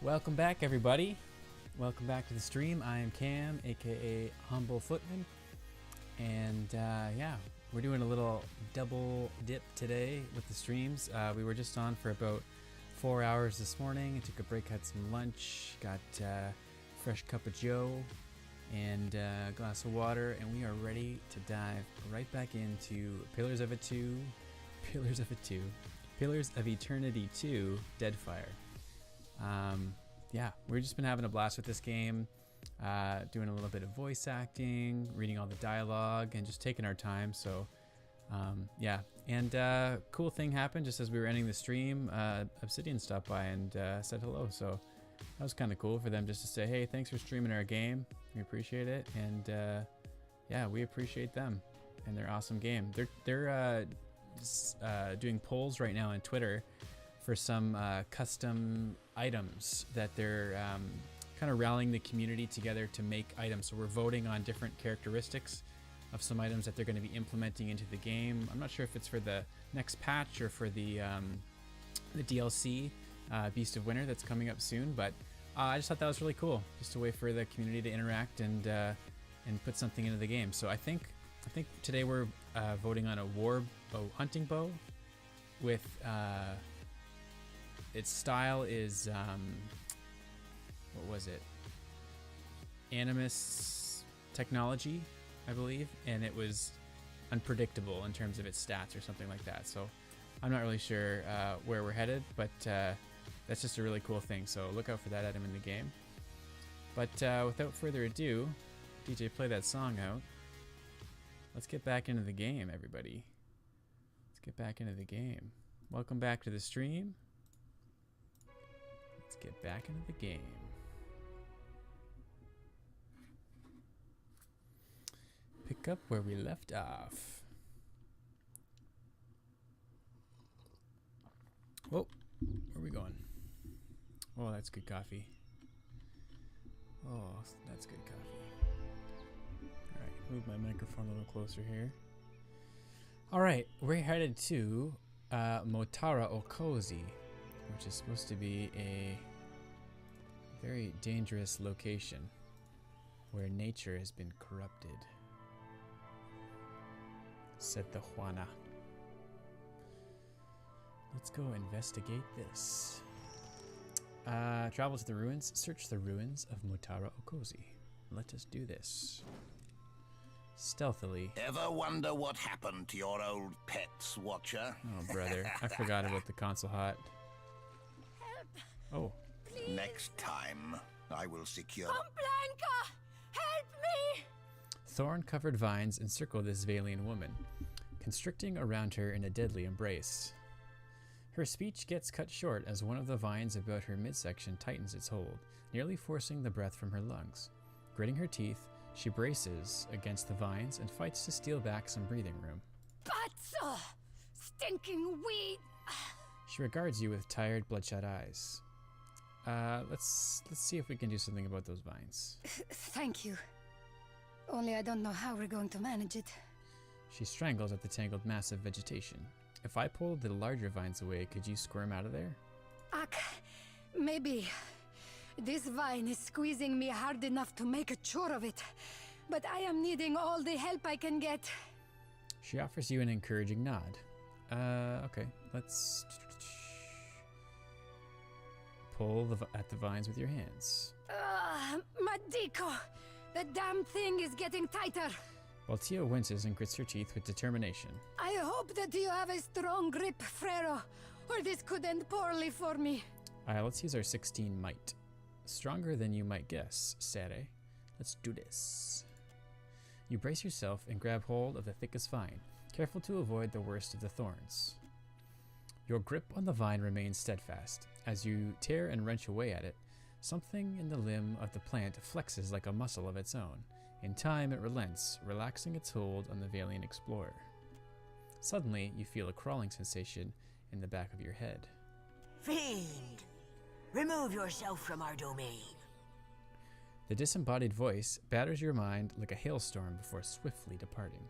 Welcome back, everybody. Welcome back to the stream. I am Cam, aka Humble Footman, and yeah, we're doing a little double dip today with the streams. We were just on for about 4 hours this morning. Took a break, had some lunch, got a fresh cup of joe and a glass of water, and we are ready to dive right back into Pillars of Eternity 2, Deadfire. Yeah, we've just been having a blast with this game, doing a little bit of voice acting, reading all the dialogue, and just taking our time. So yeah, and cool thing happened just as we were ending the stream. Obsidian stopped by and said hello, so that was kind of cool for them just to say, hey, thanks for streaming our game, we appreciate it. And yeah, we appreciate them and their awesome game. They're doing polls right now on Twitter for some custom items that they're kind of rallying the community together to make items. So we're voting on different characteristics of some items that they're going to be implementing into the game. I'm not sure if it's for the next patch or for the DLC, Beast of Winter, that's coming up soon. But I just thought that was really cool, just a way for the community to interact and put something into the game. So I think today we're voting on a hunting bow with its style is what was it? Animus technology, I believe, and it was unpredictable in terms of its stats or something like that. So I'm not really sure where we're headed, but that's just a really cool thing. So look out for that item in the game. But without further ado, DJ, play that song out. Let's get back into the game, everybody. Let's get back into the game. Welcome back to the stream. Let's get back into the game. Pick up where we left off. Whoa, where are we going? Oh, that's good coffee. Oh, that's good coffee. Alright, move my microphone a little closer here. Alright, we're headed to Motara Okozi, which is supposed to be a very dangerous location where nature has been corrupted, said the Juana. Let's go investigate this. Travel to the ruins, search the ruins of Motara Okozi. Let us do this. Stealthily. Ever wonder what happened to your old pets, Watcher? Oh, brother, I forgot about the console hut. Help! Oh. Please. Next time, I will secure... Come, Blanca! Help me! Thorn-covered vines encircle this Valian woman, constricting around her in a deadly embrace. Her speech gets cut short as one of the vines about her midsection tightens its hold, nearly forcing the breath from her lungs. Gritting her teeth, she braces against the vines and fights to steal back some breathing room. Pazzo! Stinking weed! She regards you with tired, bloodshot eyes. Let's see if we can do something about those vines. Thank you. Only I don't know how we're going to manage it. She strangles at the tangled mass of vegetation. If I pulled the larger vines away, could you squirm out of there? Maybe. This vine is squeezing me hard enough to make a chore of it, but I am needing all the help I can get. She offers you an encouraging nod. Okay, let's pull at the vines with your hands. Madico! The damn thing is getting tighter. Baltia winces and grits her teeth with determination. I hope that you have a strong grip, Frero, or this could end poorly for me. Let's use our 16 might. Stronger than you might guess, Sere. Let's do this. You brace yourself and grab hold of the thickest vine, careful to avoid the worst of the thorns. Your grip on the vine remains steadfast. As you tear and wrench away at it, something in the limb of the plant flexes like a muscle of its own. In time, it relents, relaxing its hold on the Valian explorer. Suddenly, you feel a crawling sensation in the back of your head. Fiend! Remove yourself from our domain. The disembodied voice batters your mind like a hailstorm before swiftly departing.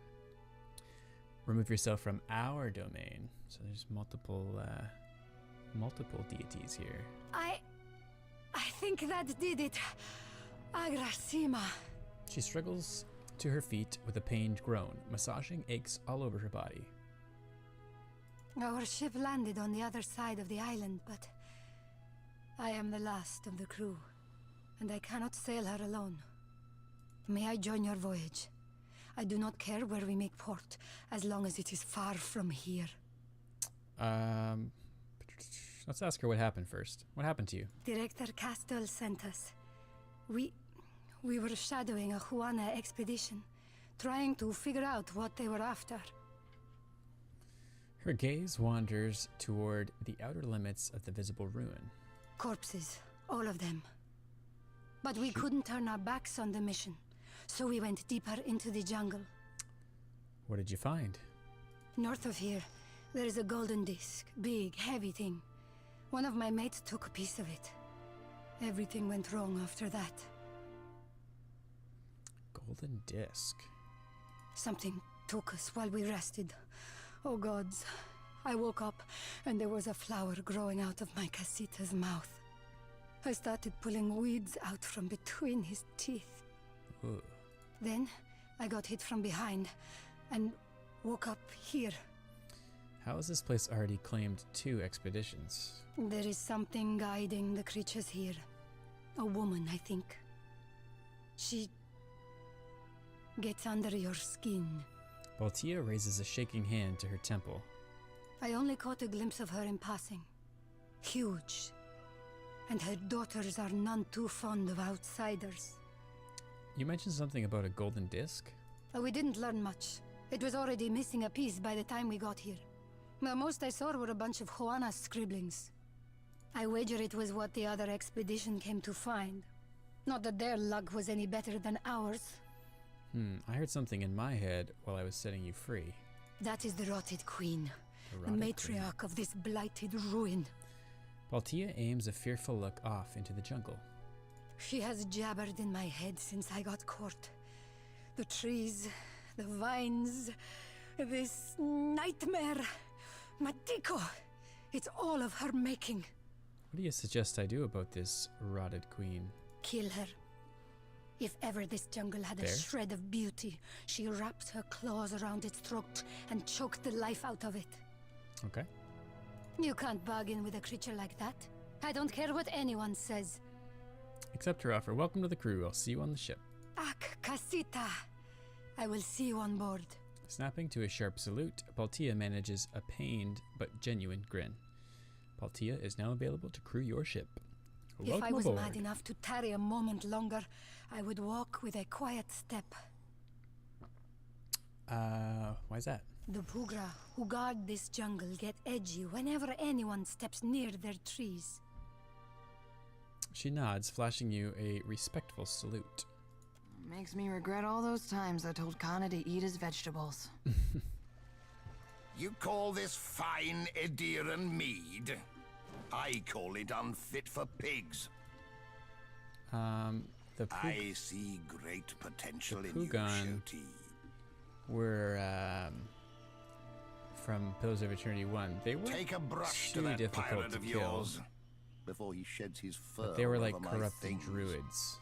Remove yourself from our domain. So there's multiple deities here. I think that did it. Agrasima. She struggles to her feet with a pained groan, massaging aches all over her body. Our ship landed on the other side of the island, but I am the last of the crew, and I cannot sail her alone. May I join your voyage? I do not care where we make port, as long as it is far from here. Let's ask her what happened first. What happened to you? Director Castle sent us. We were shadowing a Juana expedition, trying to figure out what they were after. Her gaze wanders toward the outer limits of the visible ruin. Corpses, all of them. But we couldn't turn our backs on the mission, so we went deeper into the jungle. What did you find? North of here, there is a golden disc, big, heavy thing. One of my mates took a piece of it. Everything went wrong after that. Golden disc. Something took us while we rested. Oh gods. I woke up and there was a flower growing out of my Casita's mouth. I started pulling weeds out from between his teeth. Ooh. Then I got hit from behind and woke up here. How has this place already claimed 2 expeditions? There is something guiding the creatures here. A woman, I think. She gets under your skin. Baltia raises a shaking hand to her temple. I only caught a glimpse of her in passing. Huge. And her daughters are none too fond of outsiders. You mentioned something about a golden disc? We didn't learn much. It was already missing a piece by the time we got here. The most I saw were a bunch of Juana's scribblings. I wager it was what the other expedition came to find. Not that their luck was any better than ours. I heard something in my head while I was setting you free. That is the Rotted Queen. The Rotted matriarch of this blighted ruin. Baltia aims a fearful look off into the jungle. She has jabbered in my head since I got caught. The trees, the vines, this nightmare. Matiko! It's all of her making. What do you suggest I do about this rotted queen? Kill her. If ever this jungle had a Fair. shred of beauty, she wrapped her claws around its throat and choked the life out of it. Okay. You can't bargain with a creature like that. I don't care what anyone says. Accept her offer. Welcome to the crew. I'll see you on the ship. Ak Casita. I will see you on board. Snapping to a sharp salute, Baltia manages a pained but genuine grin. Baltia is now available to crew your ship. If Welcome I was aboard. mad enough to tarry a moment longer, I would walk with a quiet step. Why's that? The Pugra who guard this jungle get edgy whenever anyone steps near their trees. She nods, flashing you a respectful salute. Makes me regret all those times I told Kana to eat his vegetables. You call this fine Ediran mead? I call it unfit for pigs. The I see great potential in you, Pugan Shoti. were from Pillars of Eternity 1. They weren't Take a brush too to that difficult pirate to of kill, yours before he sheds his fur. but they were like over my corrupted things. druids.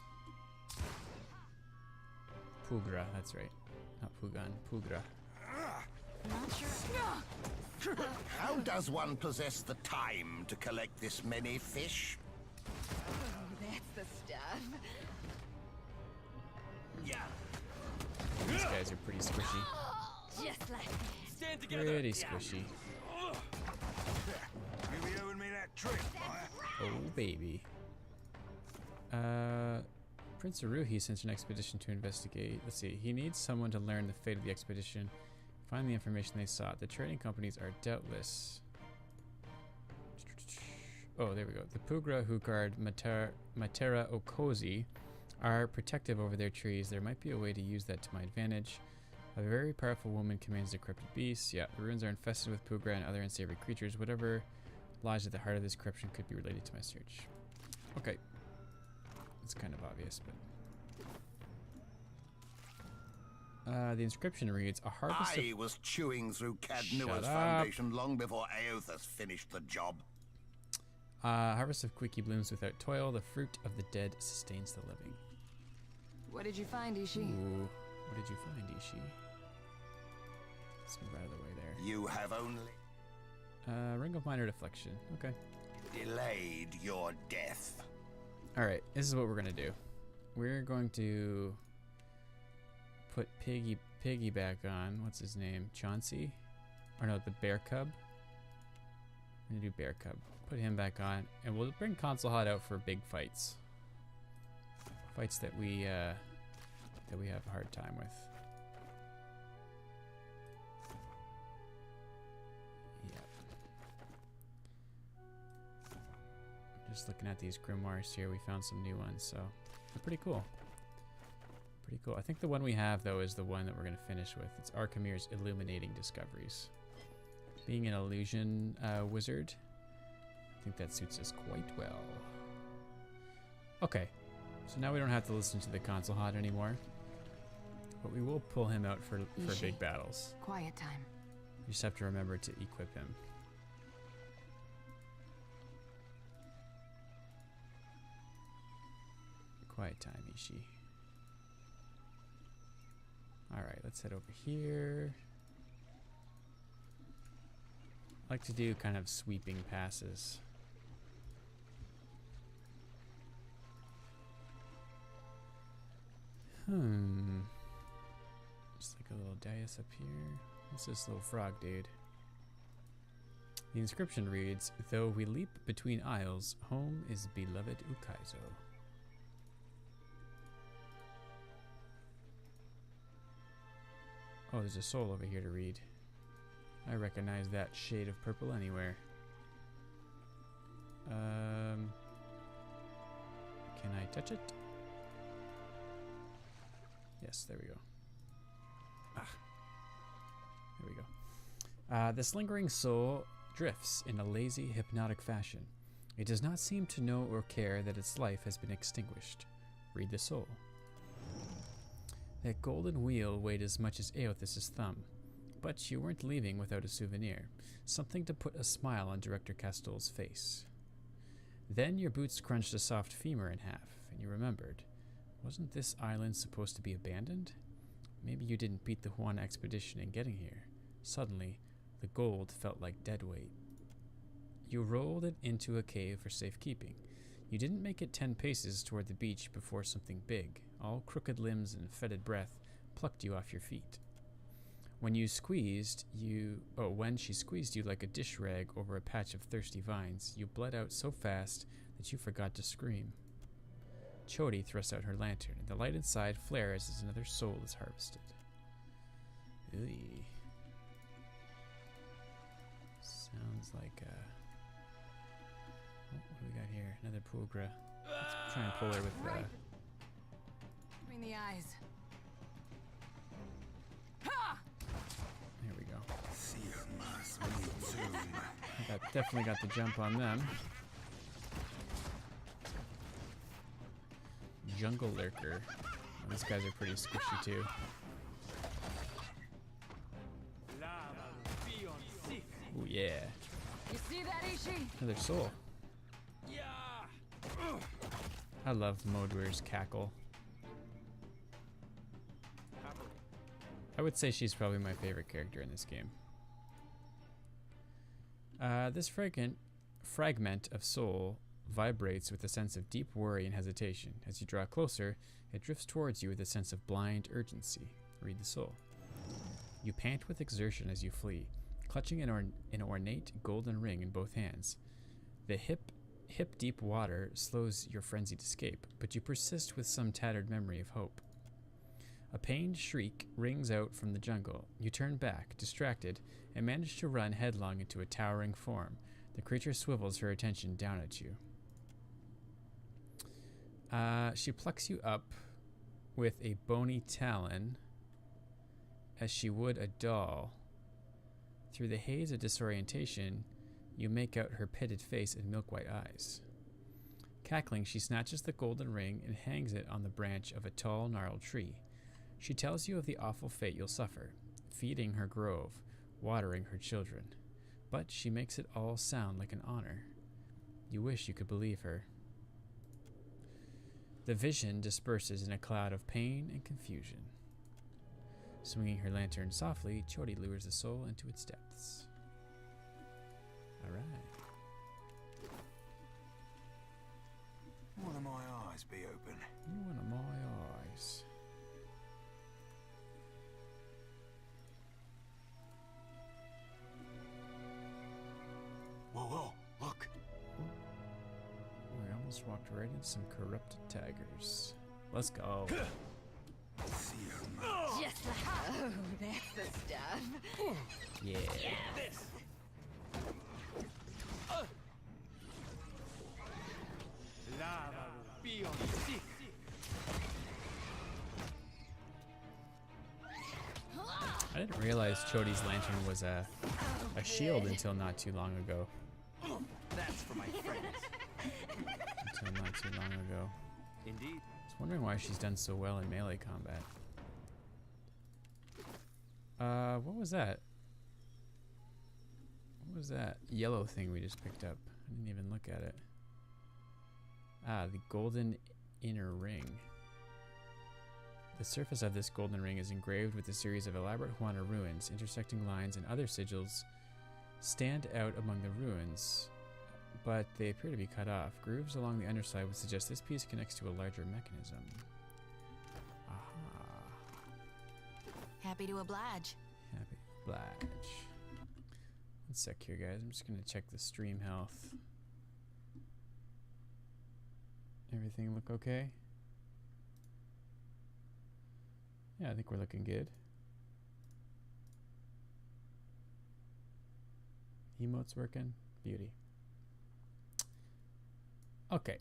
Pugra, that's right. Not Pugan, Pugra. How does one possess the time to collect this many fish? That's the stuff. These guys are pretty squishy. Just like that. Pretty squishy. You be owing me that trick, Oh, baby. Prince Aruhi sent an expedition to investigate. Let's see. He needs someone to learn the fate of the expedition. Find the information they sought. The trading companies are doubtless... Oh, there we go. The Pugra who guard Matera Okozi are protective over their trees. There might be a way to use that to my advantage. A very powerful woman commands the corrupted beasts. Yeah, the ruins are infested with Pugra and other unsavory creatures. Whatever lies at the heart of this corruption could be related to my search. Okay. It's kind of obvious, but... the inscription reads, a harvest I was chewing through Shut Cadnua's up. foundation long before Aothas finished the job. Harvest of quickie blooms without toil. The fruit of the dead sustains the living. What did you find, Ishi? Ooh, what did you find, Ishi? Let's move out of the way there. You have only Ring of Minor Deflection. Okay. delayed your death. Alright, this is what we're going to do. We're going to put Piggy back on. What's his name? Chauncey? Or no, the Bear Cub. We're going to do Bear Cub. Put him back on. And we'll bring Console Hot out for big fights. Fights that we have a hard time with. Just looking at these grimoires here, we found some new ones, so they're pretty cool. Pretty cool. I think the one we have, though, is the one that we're going to finish with. It's Arkamir's Illuminating Discoveries. Being an illusion wizard, I think that suits us quite well. Okay, so now we don't have to listen to the Console Hot anymore, but we will pull him out for big battles. Quiet time. You just have to remember to equip him. Quiet time, Ishi. Alright, let's head over here. I like to do kind of sweeping passes. Just like a little dais up here. What's this little frog dude? The inscription reads, "Though we leap between isles, home is beloved Ukaizo." Oh, there's a soul over here to read. I recognize that shade of purple anywhere. Can I touch it? Yes, there we go. Ah, there we go. This lingering soul drifts in a lazy, hypnotic fashion. It does not seem to know or care that its life has been extinguished. Read the soul. That golden wheel weighed as much as Aoth's thumb. But you weren't leaving without a souvenir. Something to put a smile on Director Castell's face. Then your boots crunched a soft femur in half, and you remembered. Wasn't this island supposed to be abandoned? Maybe you didn't beat the Juan expedition in getting here. Suddenly, the gold felt like dead weight. You rolled it into a cave for safekeeping. You didn't make it 10 paces toward the beach before something big, all crooked limbs and fetid breath, plucked you off your feet. When she squeezed you like a dish rag over a patch of thirsty vines, you bled out so fast that you forgot to scream. Chody thrusts out her lantern, and the light inside flares as another soul is harvested. Ooh. Sounds like oh, what do we got here? Another Pulgra. Let's try and pull her with Right between the eyes. There we go. Fear must be tomb. Definitely got the jump on them. Jungle Lurker. Oh, these guys are pretty squishy too. Oh yeah. You see that, Ishi? Another soul. I love Modwer's cackle. I would say she's probably my favorite character in this game. This fragment of soul vibrates with a sense of deep worry and hesitation. As you draw closer, it drifts towards you with a sense of blind urgency. Read the soul. You pant with exertion as you flee, clutching an ornate golden ring in both hands. The hip-deep water slows your frenzied escape, but you persist with some tattered memory of hope. A pained shriek rings out from the jungle. You turn back, distracted, and manage to run headlong into a towering form. The creature swivels her attention down at you. She plucks you up with a bony talon, as she would a doll. Through the haze of disorientation, you make out her pitted face and milk-white eyes. Cackling, she snatches the golden ring and hangs it on the branch of a tall, gnarled tree. She tells you of the awful fate you'll suffer, feeding her grove, watering her children. But she makes it all sound like an honor. You wish you could believe her. The vision disperses in a cloud of pain and confusion. Swinging her lantern softly, Chody lures the soul into its depths. Alright. One of my eyes be open. One of my eyes. Whoa, whoa, look. We almost walked right into some corrupted tigers. Let's go. See her mouth. Just like, oh, that's the stuff. Yeah. I didn't realize Chody's lantern was a shield until not too long ago. That's for my friends. Until not too long ago. Indeed. I was wondering why she's done so well in melee combat. What was that? What was that yellow thing we just picked up? I didn't even look at it. Ah, the golden inner ring. The surface of this golden ring is engraved with a series of elaborate Huana ruins. Intersecting lines and other sigils stand out among the ruins, but they appear to be cut off. Grooves along the underside would suggest this piece connects to a larger mechanism. Aha. Happy to oblige. Happy oblige. One sec here, guys. I'm just going to check the stream health. Everything look okay? Yeah, I think we're looking good. Emotes working? Beauty. Okay.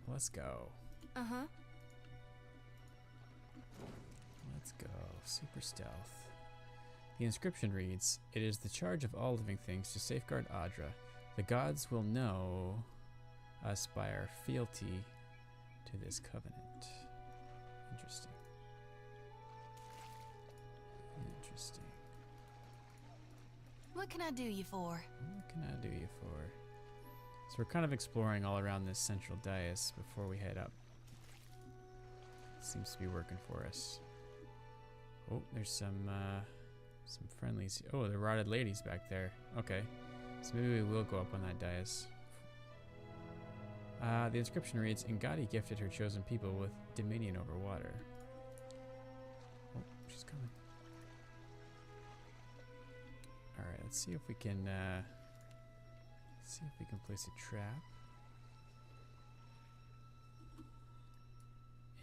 Let's go. Uh-huh. Let's go. Super stealth. The inscription reads, "It is the charge of all living things to safeguard Adra. The gods will know us by our fealty to this covenant." Interesting. Interesting. What can I do you for? What can I do you for? So we're kind of exploring all around this central dais before we head up. Seems to be working for us. Oh, there's some friendlies. Oh, the rotted ladies back there. Okay, so maybe we will go up on that dais. The inscription reads, "Ngati gifted her chosen people with dominion over water." Oh, she's coming. Alright, let's see if we can place a trap.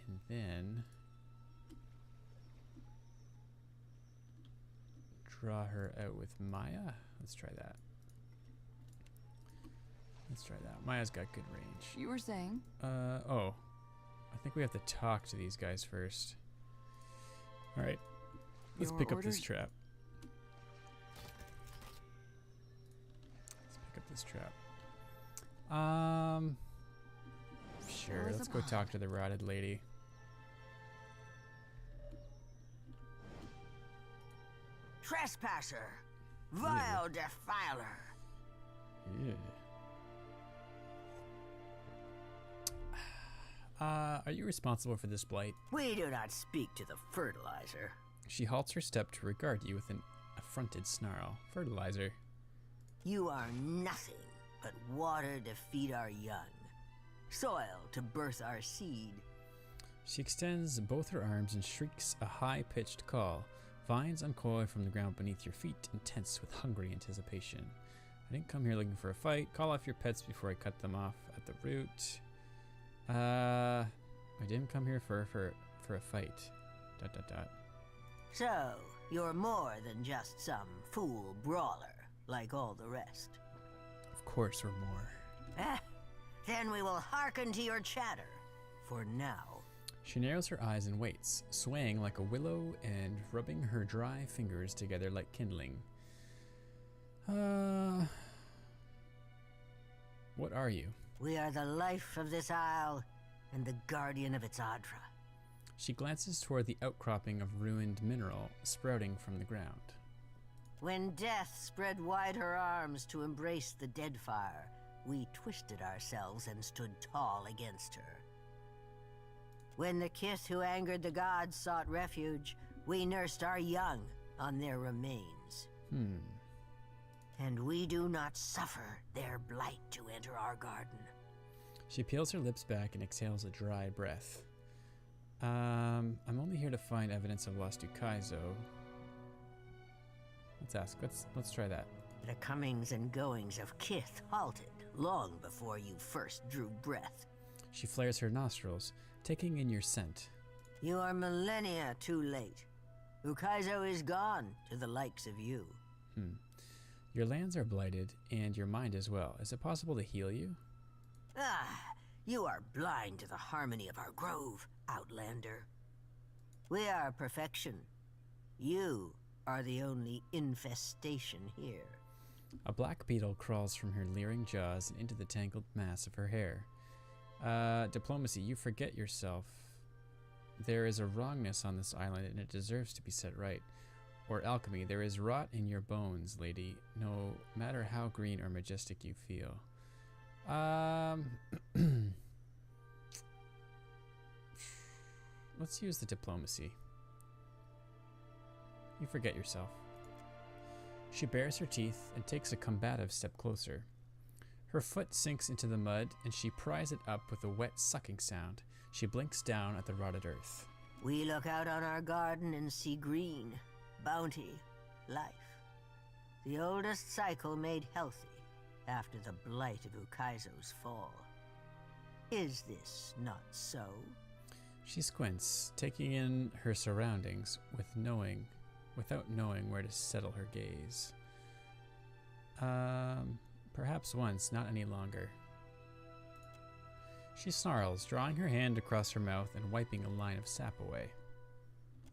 And then draw her out with Maya. Let's try that. Let's try that. Maya's got good range. You were saying? Oh. I think we have to talk to these guys first. Alright. Let's Your pick up this orders? trap. Let's pick up this trap. Sure, Always let's a go bond. talk to the rotted lady. Trespasser, vile defiler. Yeah. Are you responsible for this blight? We do not speak to the fertilizer. She halts her step to regard you with an affronted snarl. Fertilizer. You are nothing but water to feed our young, soil to birth our seed. She extends both her arms and shrieks a high-pitched call. Vines uncoil from the ground beneath your feet, intense with hungry anticipation. I didn't come here looking for a fight. Call off your pets before I cut them off at the root. I didn't come here for a fight. ... So, you're more than just some fool brawler, like all the rest. Of course we're more. Then we will hearken to your chatter, for now. She narrows her eyes and waits, swaying like a willow and rubbing her dry fingers together like kindling. What are you? We are the life of this isle, and the guardian of its Adra. She glances toward the outcropping of ruined mineral sprouting from the ground. When death spread wide her arms to embrace the Deadfire, we twisted ourselves and stood tall against her. When the kith who angered the gods sought refuge, we nursed our young on their remains. And we do not suffer their blight to enter our garden. She peels her lips back and exhales a dry breath. I'm only here to find evidence of lost Ukaizo. Let's ask. Let's try that. The comings and goings of kith halted long before you first drew breath. She flares her nostrils, taking in your scent. You are millennia too late. Ukaizo is gone to the likes of you. Your lands are blighted, and your mind as well. Is it possible to heal you? Ah, you are blind to the harmony of our grove, Outlander. We are perfection. You are the only infestation here. A black beetle crawls from her leering jaws and into the tangled mass of her hair. Diplomacy, you forget yourself. There is a wrongness on this island, and it deserves to be set right. Or alchemy, there is rot in your bones, lady, no matter how green or majestic you feel. Let's use the diplomacy. You forget yourself. She bares her teeth and takes a combative step closer. Her foot sinks into the mud, and she pries it up with a wet sucking sound. She blinks down at the rotted earth. We look out on our garden and see green, bounty, life. The oldest cycle made healthy after the blight of Ukaizo's fall. Is this not so? She squints, taking in her surroundings without knowing where to settle her gaze. Perhaps once, not any longer. She snarls, drawing her hand across her mouth and wiping a line of sap away.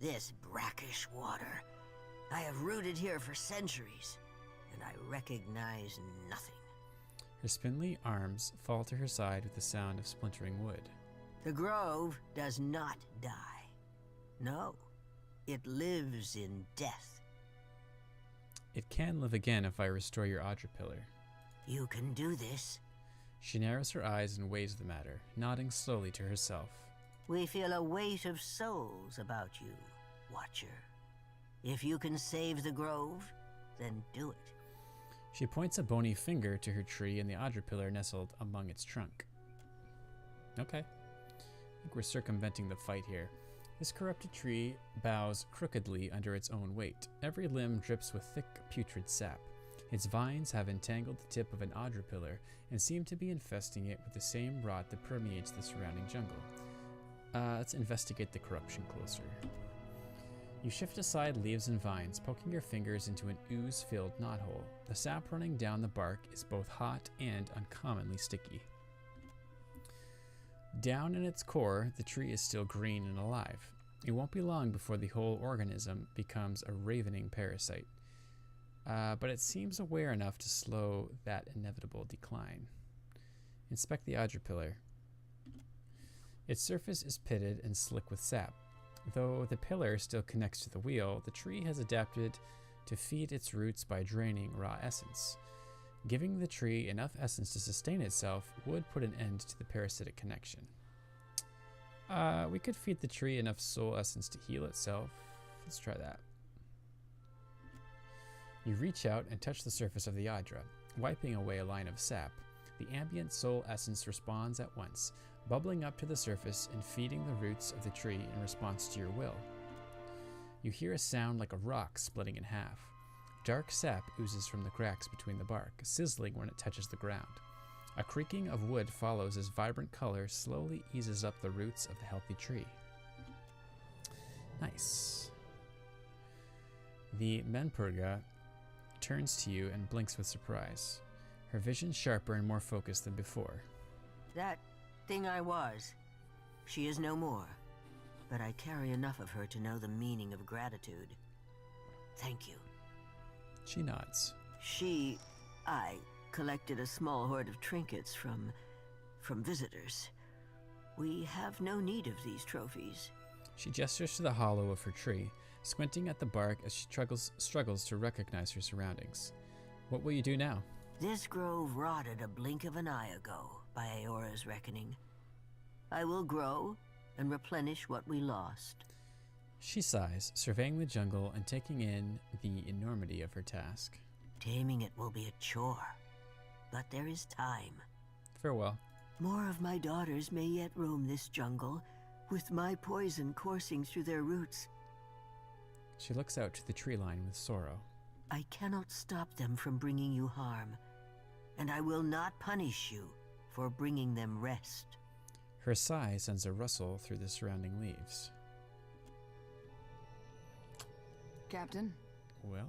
This brackish water. I have rooted here for centuries, and I recognize nothing. Her spindly arms fall to her side with the sound of splintering wood. The grove does not die. No, it lives in death. It can live again if I restore your Audra pillar. You can do this. She narrows her eyes and weighs the matter, nodding slowly to herself. We feel a weight of souls about you, Watcher. If you can save the grove, then do it. She points a bony finger to her tree and the Audra pillar nestled among its trunk. Okay. I think we're circumventing the fight here. This corrupted tree bows crookedly under its own weight. Every limb drips with thick, putrid sap. Its vines have entangled the tip of an Audra pillar and seem to be infesting it with the same rot that permeates the surrounding jungle. Let's investigate the corruption closer. You shift aside leaves and vines, poking your fingers into an ooze-filled knothole. The sap running down the bark is both hot and uncommonly sticky. Down in its core, the tree is still green and alive. It won't be long before the whole organism becomes a ravening parasite. But it seems aware enough to slow that inevitable decline. Inspect the Audra pillar. Its surface is pitted and slick with sap. Though the pillar still connects to the wheel, the tree has adapted to feed its roots by draining raw essence. Giving the tree enough essence to sustain itself would put an end to the parasitic connection. We could feed the tree enough soul essence to heal itself. Let's try that. You reach out and touch the surface of the Audra, wiping away a line of sap. The ambient soul essence responds at once, bubbling up to the surface and feeding the roots of the tree in response to your will. You hear a sound like a rock splitting in half. Dark sap oozes from the cracks between the bark, sizzling when it touches the ground. A creaking of wood follows as vibrant color slowly eases up the roots of the healthy tree. Nice. The Menpurga turns to you and blinks with surprise, her vision sharper and more focused than before. That thing I was, she is no more, but I carry enough of her to know the meaning of gratitude. Thank you. She nods. I collected a small hoard of trinkets from visitors. We have no need of these trophies. She gestures to the hollow of her tree, squinting at the bark as she struggles to recognize her surroundings. What will you do now? This grove rotted a blink of an eye ago, by Aora's reckoning. I will grow and replenish what we lost. She sighs, surveying the jungle and taking in the enormity of her task. Taming it will be a chore, but there is time. Farewell. More of my daughters may yet roam this jungle, with my poison coursing through their roots. She looks out to the tree line with sorrow. I cannot stop them from bringing you harm, and I will not punish you for bringing them rest. Her sigh sends a rustle through the surrounding leaves. Captain? Well,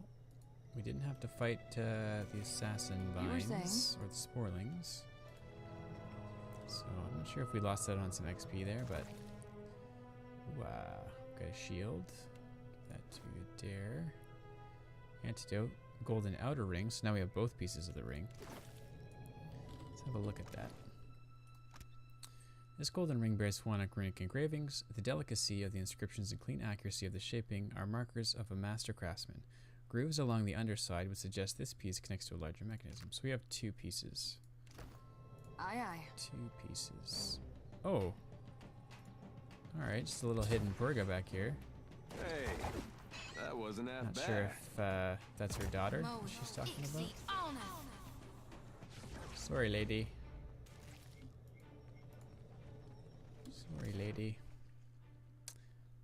we didn't have to fight the assassin You were vines or the sporlings. So I'm not sure if we lost out on some XP there, but wow, got a shield. Give that to Adair. Antidote, golden outer ring. So now we have both pieces of the ring. Let's have a look at that. This golden ring bears Huana runic engravings. The delicacy of the inscriptions and clean accuracy of the shaping are markers of a master craftsman. Grooves along the underside would suggest this piece connects to a larger mechanism. So we have two pieces. Aye, aye. Two pieces. Oh. Alright, just a little hidden Purga back here. Hey, that wasn't that Not bad. sure if that's her daughter she's talking about. Sorry, lady. Sorry, lady.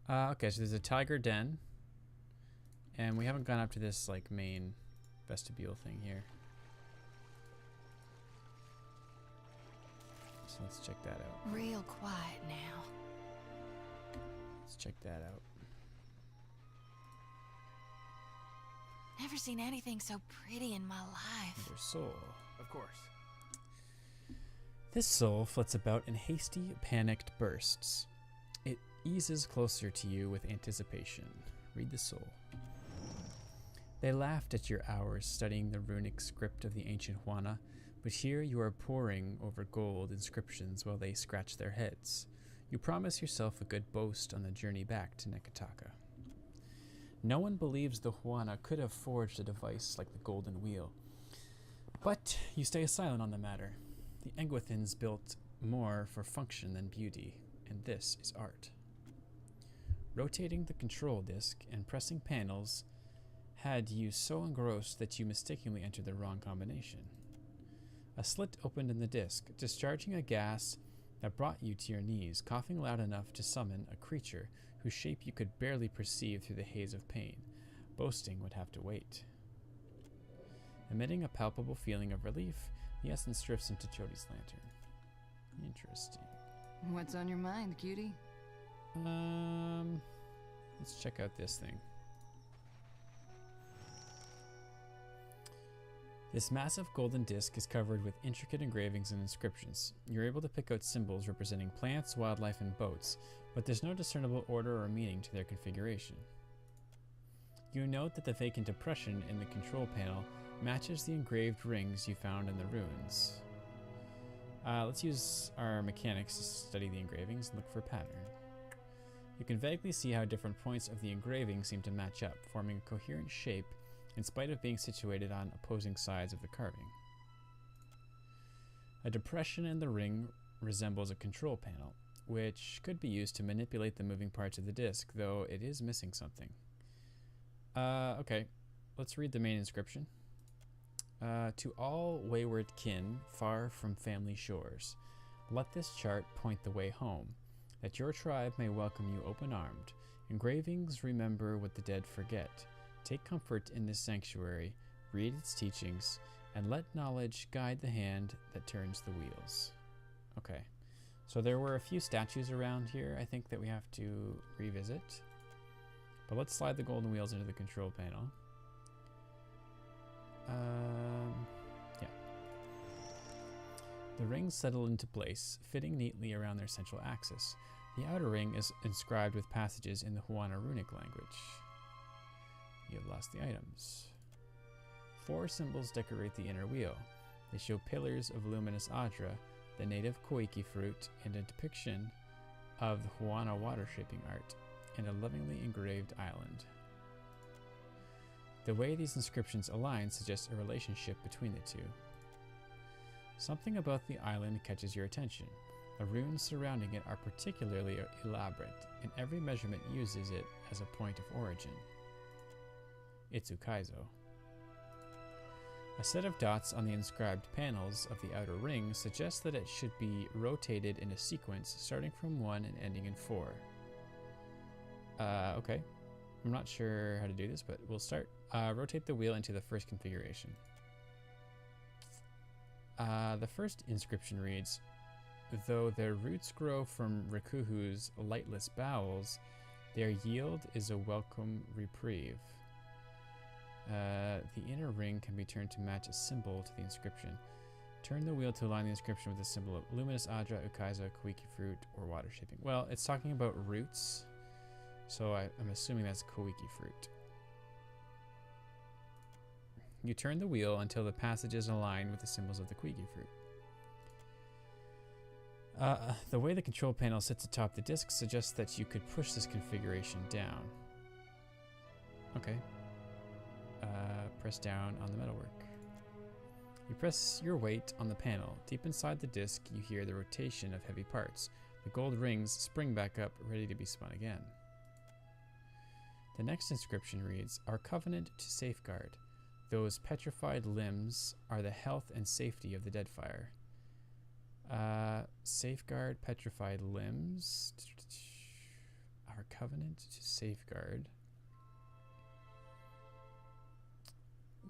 Okay, so there's a tiger den. And we haven't gone up to this, like, main vestibule thing here. So let's check that out. Real quiet now. Let's check that out. Never seen anything so pretty in my life. Their soul. Of course. This soul flits about in hasty, panicked bursts. It eases closer to you with anticipation. Read the soul. They laughed at your hours studying the runic script of the ancient Huana, but here you are poring over gold inscriptions while they scratch their heads. You promise yourself a good boast on the journey back to Nekataka. No one believes the Huana could have forged a device like the Golden Wheel, but you stay silent on the matter. The Engwithins built more for function than beauty, and this is art. Rotating the control disc and pressing panels had you so engrossed that you mistakenly entered the wrong combination. A slit opened in the disc, discharging a gas that brought you to your knees, coughing loud enough to summon a creature whose shape you could barely perceive through the haze of pain. Boasting would have to wait. Emitting a palpable feeling of relief, the essence drifts into Jody's lantern. Interesting. What's on your mind, cutie? Let's check out this thing. This massive golden disc is covered with intricate engravings and inscriptions. You're able to pick out symbols representing plants, wildlife, and boats, but there's no discernible order or meaning to their configuration. You note that the vacant depression in the control panel matches the engraved rings you found in the ruins. Let's use our mechanics to study the engravings and look for a pattern. You can vaguely see how different points of the engraving seem to match up, forming a coherent shape in spite of being situated on opposing sides of the carving. A depression in the ring resembles a control panel, which could be used to manipulate the moving parts of the disc, though it is missing something. Okay, let's read the main inscription. To all wayward kin, far from family shores, let this chart point the way home, that your tribe may welcome you open-armed. Engravings remember what the dead forget. Take comfort in this sanctuary, read its teachings, and let knowledge guide the hand that turns the wheels. Okay, so there were a few statues around here, I think, that we have to revisit. But let's slide the golden wheels into the control panel. Yeah. The rings settle into place, fitting neatly around their central axis. The outer ring is inscribed with passages in the Huana runic language. You have lost the items. 4 symbols decorate the inner wheel. They show pillars of luminous Adra, the native koiki fruit, and a depiction of the Huana water shaping art, and a lovingly engraved island. The way these inscriptions align suggests a relationship between the two. Something about the island catches your attention. The runes surrounding it are particularly elaborate, and every measurement uses it as a point of origin. It's Ukaizo. A set of dots on the inscribed panels of the outer ring suggests that it should be rotated in a sequence starting from 1 and ending in 4. Okay. I'm not sure how to do this, but we'll start. Rotate the wheel into the first configuration. The first inscription reads, though their roots grow from Rikuhu's lightless bowels, their yield is a welcome reprieve. The inner ring can be turned to match a symbol to the inscription. Turn the wheel to align the inscription with the symbol of Luminous Adra, Ukaizo, Koiki fruit, or water shaping. Well, it's talking about roots, so I'm assuming that's Koiki fruit. You turn the wheel until the passages align with the symbols of the Koiki fruit. The way the control panel sits atop the disc suggests that you could push this configuration down. Okay. Press down on the metalwork. You press your weight on the panel. Deep inside the disc, you hear the rotation of heavy parts. The gold rings spring back up, ready to be spun again. The next inscription reads, Our covenant to safeguard. Those petrified limbs are the health and safety of the Deadfire. Safeguard petrified limbs. Our covenant to safeguard.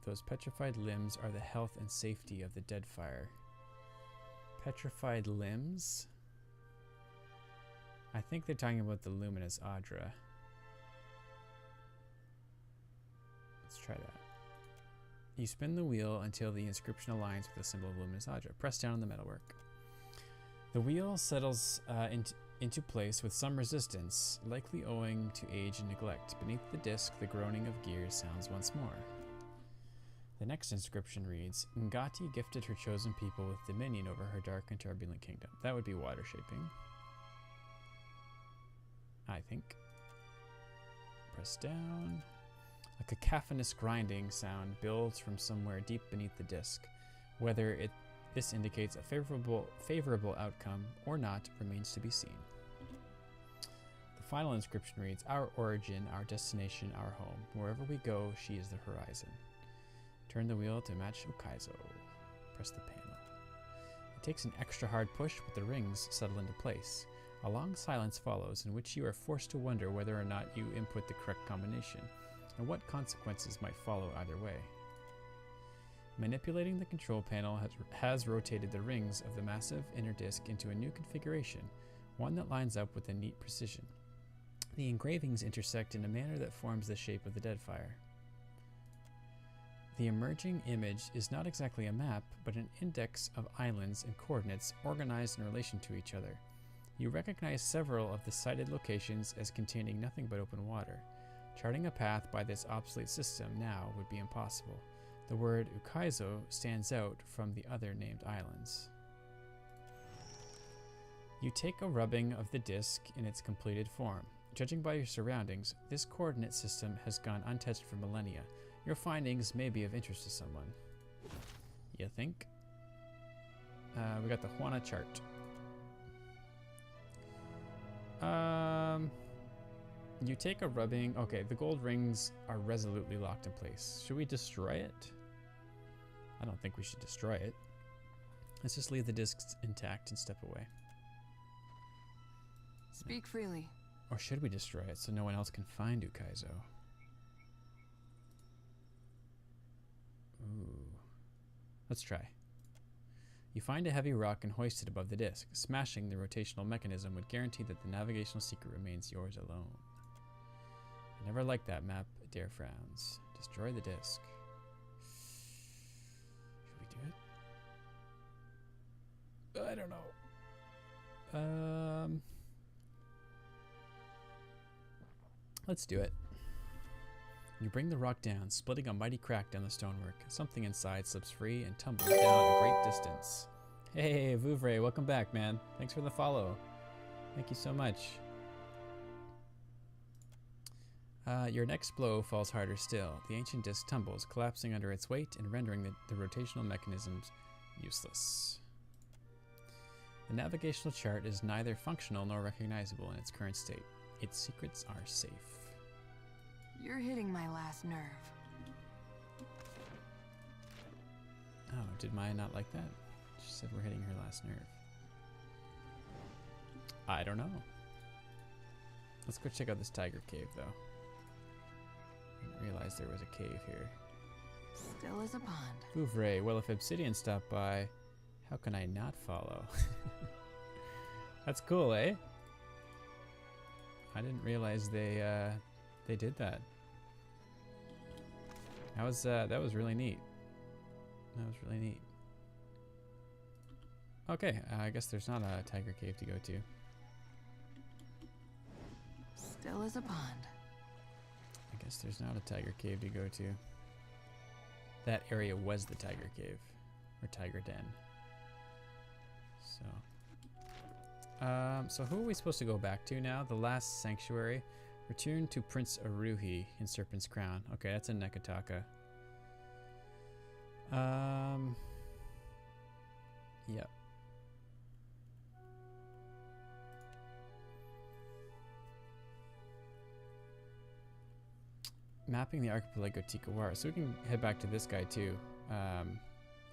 Those petrified limbs are the health and safety of the Deadfire. Petrified limbs? I think they're talking about the Luminous Adra. Let's try that. You spin the wheel until the inscription aligns with the symbol of Luminous Adra. Press down on the metalwork. The wheel settles into place with some resistance, likely owing to age and neglect. Beneath the disc, the groaning of gears sounds once more. The next inscription reads, Ngati gifted her chosen people with dominion over her dark and turbulent kingdom. That would be water shaping, I think. Press down. A cacophonous grinding sound builds from somewhere deep beneath the disc. Whether this indicates a favorable outcome or not remains to be seen. The final inscription reads, Our origin, our destination, our home. Wherever we go, she is the horizon. Turn the wheel to match Ukaizo. Press the panel. It takes an extra hard push, but the rings settle into place. A long silence follows, in which you are forced to wonder whether or not you input the correct combination, and what consequences might follow either way. Manipulating the control panel has rotated the rings of the massive inner disc into a new configuration, one that lines up with a neat precision. The engravings intersect in a manner that forms the shape of the Deadfire. The emerging image is not exactly a map, but an index of islands and coordinates organized in relation to each other. You recognize several of the cited locations as containing nothing but open water. Charting a path by this obsolete system now would be impossible. The word Ukaizo stands out from the other named islands. You take a rubbing of the disc in its completed form. Judging by your surroundings, this coordinate system has gone untouched for millennia. Your findings may be of interest to someone. You think? We got the Juana chart. You take a rubbing. Okay, the gold rings are resolutely locked in place. Should we destroy it? I don't think we should destroy it. Let's just leave the discs intact and step away. Speak freely. Or should we destroy it so no one else can find Ukaizo? Ooh. Let's try. You find a heavy rock and hoist it above the disc. Smashing the rotational mechanism would guarantee that the navigational secret remains yours alone. I never liked that map. Adair frowns. Destroy the disc. Should we do it? I don't know. Let's do it. You bring the rock down, splitting a mighty crack down the stonework. Something inside slips free and tumbles down a great distance. Hey, Vouvray, welcome back, man. Thanks for the follow. Thank you so much. Your next blow falls harder still. The ancient disc tumbles, collapsing under its weight and rendering the rotational mechanisms useless. The navigational chart is neither functional nor recognizable in its current state. Its secrets are safe. You're hitting my last nerve. Oh, did Maya not like that? She said we're hitting her last nerve. I don't know. Let's go check out this tiger cave, though. I didn't realize there was a cave here. Still as a pond. Vouvray. Well, if Obsidian stopped by, how can I not follow? That's cool, eh? I didn't realize they did that. That was really neat. That was really neat. Okay, I guess there's not a tiger cave to go to. Still as a pond. I guess there's not a tiger cave to go to. That area was the tiger cave, or tiger den. So who are we supposed to go back to now? The last sanctuary. Return to Prince Aruhi in Serpent's Crown. Okay, that's in Nekataka. Yep. Mapping the archipelago Tikawara. So we can head back to this guy too.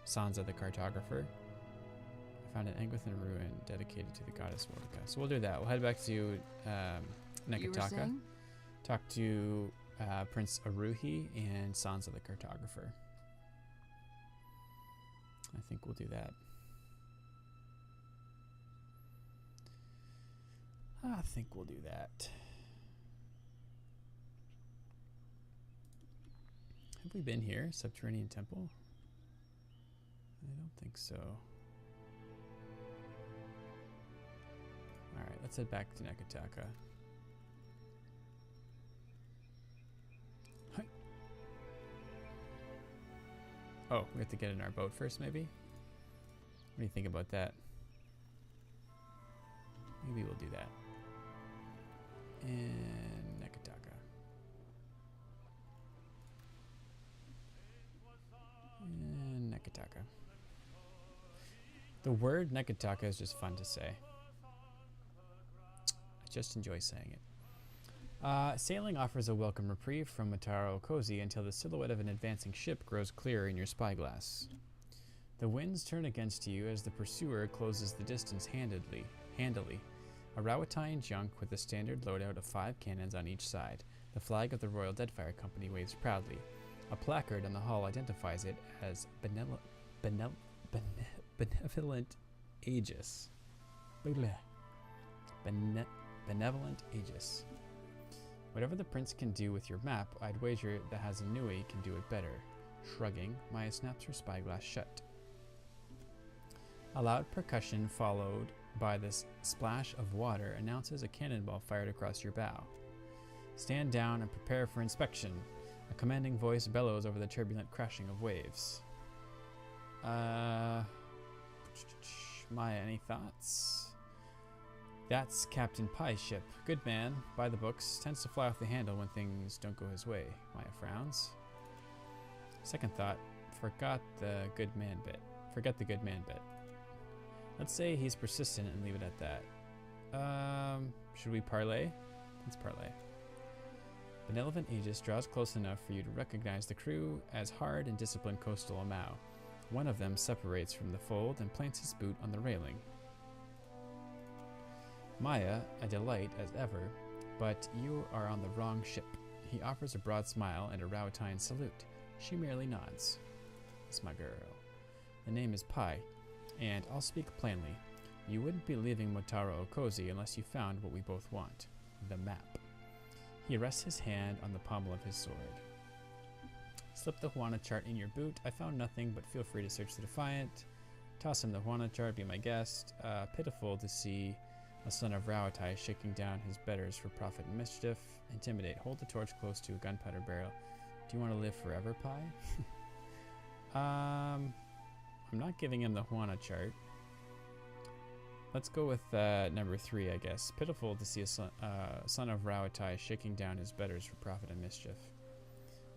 Sansa the cartographer. I found an Angbithan ruin dedicated to the goddess Mordecai. So we'll do that. We'll head back to Nekataka. Talk to Prince Aruhi and Sansa the cartographer. I think we'll do that. I think we'll do that. Have we been here? Subterranean temple? I don't think so. Alright, let's head back to Nekataka. Hi. Oh, we have to get in our boat first, maybe? What do you think about that? Maybe we'll do that. And Nekataka. And Nekataka. The word Nekataka is just fun to say. I just enjoy saying it. Sailing offers a welcome reprieve from Mataro Okozi until the silhouette of an advancing ship grows clearer in your spyglass. The winds turn against you as the pursuer closes the distance handily. A Rawatine junk with a standard loadout of 5 cannons on each side. The flag of the Royal Deadfire Company waves proudly. A placard on the hull identifies it as Benevolent Aegis. Benevolent Aegis. Whatever the prince can do with your map, I'd wager the Hazanui can do it better. Shrugging, Maya snaps her spyglass shut. A loud percussion followed by the splash of water announces a cannonball fired across your bow. Stand down and prepare for inspection. A commanding voice bellows over the turbulent crashing of waves. Maya, any thoughts? That's Captain Pye's ship. Good man, by the books, tends to fly off the handle when things don't go his way. Maya frowns. Second thought, forget the good man bit. Let's say he's persistent and leave it at that. Should we parlay? Let's parlay. Benevolent Aegis draws close enough for you to recognize the crew as hard and disciplined coastal Amau. One of them separates from the fold and plants his boot on the railing. Maya, a delight as ever, but you are on the wrong ship. He offers a broad smile and a Rawatine salute. She merely nods. It's my girl. The name is Pye, and I'll speak plainly. You wouldn't be leaving Motaro Okozi unless you found what we both want. The map. He rests his hand on the pommel of his sword. Slip the Huana chart in your boot. I found nothing, but feel free to search the Defiant. Toss him the Huana chart, be my guest. Pitiful to see a son of Raotai shaking down his betters for profit and mischief. Intimidate. Hold the torch close to a gunpowder barrel. Do you want to live forever, Pye? I'm not giving him the Huana chart. let's go with number 3, I guess. Pitiful to see a son of Rauatai shaking down his betters for profit and mischief.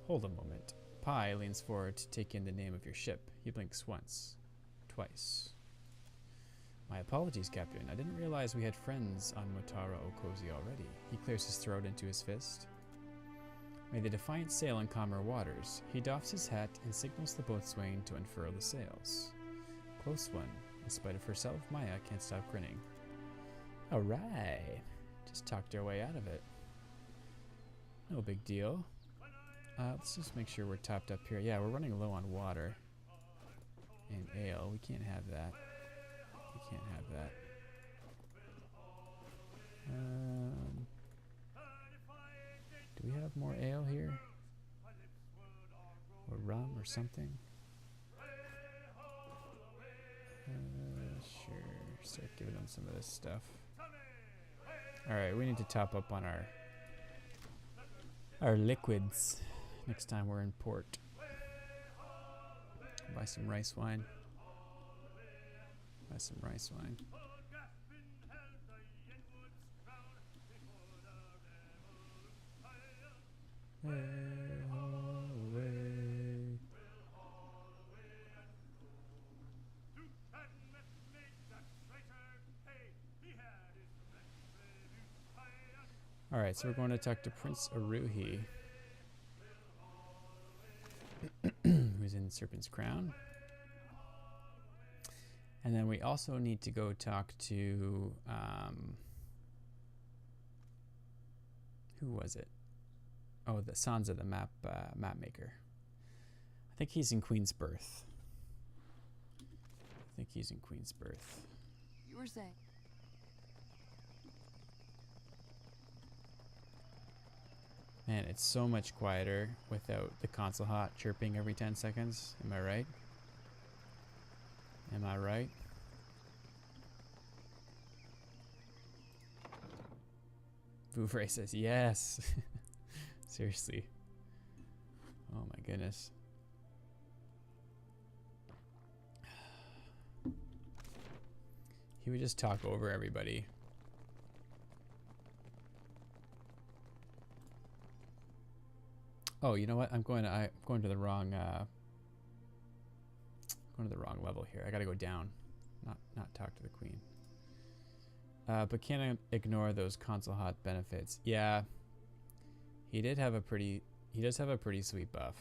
Hold a moment. Pai leans forward to take in the name of your ship. He blinks once. Twice. My apologies, Captain. I didn't realize we had friends on Motara Okozi already. He clears his throat into his fist. May the Defiant sail in calmer waters. He doffs his hat and signals the boatswain to unfurl the sails. Close one. In spite of herself, Maya can't stop grinning. Alright. Just talked our way out of it. No big deal. Let's just make sure we're topped up here. Yeah, we're running low on water. And ale. We can't have that. We can't have that. Do we have more ale here? Or rum or something? Sure. Start giving them some of this stuff. Alright, we need to top up on our liquids next time we're in port. Buy some rice wine. Buy some rice wine. Alright, so we're going to talk to Prince Aruhi, who's in Serpent's Crown. And then we also need to go talk to, who was it? Oh, the Sansa, the map maker. I think he's in Queen's Birth. You were saying. Man, it's so much quieter without the console hot chirping every 10 seconds. Am I right? Am I right? Vouvray says yes. Seriously. Oh my goodness. He would just talk over everybody. Oh, you know what? I'm going to the wrong level here. I gotta go down, not talk to the queen. But can't ignore those console hot benefits. Yeah, he does have a pretty sweet buff.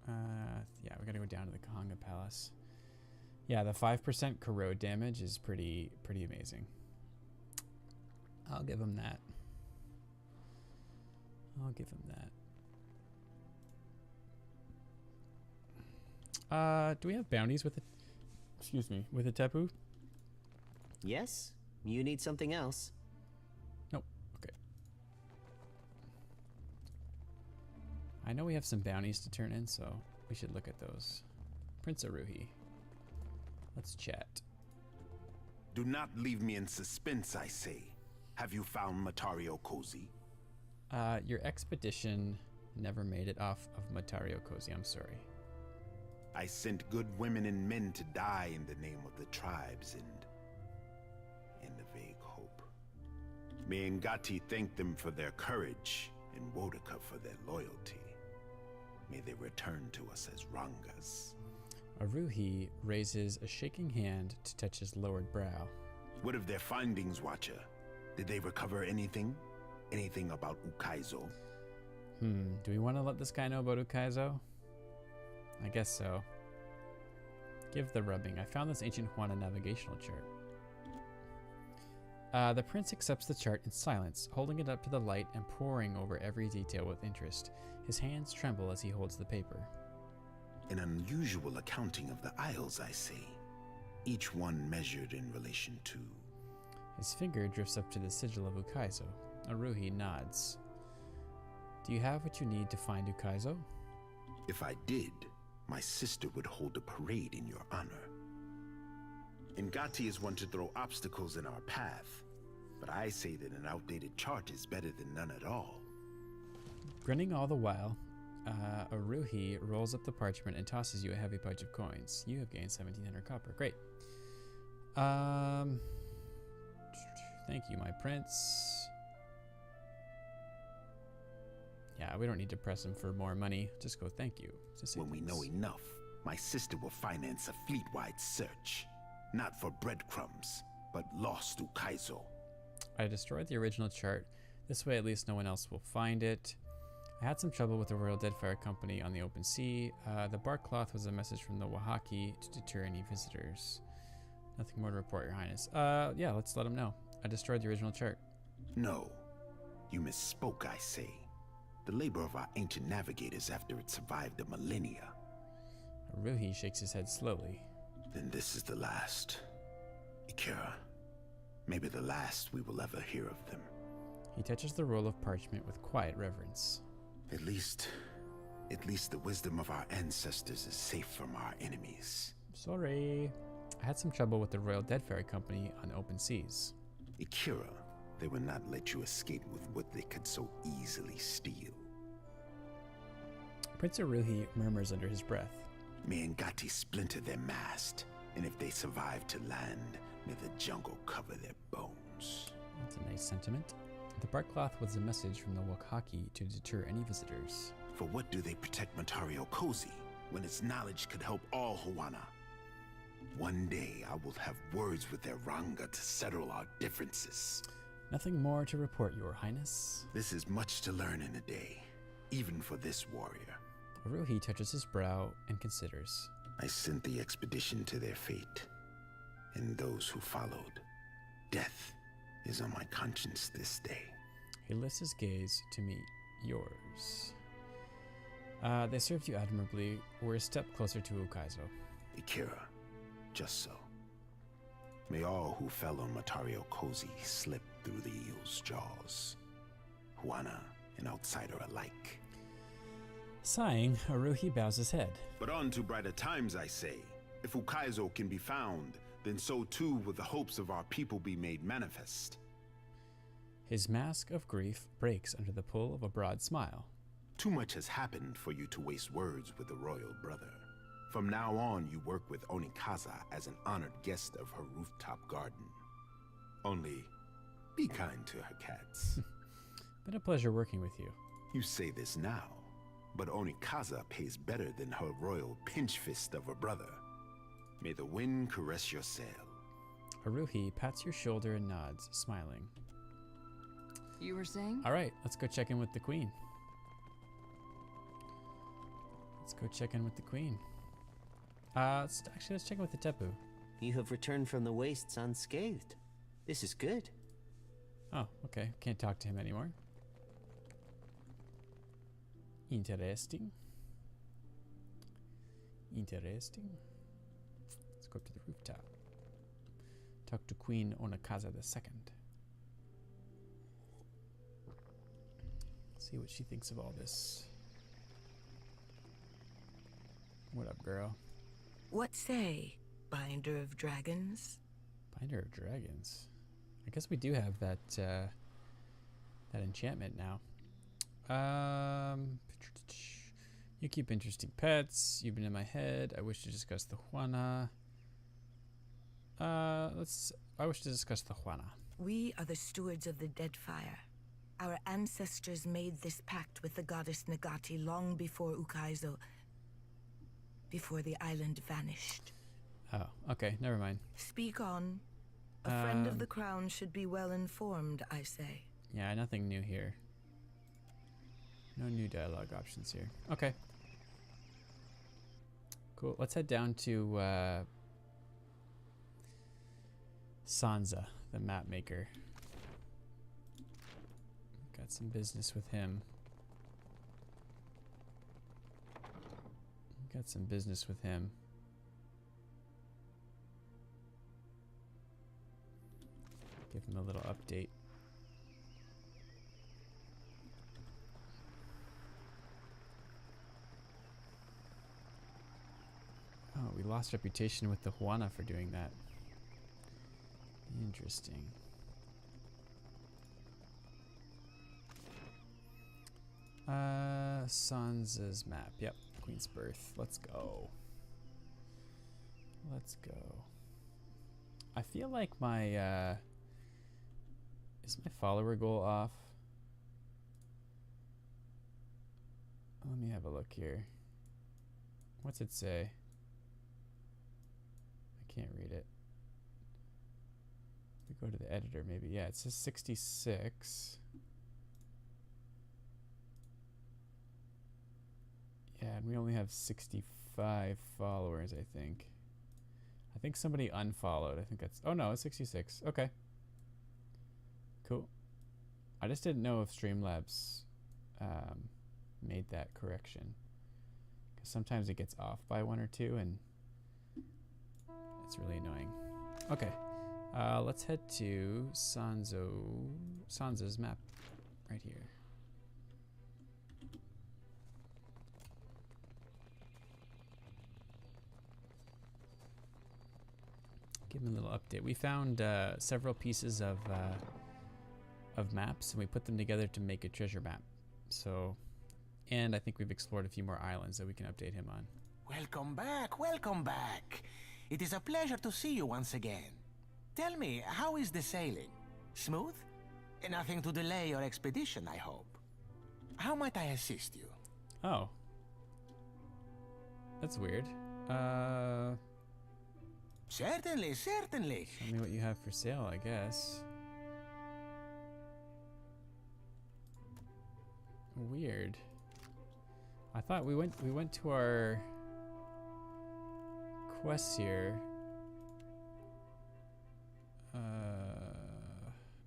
Yeah, we gotta go down to the Kahanga Palace. Yeah, the 5% corrode damage is pretty amazing. I'll give him that. Do we have bounties with it? Excuse me, with a Tepu? Yes? You need something else? Nope. Okay. I know we have some bounties to turn in, so we should look at those. Prince Aruhi. Let's chat. Do not leave me in suspense, I say. Have you found Matario Kozi? Your expedition never made it off of Matario Kozi, I'm sorry. I sent good women and men to die in the name of the tribes and in the vague hope. May Ngati thank them for their courage and Wodaka for their loyalty. May they return to us as Rangas. Aruhi raises a shaking hand to touch his lowered brow. What of their findings, Watcher? Did they recover anything? Anything about Ukaizo? Do we want to let this guy know about Ukaizo? I guess so. Give the rubbing. I found this ancient Huana navigational chart. The prince accepts the chart in silence, holding it up to the light and poring over every detail with interest. His hands tremble as he holds the paper. An unusual accounting of the isles, I say. Each one measured in relation to... His finger drifts up to the sigil of Ukaizo. Aruhi nods. Do you have what you need to find Ukaizo? If I did, my sister would hold a parade in your honor. Ngati is one to throw obstacles in our path, but I say that an outdated chart is better than none at all. Grinning all the while, Aruhi rolls up the parchment and tosses you a heavy bunch of coins. You have gained 1,700 copper. Great. Thank you, my prince. Yeah, we don't need to press him for more money. Just go thank you. When we know enough, my sister will finance a fleet-wide search. Not for breadcrumbs, but lost Ukaizo. I destroyed the original chart. This way at least no one else will find it. I had some trouble with the Royal Deadfire Company on the open sea. The bark cloth was a message from the Wahaki to deter any visitors. Nothing more to report, Your Highness. Yeah, let's let him know. I destroyed the original chart. No. You misspoke, I say. The labor of our ancient navigators after it survived a millennia. Ruhi shakes his head slowly. Then this is the last. Ikira. Maybe the last we will ever hear of them. He touches the roll of parchment with quiet reverence. At least the wisdom of our ancestors is safe from our enemies. Sorry. I had some trouble with the Royal Deadfire Company on open seas. Ikira, they would not let you escape with what they could so easily steal. Prince Aruhi murmurs under his breath. May Ngati splinter their mast, and if they survive to land, may the jungle cover their bones. That's a nice sentiment. The bark cloth was a message from the Wakaki to deter any visitors. For what do they protect Matario Kozi, when its knowledge could help all Huana? One day I will have words with their Ranga to settle our differences. Nothing more to report, Your Highness. This is much to learn in a day, even for this warrior. Aruhi touches his brow and considers. I sent the expedition to their fate, and those who followed. Death is on my conscience this day. He lifts his gaze to meet yours. They served you admirably. We're a step closer to Ukaizo. Ikira, just so. May all who fell on Matario Kozi slip through the eel's jaws. Huana and outsider alike. Sighing, Aruhi bows his head. But on to brighter times, I say. If Ukaizo can be found, then so too will the hopes of our people be made manifest. His mask of grief breaks under the pull of a broad smile. Too much has happened for you to waste words with the royal brother. From now on, you work with Onikaza as an honored guest of her rooftop garden. Only, be kind to her cats. Been a pleasure working with you. You say this now, but Onikaza pays better than her royal pinch fist of a brother. May the wind caress your sail. Aruhi pats your shoulder and nods, smiling. You were saying? All right, let's go check in with the queen. Let's go check in with the queen. Let's check in with the Tepu. You have returned from the wastes unscathed. This is good. Oh, okay. Can't talk to him anymore. Interesting. Interesting. Let's go up to the rooftop. Talk to Queen Onikaza II. See what she thinks of all this. What up, girl? What say, Binder of Dragons? Binder of Dragons. I guess we do have that that enchantment now. You keep interesting pets. You've been in my head. I wish to discuss the Juana. I wish to discuss the Juana. We are the stewards of the Deadfire. Our ancestors made this pact with the goddess Nagati long before Ukaizo, before the island vanished. Oh, okay. Never mind. Speak on. A friend of the crown should be well informed, I say. Yeah, nothing new here. No new dialogue options here. Okay. Cool. Let's head down to Sansa, the map maker. Got some business with him. Got some business with him. Give him a little update. Oh, we lost reputation with the Juana for doing that. Interesting. Sansa's map. Yep, Queen's Birth. Let's go. Let's go. I feel like my is my follower goal off? Let me have a look here. What's it say? I can't read it. We go to the editor maybe. Yeah, it says 66. Yeah, and we only have 65 followers, I think. I think somebody unfollowed. I think that's... Oh, no, it's 66. Okay. Cool. I just didn't know if Streamlabs made that correction. Because sometimes it gets off by 1 or 2, and it's really annoying. Okay. Let's head to Sansa's map right here. Give him a little update. We found several pieces of maps, and we put them together to make a treasure map. So, and I think we've explored a few more islands that we can update him on. Welcome back, welcome back. It is a pleasure to see you once again. Tell me, how is the sailing? Smooth? Nothing to delay your expedition, I hope. How might I assist you? Oh. That's weird. Certainly, certainly. Show me what you have for sale, I guess. Weird. I thought we went to our quests here.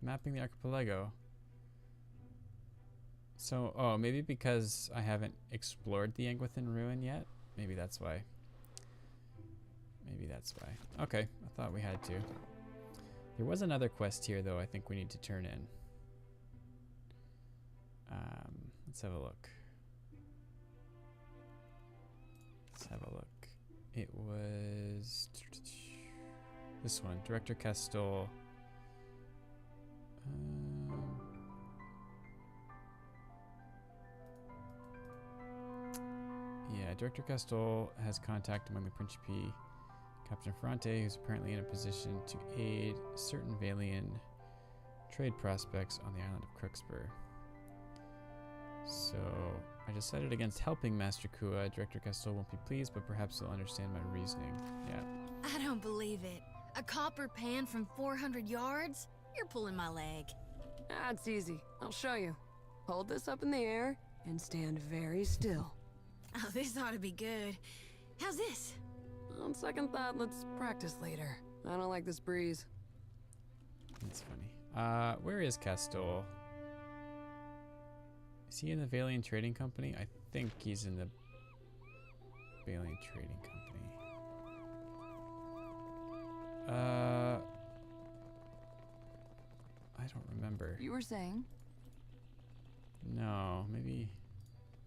Mapping the archipelago. So, oh, maybe because I haven't explored the Angwithan ruin yet. Maybe that's why. Maybe that's why. Okay, I thought we had to. There was another quest here, though, I think we need to turn in. Let's have a look. Let's have a look. It was this one, Director Castell. Yeah, Director Castell has contact among the Principe Captain Ferrante, who's apparently in a position to aid certain Valian trade prospects on the island of Crooksburg. So, I decided against helping Master Kua. Director Castell won't be pleased, but perhaps he'll understand my reasoning. Yeah. I don't believe it. A copper pan from 400 yards? You're pulling my leg. That's easy. I'll show you. Hold this up in the air and stand very still. Oh, this ought to be good. How's this? On second thought, let's practice later. I don't like this breeze. That's funny. Where is Castell? Is he in the Valian Trading Company? I think he's in the Valian Trading Company. I don't remember. You were saying? No, maybe...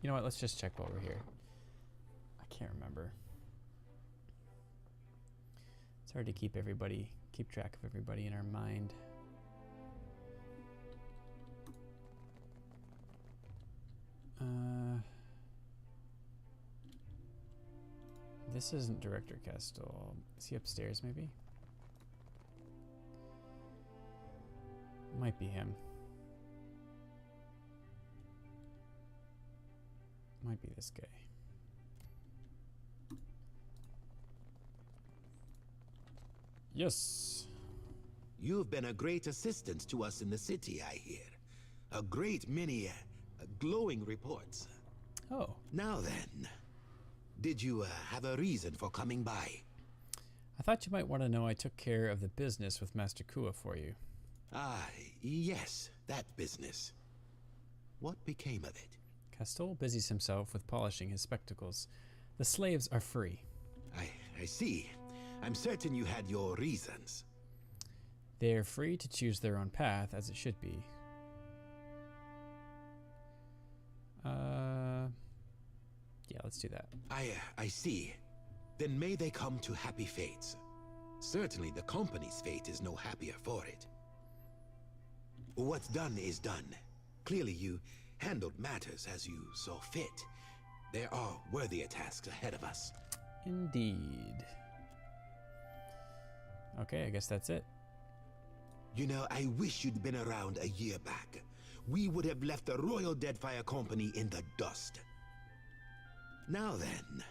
You know what, let's just check while we're here. I can't remember. It's hard to keep track of everybody in our mind. This isn't Director Castell. Is he upstairs, maybe? Might be him. Might be this guy. Yes. You've been a great assistance to us in the city, I hear. A great many glowing reports. Oh. Now then, did you have a reason for coming by? I thought you might want to know I took care of the business with Master Kua for you. Ah, yes, that business. What became of it? Castell busies himself with polishing his spectacles. The slaves are free. I see. I'm certain you had your reasons. They're free to choose their own path, as it should be. Yeah, let's do that. I see. Then may they come to happy fates. Certainly the company's fate is no happier for it. What's done is done. Clearly you handled matters as you saw fit. There are worthier tasks ahead of us. Indeed. Okay, I guess that's it. You know, I wish you'd been around a year back. We would have left the Royal Deadfire Company in the dust. Now then,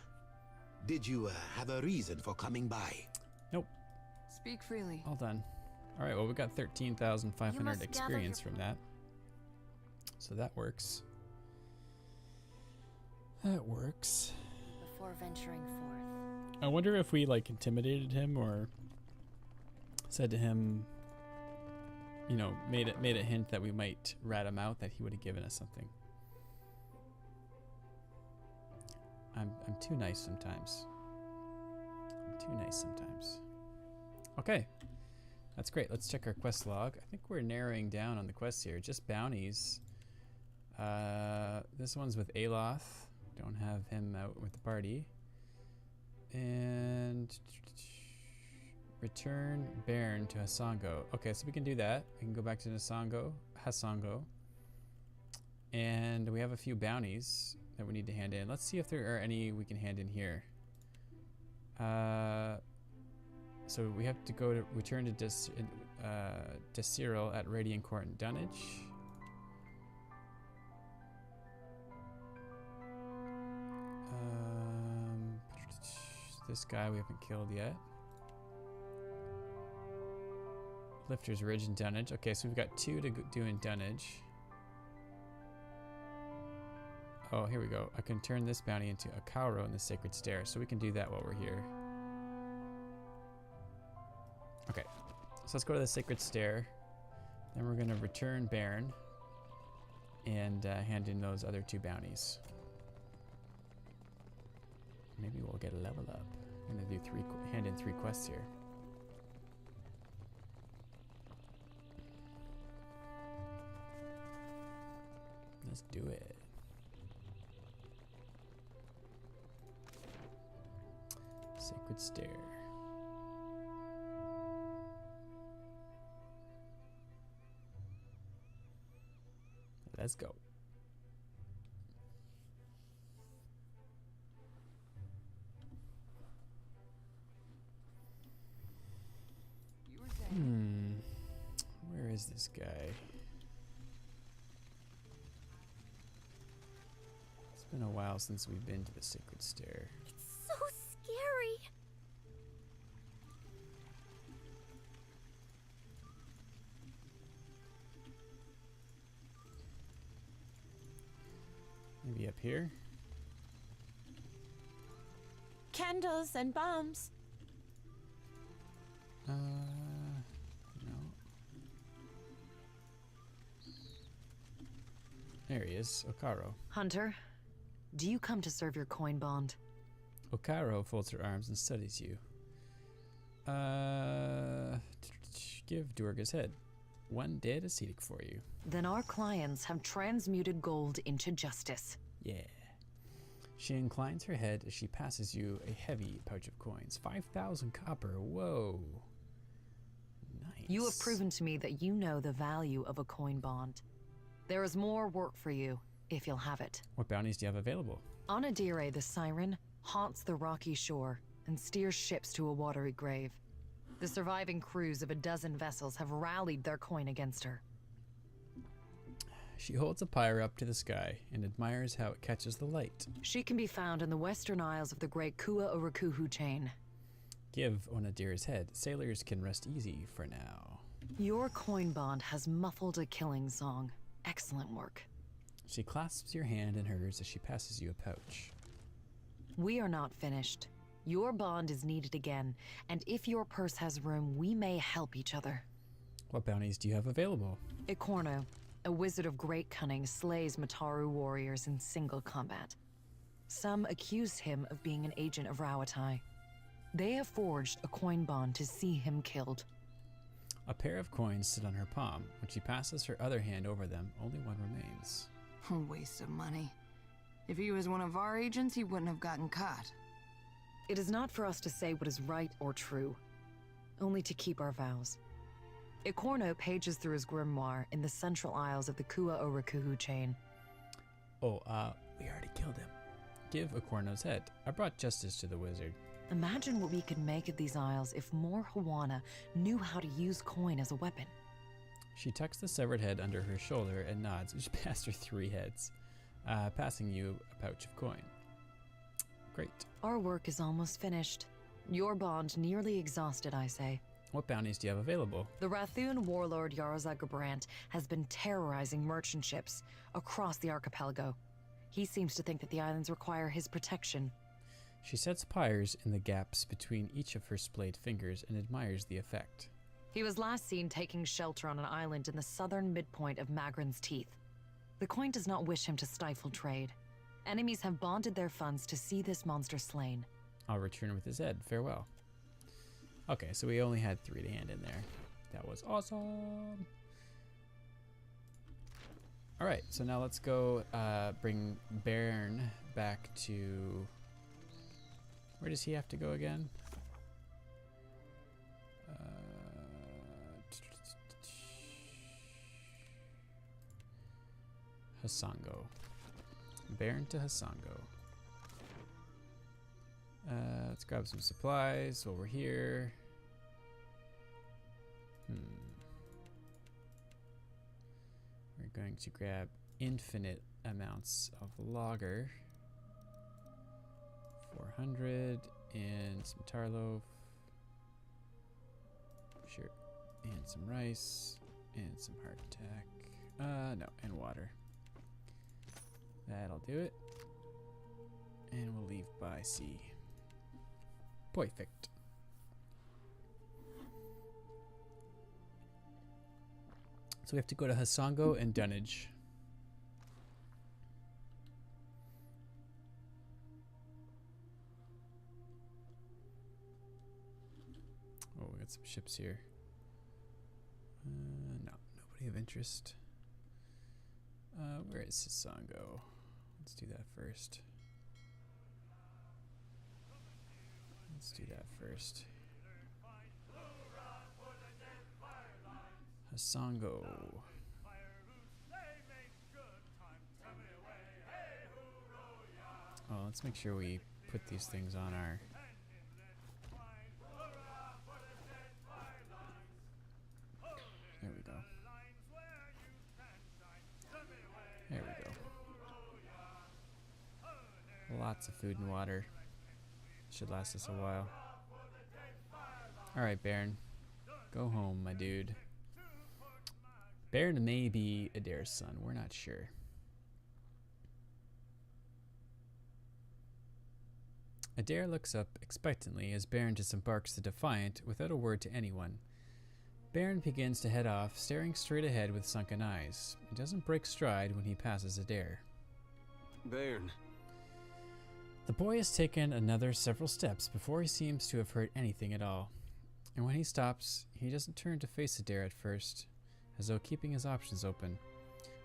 did you have a reason for coming by? Nope. Speak freely. All done. All right, well, we got 13,500 experience from that. So that works. That works. Before venturing forth. I wonder if we, like, intimidated him or said to him, you know, made a hint that we might rat him out, that he would have given us something. I'm too nice sometimes. I'm too nice sometimes. Okay. That's great. Let's check our quest log. I think we're narrowing down on the quests here. Just bounties. This one's with Aloth. Don't have him out with the party. And return Baron to Hasango. Okay, so we can do that. We can go back to Hasango. And we have a few bounties that we need to hand in. Let's see if there are any we can hand in here. So we have to go to return to Desiril at Radiant Court and Dunnage. This guy we haven't killed yet. Lifter's Ridge and Dunnage. Okay, so we've got 2 to do in Dunnage. Oh, here we go. I can turn this bounty into a Kauro in the Sacred Stair, so we can do that while we're here. Okay, so let's go to the Sacred Stair. Then we're going to return Baron and hand in those other 2 bounties. Maybe we'll get a level up. I'm going to do hand in 3 quests here. Let's do it. Sacred Stair. Let's go. Where is this guy? It's been a while since we've been to the Sacred Stair. It's so scary. Maybe up here? Candles and bombs. No. There he is, Okaro. Hunter, do you come to serve your coin bond? Okaro folds her arms and studies you. Give Durga's head. 1 dead ascetic for you. Then our clients have transmuted gold into justice. Yeah. She inclines her head as she passes you a heavy pouch of coins. 5,000 copper. Whoa. Nice. You have proven to me that you know the value of a coin bond. There is more work for you, if you'll have it. What bounties do you have available? Anadire the Siren haunts the rocky shore and steers ships to a watery grave. The surviving crews of a dozen vessels have rallied their coin against her. She holds a pyre up to the sky and admires how it catches the light. She can be found in the western isles of the great Kua Urakuhu chain. Give Onadire's head. Sailors can rest easy for now. Your coin bond has muffled a killing song. Excellent work. She clasps your hand in hers as she passes you a pouch. We are not finished. Your bond is needed again, and if your purse has room, we may help each other. What bounties do you have available? Ikorno, a wizard of great cunning, slays Mataru warriors in single combat. Some accuse him of being an agent of Rawatai. They have forged a coin bond to see him killed. A pair of coins sit on her palm. When she passes her other hand over them, only one remains. A waste of money. If he was one of our agents, he wouldn't have gotten caught. It is not for us to say what is right or true, only to keep our vows. Ikorno pages through his grimoire in the central aisles of the Kua Urakuhu chain. Oh, we already killed him. Give Ikorno's head. I brought justice to the wizard. Imagine what we could make of these isles if more Huana knew how to use coin as a weapon. She tucks the severed head under her shoulder and nods. She passed her 3 heads, passing you a pouch of coin. Great. Our work is almost finished. Your bond nearly exhausted, I say. What bounties do you have available? The Rathun warlord Yarzag Brandt has been terrorizing merchant ships across the archipelago. He seems to think that the islands require his protection. She sets pyres in the gaps between each of her splayed fingers and admires the effect. He was last seen taking shelter on an island in the southern midpoint of Magran's Teeth. The coin does not wish him to stifle trade. Enemies have bonded their funds to see this monster slain. I'll return with his head. Farewell. Okay, so we only had 3 to hand in there. That was awesome. All right, so now let's go bring Bairn back to... Where does he have to go again? Hasango. Bairn to Hasango. Let's grab some supplies while we're here. We're going to grab infinite amounts of lager. 400 and some tarloaf. Sure. And some rice and some heart attack. No, and water. That'll do it. And we'll leave by sea. Perfect. So we have to go to Hasango and Dunnage. Oh, we got some ships here. No, nobody of interest. Where is Hasango? Let's do that first. Let's do that first. Hasango. Oh, let's make sure we put these things on our... There we go. There we go. Lots of food and water. Should last us a while. Alright, Baron. Go home, my dude. Baron may be Adair's son. We're not sure. Adair looks up expectantly as Baron disembarks the Defiant without a word to anyone. Baron begins to head off, staring straight ahead with sunken eyes. He doesn't break stride when he passes Adair. Baron. The boy has taken another several steps before he seems to have heard anything at all. And when he stops, he doesn't turn to face Adair at first, as though keeping his options open.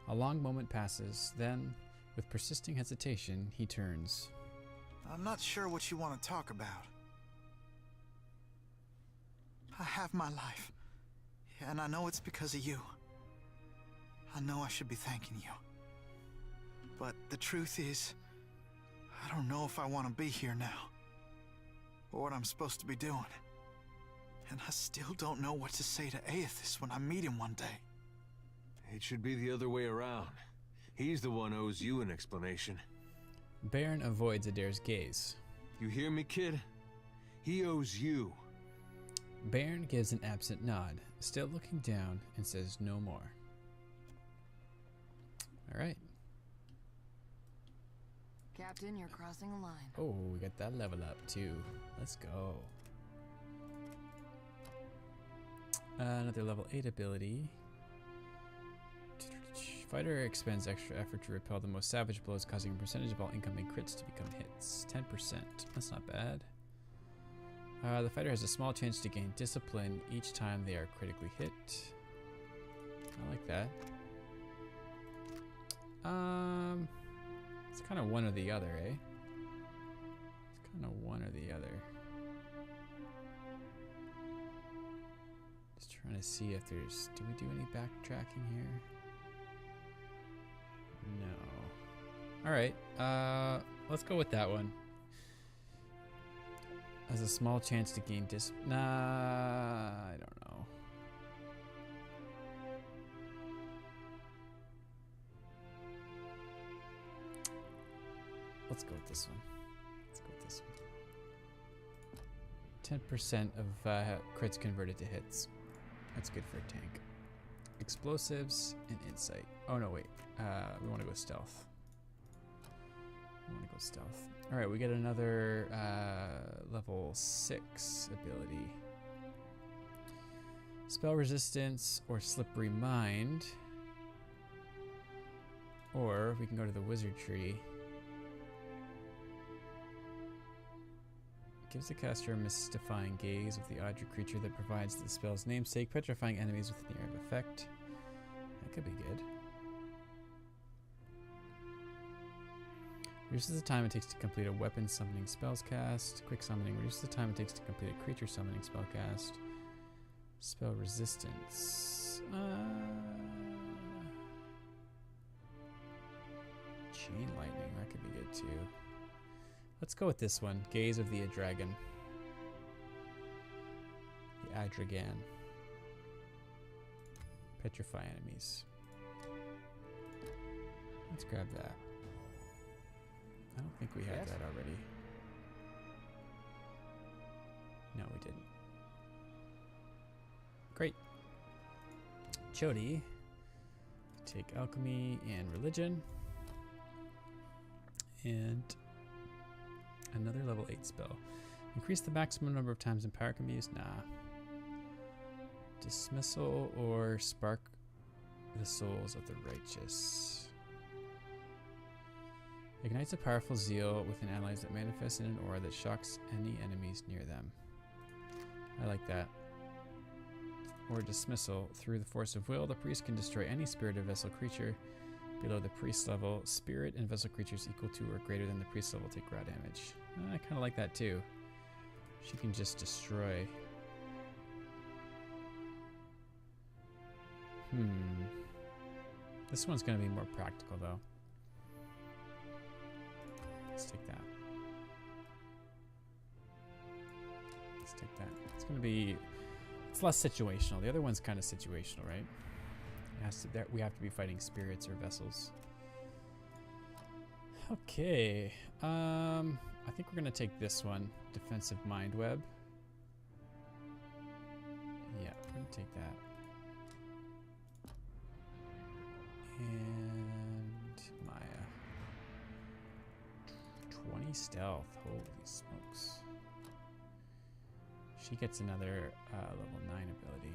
A long moment passes, then, with persisting hesitation, he turns. I'm not sure what you want to talk about. I have my life, and I know it's because of you. I know I should be thanking you. But the truth is, I don't know if I want to be here now, or what I'm supposed to be doing. And I still don't know what to say to Aethys when I meet him one day. It should be the other way around. He's the one who owes you an explanation. Baron avoids Adair's gaze. You hear me, kid? He owes you. Baron gives an absent nod, still looking down, and says no more. Alright. Captain, you're crossing a line. Oh, we got that level up too. Let's go. Another level 8 ability. Fighter expends extra effort to repel the most savage blows, causing a percentage of all incoming crits to become hits. 10%. That's not bad. The fighter has a small chance to gain discipline each time they are critically hit. I like that. It's kind of one or the other, eh? It's kind of one or the other. Just trying to see if there's... Do we do any backtracking here? No. Alright, let's go with that one. Has a small chance to gain Nah, I don't know. Let's go with this one. Let's go with this one. 10% of crits converted to hits. That's good for a tank. Explosives and insight. Oh no, wait. We want to go stealth. Alright, we get another level 6 ability. Spell resistance or slippery mind. Or we can go to the wizard tree. Gives the caster a mystifying gaze of the object creature that provides the spell's namesake, petrifying enemies within the area of effect. That could be good. Reduces the time it takes to complete a weapon summoning spells cast. Quick summoning reduces the time it takes to complete a creature summoning spell cast. Spell resistance. Chain lightning, that could be good too. Let's go with this one. Gaze of the Adragon. The Adragan. Petrify enemies. Let's grab that. I don't think we had that already. No, we didn't. Great. Chody. Take alchemy and religion. And another level 8 spell. Increase the maximum number of times Empower can be used. Nah. Dismissal or spark the souls of the righteous. Ignites a powerful zeal within allies that manifests in an aura that shocks any enemies near them. I like that. Or dismissal. Through the force of will, the priest can destroy any spirited vessel creature below the priest level. Spirit and vessel creatures equal to or greater than the priest level take raw damage. I kind of like that too. She can just destroy. This one's going to be more practical though. Let's take that. Let's take that. It's going to be... It's less situational. The other one's kind of situational, right? It has to, we have to be fighting spirits or vessels. Okay. I think we're going to take this one. Defensive Mind Web. Yeah, we're going to take that. And Maya. 20 stealth. Holy smokes. She gets another level 9 ability.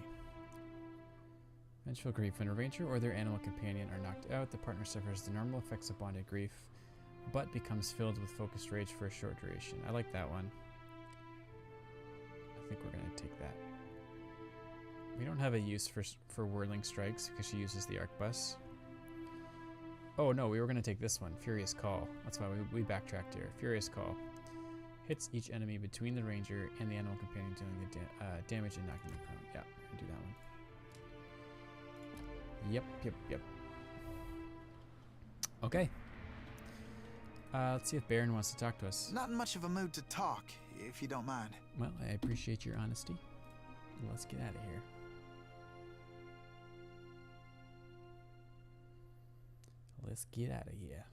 Vengeful grief. When a ranger or their animal companion are knocked out, the partner suffers the normal effects of bonded grief, but becomes filled with focused rage for a short duration. I like that one. I think we're going to take that. We don't have a use for whirling strikes because she uses the arquebus. Oh no, we were going to take this one, Furious Call. That's why we backtracked here. Furious Call. Hits each enemy between the ranger and the animal companion, dealing the damage and knocking them prone. Yeah, we're going to do that one. Yep. Okay. Let's see if Baron wants to talk to us. Not in much of a mood to talk, if you don't mind. Well, I appreciate your honesty. Let's get out of here. Let's get out of here.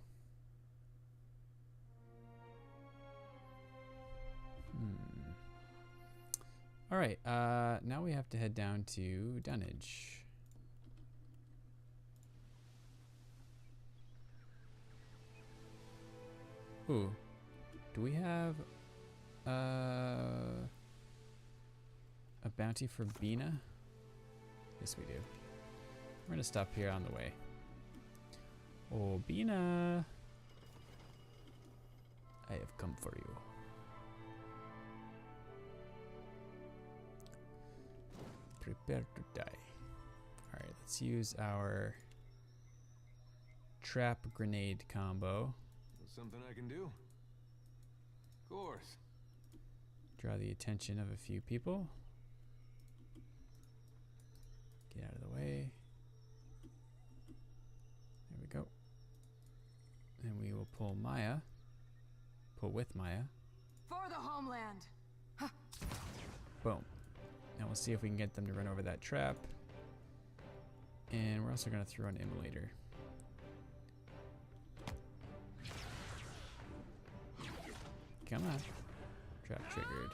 All right. Now we have to head down to Dunnage. Ooh. Do we have a bounty for Bina? Yes, we do. We're gonna stop here on the way. Oh, Bina! I have come for you. Prepare to die. Alright, let's use our trap grenade combo. Something I can do? Of course. Draw the attention of a few people. Get out of the way. There we go. And we will pull Maya. Pull with Maya. For the homeland! Boom. Now we'll see if we can get them to run over that trap. And we're also going to throw an immolator. Come on. Trap triggered.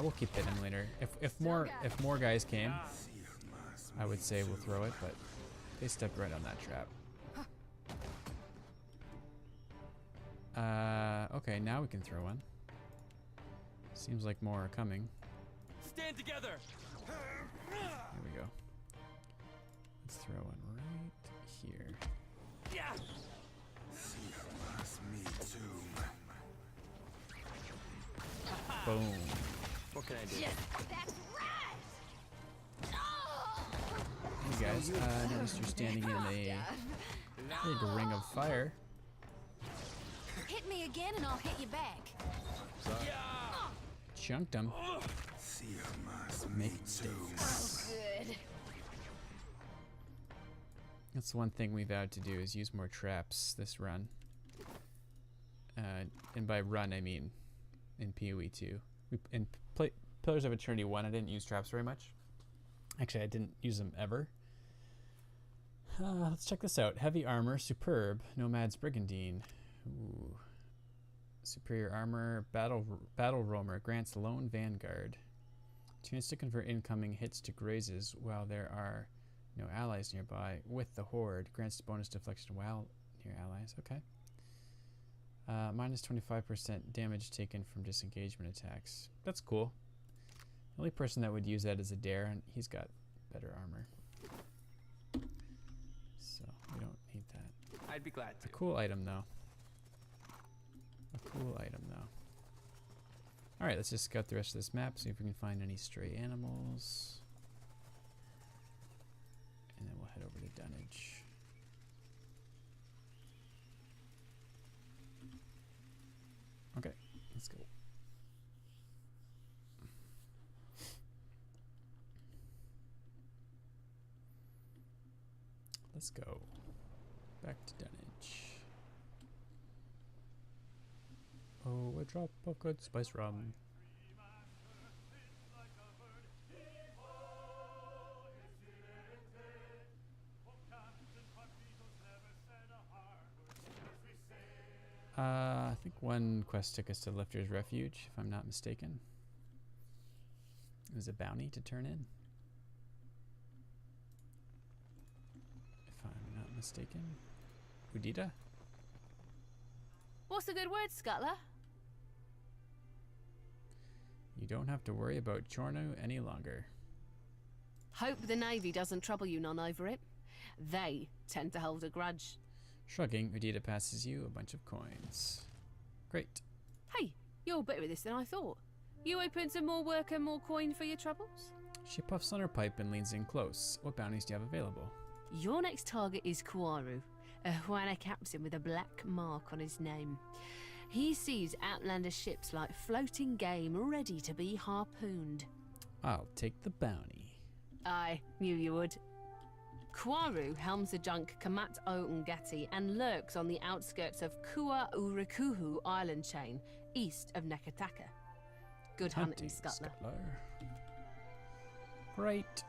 We'll keep that immolator. If more guys came, I would say we'll throw it, but they stepped right on that trap. Okay, now we can throw one. Seems like more are coming. Stand together. Here we go. Let's throw one right here. Yeah. Me too. Boom. What can I do? That's right. Hey guys, I noticed you're standing in a big ring of fire. Hit me again and I'll hit you back. Chunked him. Make Oh, mistakes. good. That's one thing we vowed to do, is use more traps this run. And by run, I mean in PoE 2. In Pillars of Eternity 1, I didn't use traps very much. Actually, I didn't use them ever. Let's check this out. Heavy armor, superb. Nomad's Brigandine. Ooh. Superior armor, battle roamer grants lone vanguard. Chance to convert incoming hits to grazes while there are no allies nearby. With the horde, grants bonus deflection while near allies. Okay. Minus 25% damage taken from disengagement attacks. That's cool. The only person that would use that is Adair, and he's got better armor. So we don't need that. I'd be glad to. A cool item though. A cool item though. Alright, let's just scout the rest of this map, see if we can find any stray animals. And then we'll head over to Dunnage. Okay, let's go. Let's go back to Dunnage. Oh, a drop of good spice rum. I think one quest took us to Lifter's Refuge, if I'm not mistaken. It was a bounty to turn in, if I'm not mistaken. Udita? What's the good word, Scuttler? You don't have to worry about Chorno any longer. Hope the Navy doesn't trouble you none over it. They tend to hold a grudge. Shrugging, Udita passes you a bunch of coins. Great. Hey, you're better at this than I thought. You open to more work and more coin for your troubles? She puffs on her pipe and leans in close. What bounties do you have available? Your next target is Kuaru, a Huana captain with a black mark on his name. He sees outlander ships like floating game ready to be harpooned. I'll take the bounty. I knew you would. Kuaru helms the junk Kamat O Ngati and lurks on the outskirts of Kua Urikuhu island chain, east of Nekataka. Good hunting, Scuttler. Great.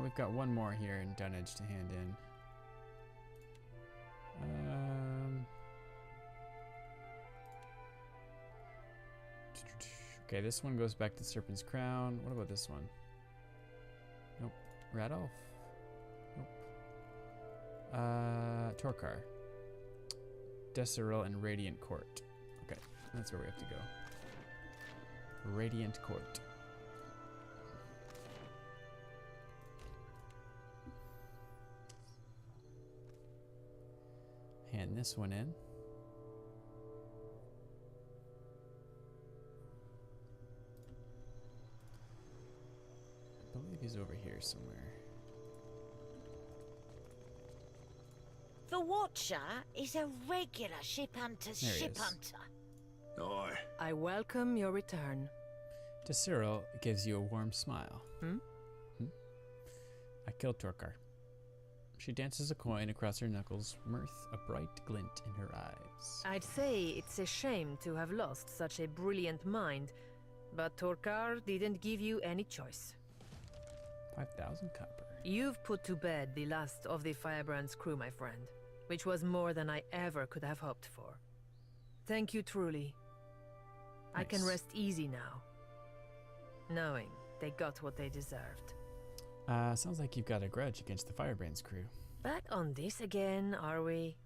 We've got one more here in Dunnage to hand in. Okay, this one goes back to Serpent's Crown. What about this one? Nope. Radolf? Nope. Torkar. Desiril and Radiant Court. Okay, that's where we have to go. Radiant Court. Hand this one in. I believe he's over here somewhere. The Watcher is a regular ship hunter's There he ship is. hunter. Oi. I welcome your return. Desiril gives you a warm smile. I killed Torkar. She dances a coin across her knuckles, mirth a bright glint in her eyes. I'd say it's a shame to have lost such a brilliant mind, But Torkar didn't give you any choice. 5,000 copper. You've put to bed the last of the Firebrand's crew, my friend, which was more than I ever could have hoped for. Thank you truly. I can Nice. rest easy now, knowing they got what they deserved. Sounds like you've got a grudge against the Firebrand's crew. Back on this again, are we?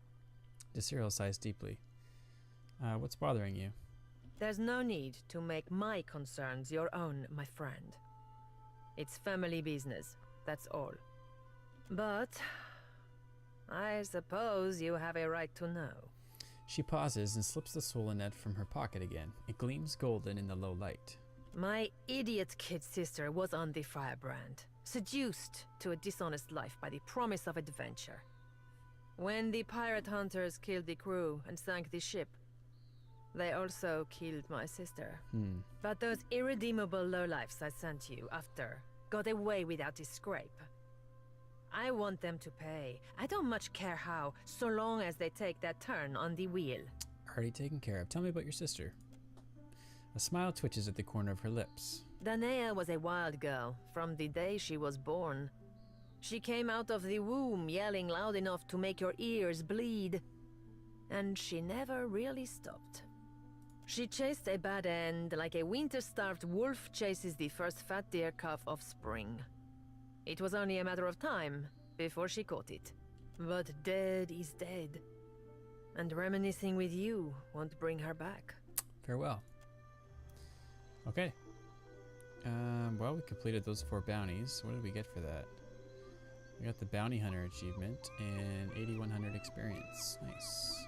Desiriel sighs deeply. What's bothering you? There's no need to make my concerns your own, my friend. It's family business, that's all. But I suppose you have a right to know. She pauses and slips the Solonet from her pocket again. It gleams golden in the low light. My idiot kid sister was on the Firebrand, seduced to a dishonest life by the promise of adventure. When the pirate hunters killed the crew and sank the ship, they also killed my sister. But those irredeemable lowlifes I sent you after got away without a scrape. I want them to pay. I don't much care how, so long as they take that turn on the wheel. Already taken care of. Tell me about your sister. A smile twitches at the corner of her lips. Danaea was a wild girl from the day she was born. She came out of the womb yelling loud enough to make your ears bleed. And she never really stopped. She chased a bad end like a winter-starved wolf chases the first fat deer calf of spring. It was only a matter of time before she caught it. But dead is dead. And reminiscing with you won't bring her back. Farewell. Okay. Well, we completed those 4 bounties. What did we get for that? We got the Bounty Hunter achievement and 8,100 experience. Nice.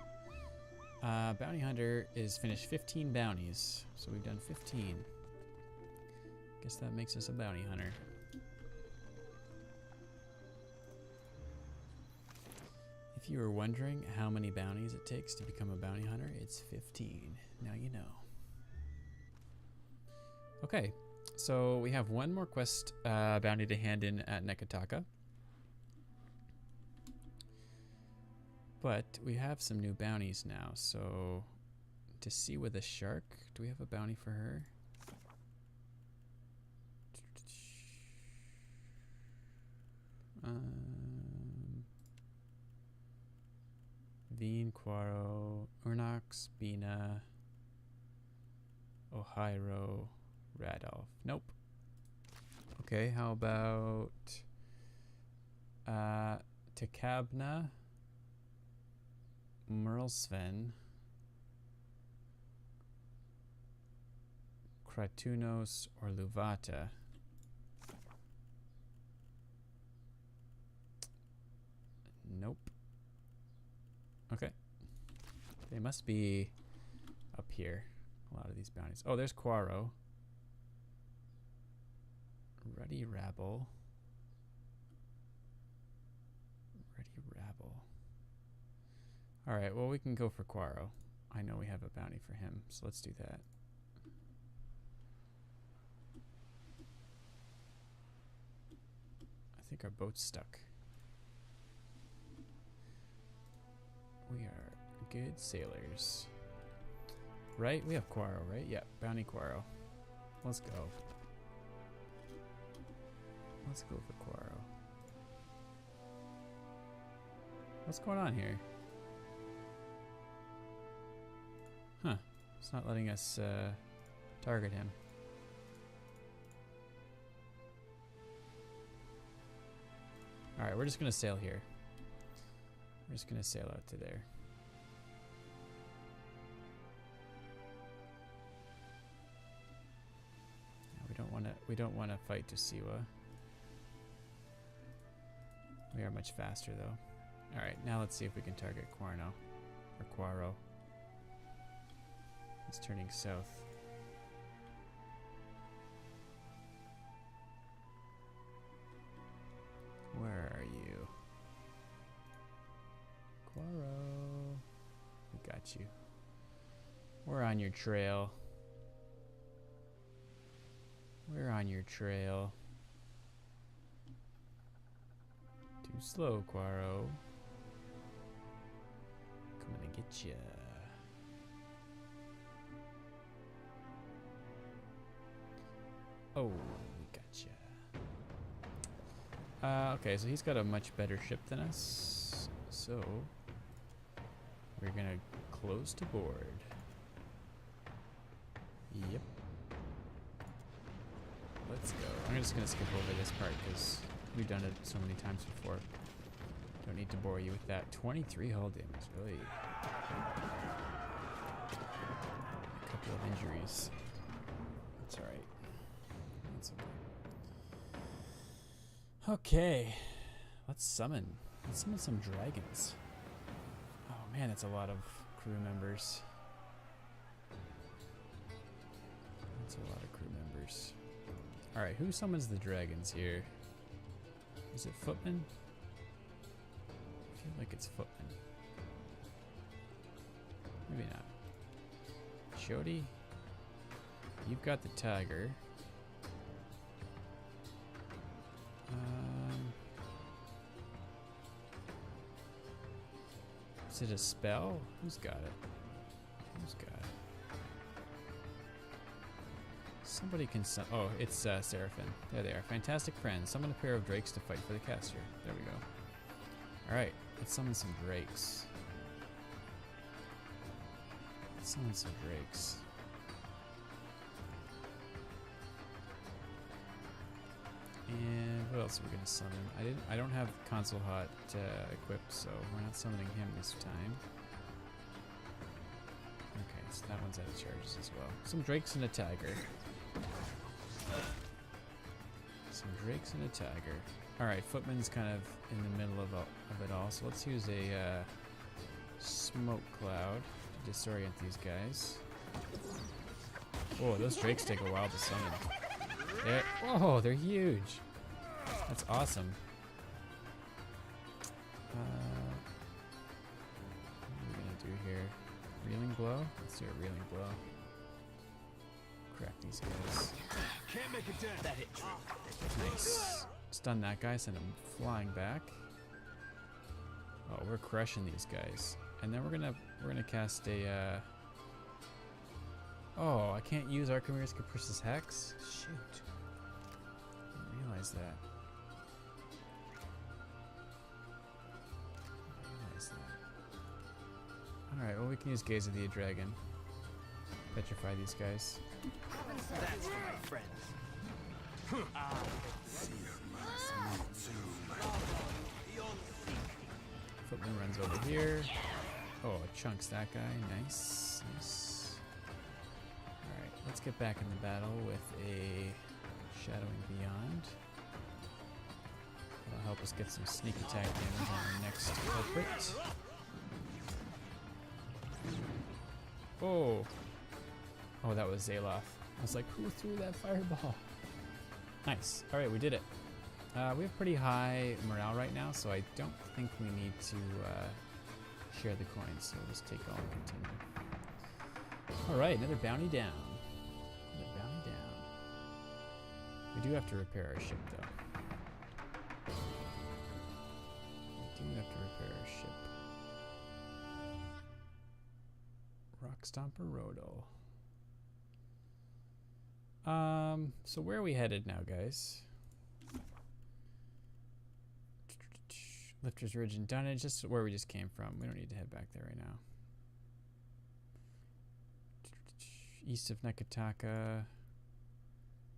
Bounty Hunter is finished 15 bounties. So we've done 15. Guess that makes us a Bounty Hunter. If you were wondering how many bounties it takes to become a Bounty Hunter, it's 15. Now you know. Okay, so we have one more quest bounty to hand in at Nekataka. But we have some new bounties now, so to see with a shark, do we have a bounty for her? Veen, Quaro, Urnox, Bina, Ohiro, Radolf. Nope. Okay, how about Tekabna, Merlsven, Kratunos, or Luvata? Nope. Okay. They must be up here. A lot of these bounties. Oh, there's Quaro. Ruddy Rabble. Ruddy Rabble. Alright, well, we can go for Quaro. I know we have a bounty for him, so let's do that. I think our boat's stuck. We are good sailors. Right? We have Quaro, right? Yeah, bounty Quaro. Let's go. Let's go for Quaro. What's going on here? Huh. It's not letting us target him. Alright, we're just going to sail here. We're just going to sail out to there. No, we don't want to fight Tusiwa. We are much faster though. Alright, now let's see if we can target Quarno. Or Quaro. He's turning south. Where are you? Quaro. We got you. We're on your trail. We're on your trail. Too slow, Quaro. Coming to get ya. Oh, we gotcha. Okay, so he's got a much better ship than us. So we're gonna close to board. Yep. Let's go. I'm just gonna skip over this part because we've done it so many times before. Don't need to bore you with that. 23 hull damage, really. A couple of injuries. That's alright. That's okay. Okay. Let's summon. Let's summon some dragons. Oh man, that's a lot of crew members. That's a lot of crew members. Alright, who summons the dragons here? Is it Footman? I feel like it's Footman. Maybe not. Jody? You've got the tiger. Is it a spell? Who's got it? Who's got it? Somebody can oh, it's Seraphim. There they are. Fantastic friends. Summon a pair of drakes to fight for the caster. There we go. Alright, let's summon some drakes. Let's summon some drakes. And what else are we gonna summon? I don't have console hot equipped, so we're not summoning him this time. Okay, so that one's out of charges as well. Some drakes and a tiger. Some drakes and a tiger. Alright, Footman's kind of in the middle of it all, so let's use a smoke cloud to disorient these guys. Whoa, those drakes take a while to summon. Oh, they're huge. That's awesome. What are we gonna do here? Reeling blow? Let's do a reeling blow. Crack these guys. Can't make a dent. That hit true. Nice. Stun that guy, send him flying back. Oh, we're crushing these guys. And then we're gonna cast a oh, I can't use Archimedes Capricious Hex? Shoot. Didn't realize that. Alright, well we can use Gaze of the Dragon. Petrify these guys. That's for my friends. Footman runs over here. Oh, chunks that guy. Nice. Nice. Alright, let's get back in the battle with a Shadowing Beyond. That'll help us get some sneak attack damage on our next culprit. Oh. Oh, that was Zaloth. I was like, who threw that fireball? Nice. Alright, we did it. We have pretty high morale right now, so I don't think we need to share the coins, so we'll just take all and continue. Alright, another bounty down. Another bounty down. We do have to repair our ship, though. We do have to repair our ship. Rock Stomper Rodal. So where are we headed now, guys? Lifter's Ridge and Dunnage, just where we just came from. We don't need to head back there right now. East of Nekataka,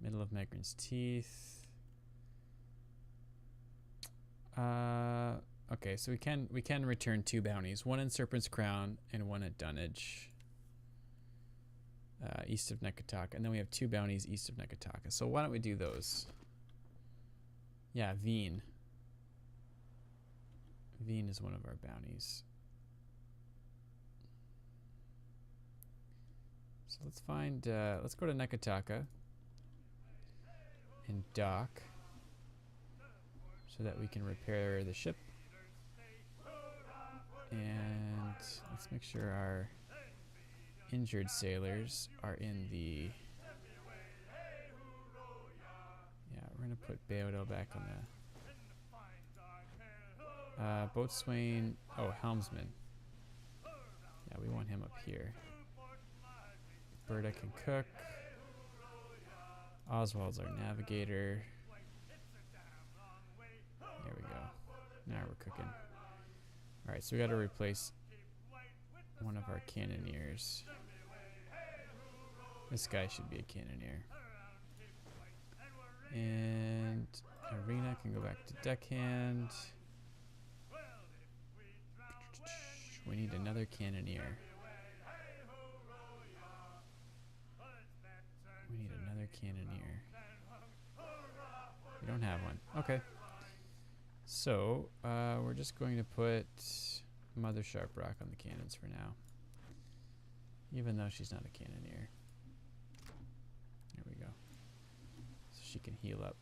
middle of Megrin's Teeth. Okay, so we can return 2 bounties, one in Serpent's Crown and one at Dunnage. East of Nekataka, and then we have 2 bounties east of Nekataka. So why don't we do those? Yeah, Veen. Veen is one of our bounties. So let's find, let's go to Nekataka and dock so that we can repair the ship. And let's make sure our injured sailors are in the... Yeah, we're going to put Beodo back on the... Boatswain... Oh, Helmsman. Yeah, we want him up here. Berta can cook. Oswald's our navigator. There we go. Now we're cooking. Alright, so we gotta replace one of our cannoneers. This guy should be a cannoneer. And Arena can go back to deckhand. We need another cannoneer. We need another cannoneer. We don't have one. Okay. So, we're just going to put Mother Sharprock on the cannons for now. Even though she's not a cannoneer. There we go. So she can heal up.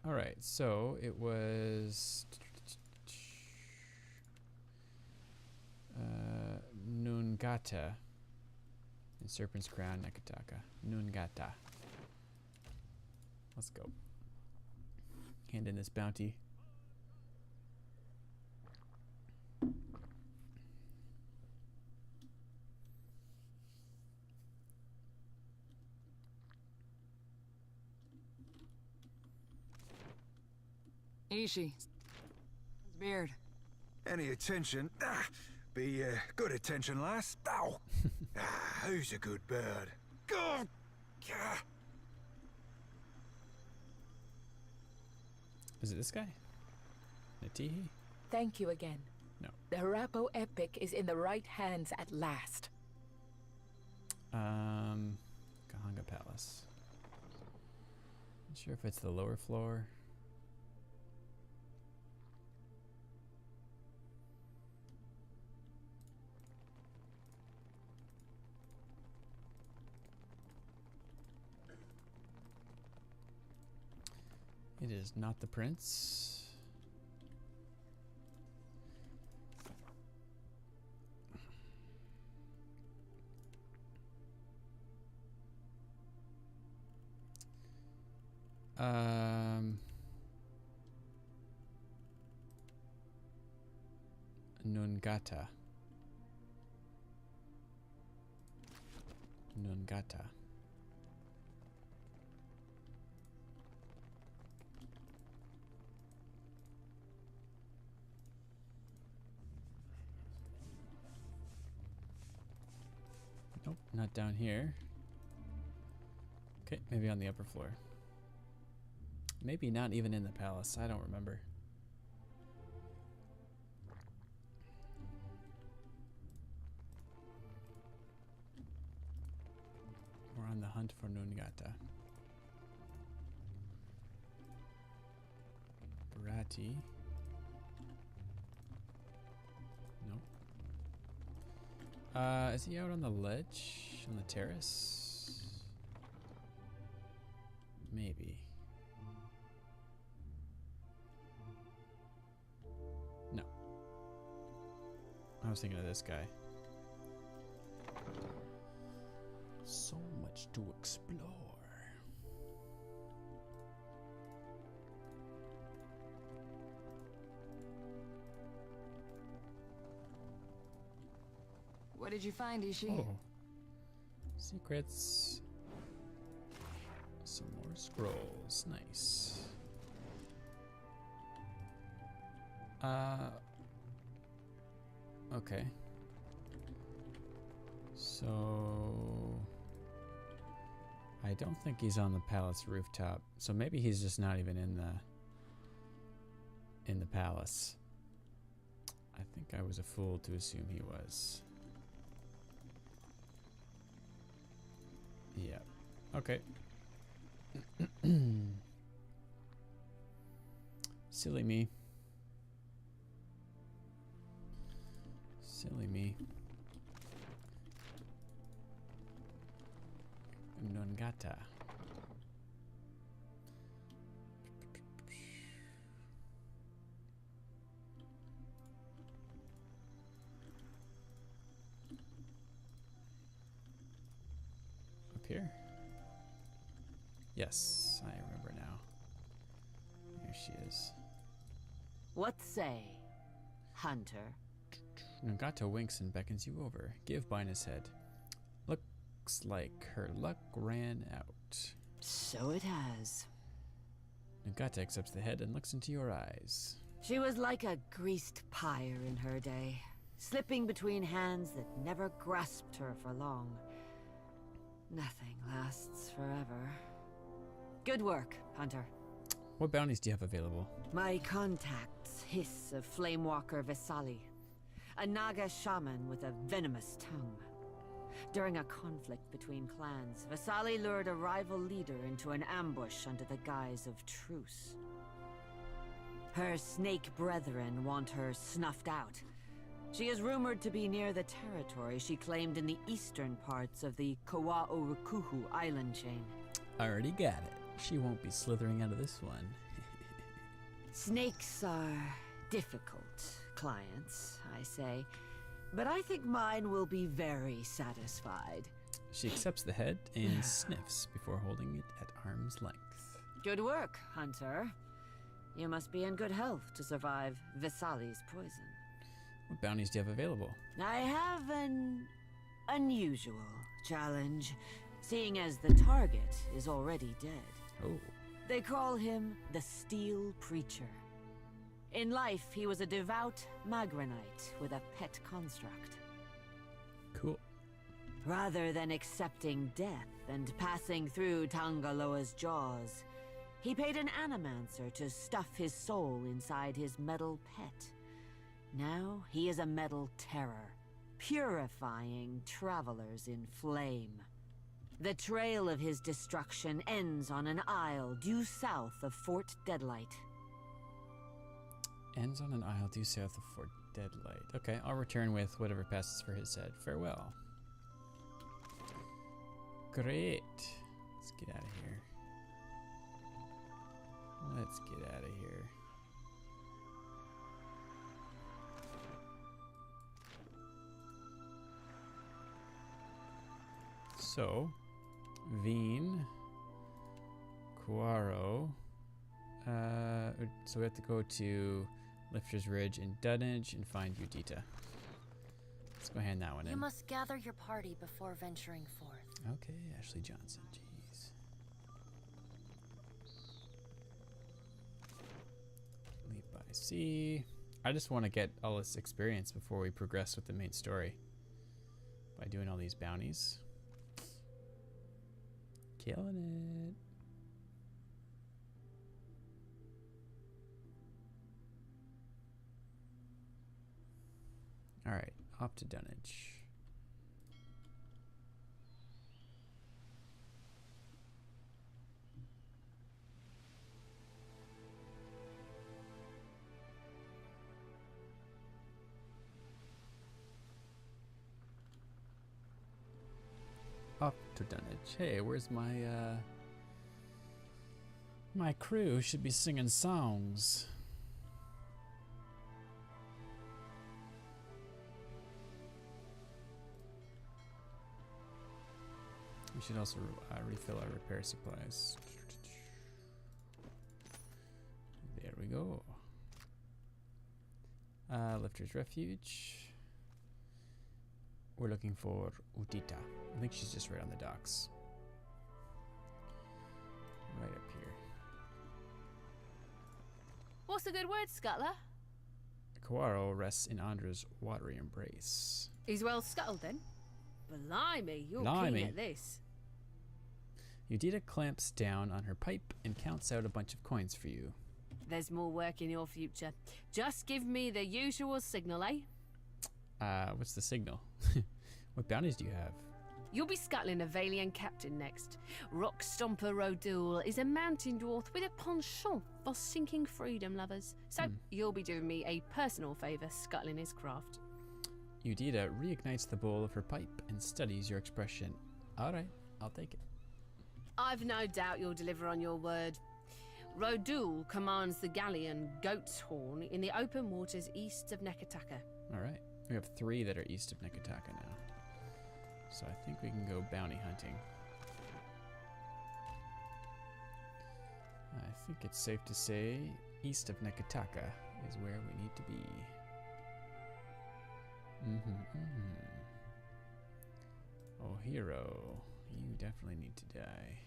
Alright, so it was... Nungata. In Serpent's Crown, Nekataka. Nungata. Let's go. Hand in this bounty. Ishi. His beard. Any attention? Be good attention, lass. Ow! Who's a good bird? God! Is it this guy? Natihi? Thank you again. No. The Harapo epic is in the right hands at last. Kahanga Palace. Not sure if it's the lower floor. It is not the prince. Nungata. Nungata. Nope, not down here. Okay, maybe on the upper floor. Maybe not even in the palace. I don't remember. We're on the hunt for Nungata. Barati. Nope. Is he out on the ledge? On the terrace? Maybe. No. I was thinking of this guy. So much to explore. What did you find, Ishi? Oh. Secrets. Some more scrolls. Nice. Okay. So I don't think he's on the palace rooftop. So maybe he's just not even in the palace. I think I was a fool to assume he was. Yeah. Okay. Silly me. Silly me. Nungata. Up here? Yes, I remember now. Here she is. What say, Hunter? Nungata winks and beckons you over. Give Binus head. Look Looks like her luck ran out. So it has. Nagata accepts the head and looks into your eyes. She was like a greased pyre in her day, slipping between hands that never grasped her for long. Nothing lasts forever. Good work, Hunter. What bounties do you have available? My contacts hiss of Flamewalker Vesali, a Naga shaman with a venomous tongue. During a conflict between clans, Vesali lured a rival leader into an ambush under the guise of truce. Her snake brethren want her snuffed out. She is rumored to be near the territory she claimed in the eastern parts of the Kawa'urukuhu island chain. Already got it. She won't be slithering out of this one. Snakes are difficult clients, I say. But I think mine will be very satisfied. She accepts the head and sniffs before holding it at arm's length. Good work, Hunter. You must be in good health to survive Vesali's poison. What bounties do you have available? I have an unusual challenge, seeing as the target is already dead. Oh. They call him the Steel Preacher. In life, he was a devout Magranite with a pet construct. Cool. Rather than accepting death and passing through Tangaloa's jaws, he paid an animancer to stuff his soul inside his metal pet. Now he is a metal terror, purifying travelers in flame. The trail of his destruction ends on an isle due south of Fort Deadlight. Ends on an isle due south of Fort Deadlight. Okay, I'll return with whatever passes for his head. Farewell. Great. Let's get out of here. Let's get out of here. So, Veen, Kuaro. So we have to go to Lifter's Ridge in Dunnage and find Udita. Let's go hand that one in. You must gather your party before venturing forth. Okay, Ashley Johnson. Jeez. Leave by sea. I just want to get all this experience before we progress with the main story. By doing all these bounties. Killing it. Alright, off to Dunnage. Up to Dunnage. Hey, where's my my crew? Should be singing songs. We should also refill our repair supplies. There we go. Lifter's Refuge. We're looking for Udita. I think she's just right on the docks. Right up here. What's a good word, Scuttler? Kuaro rests in Andra's watery embrace. He's well scuttled then. Blimey, you're Blimey. keen at this. Udita clamps down on her pipe and counts out a bunch of coins for you. There's more work in your future. Just give me the usual signal, eh? What's the signal? What bounties do you have? You'll be scuttling a Valian captain next. Rock Stomper Rodul is a mountain dwarf with a penchant for sinking freedom lovers. So you'll be doing me a personal favour scuttling his craft. Udita reignites the bowl of her pipe and studies your expression. Alright, I'll take it. I've no doubt you'll deliver on your word. Rodul commands the galleon Goat's Horn in the open waters east of Nekataka. Alright, we have 3 that are east of Nekataka now. So I think we can go bounty hunting. I think it's safe to say east of Nekataka is where we need to be. Oh, hero, you definitely need to die.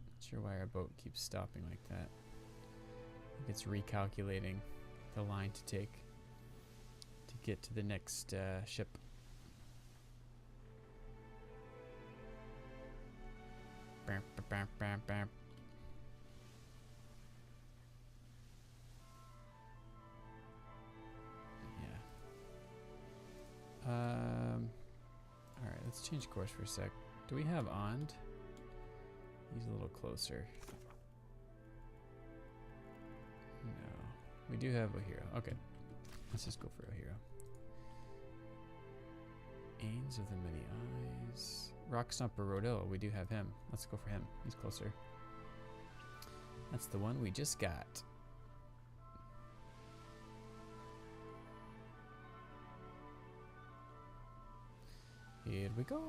Not sure why our boat keeps stopping like that. I think it's recalculating the line to take to get to the next ship. Bam, bam, bam, bam. All right, let's change course for a sec. Do we have Ond? He's a little closer. No, we do have Ohiro. Okay, let's just go for Ohiro. Ains of the Many Eyes. Rockstomper Rodil, we do have him. Let's go for him. He's closer. That's the one we just got. Here we go.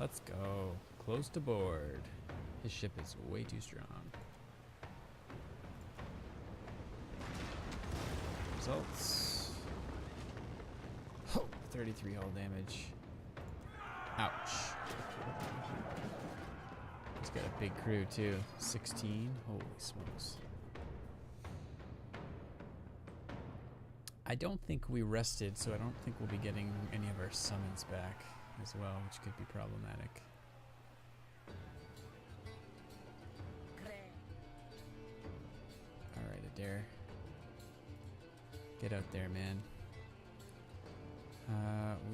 Let's go. Close to board. His ship is way too strong. Results. Oh, 33 hull damage. Ouch. He's got a big crew too. 16. Holy smokes. I don't think we rested, so I don't think we'll be getting any of our summons back as well, which could be problematic. Alright, Adair. Get out there, man.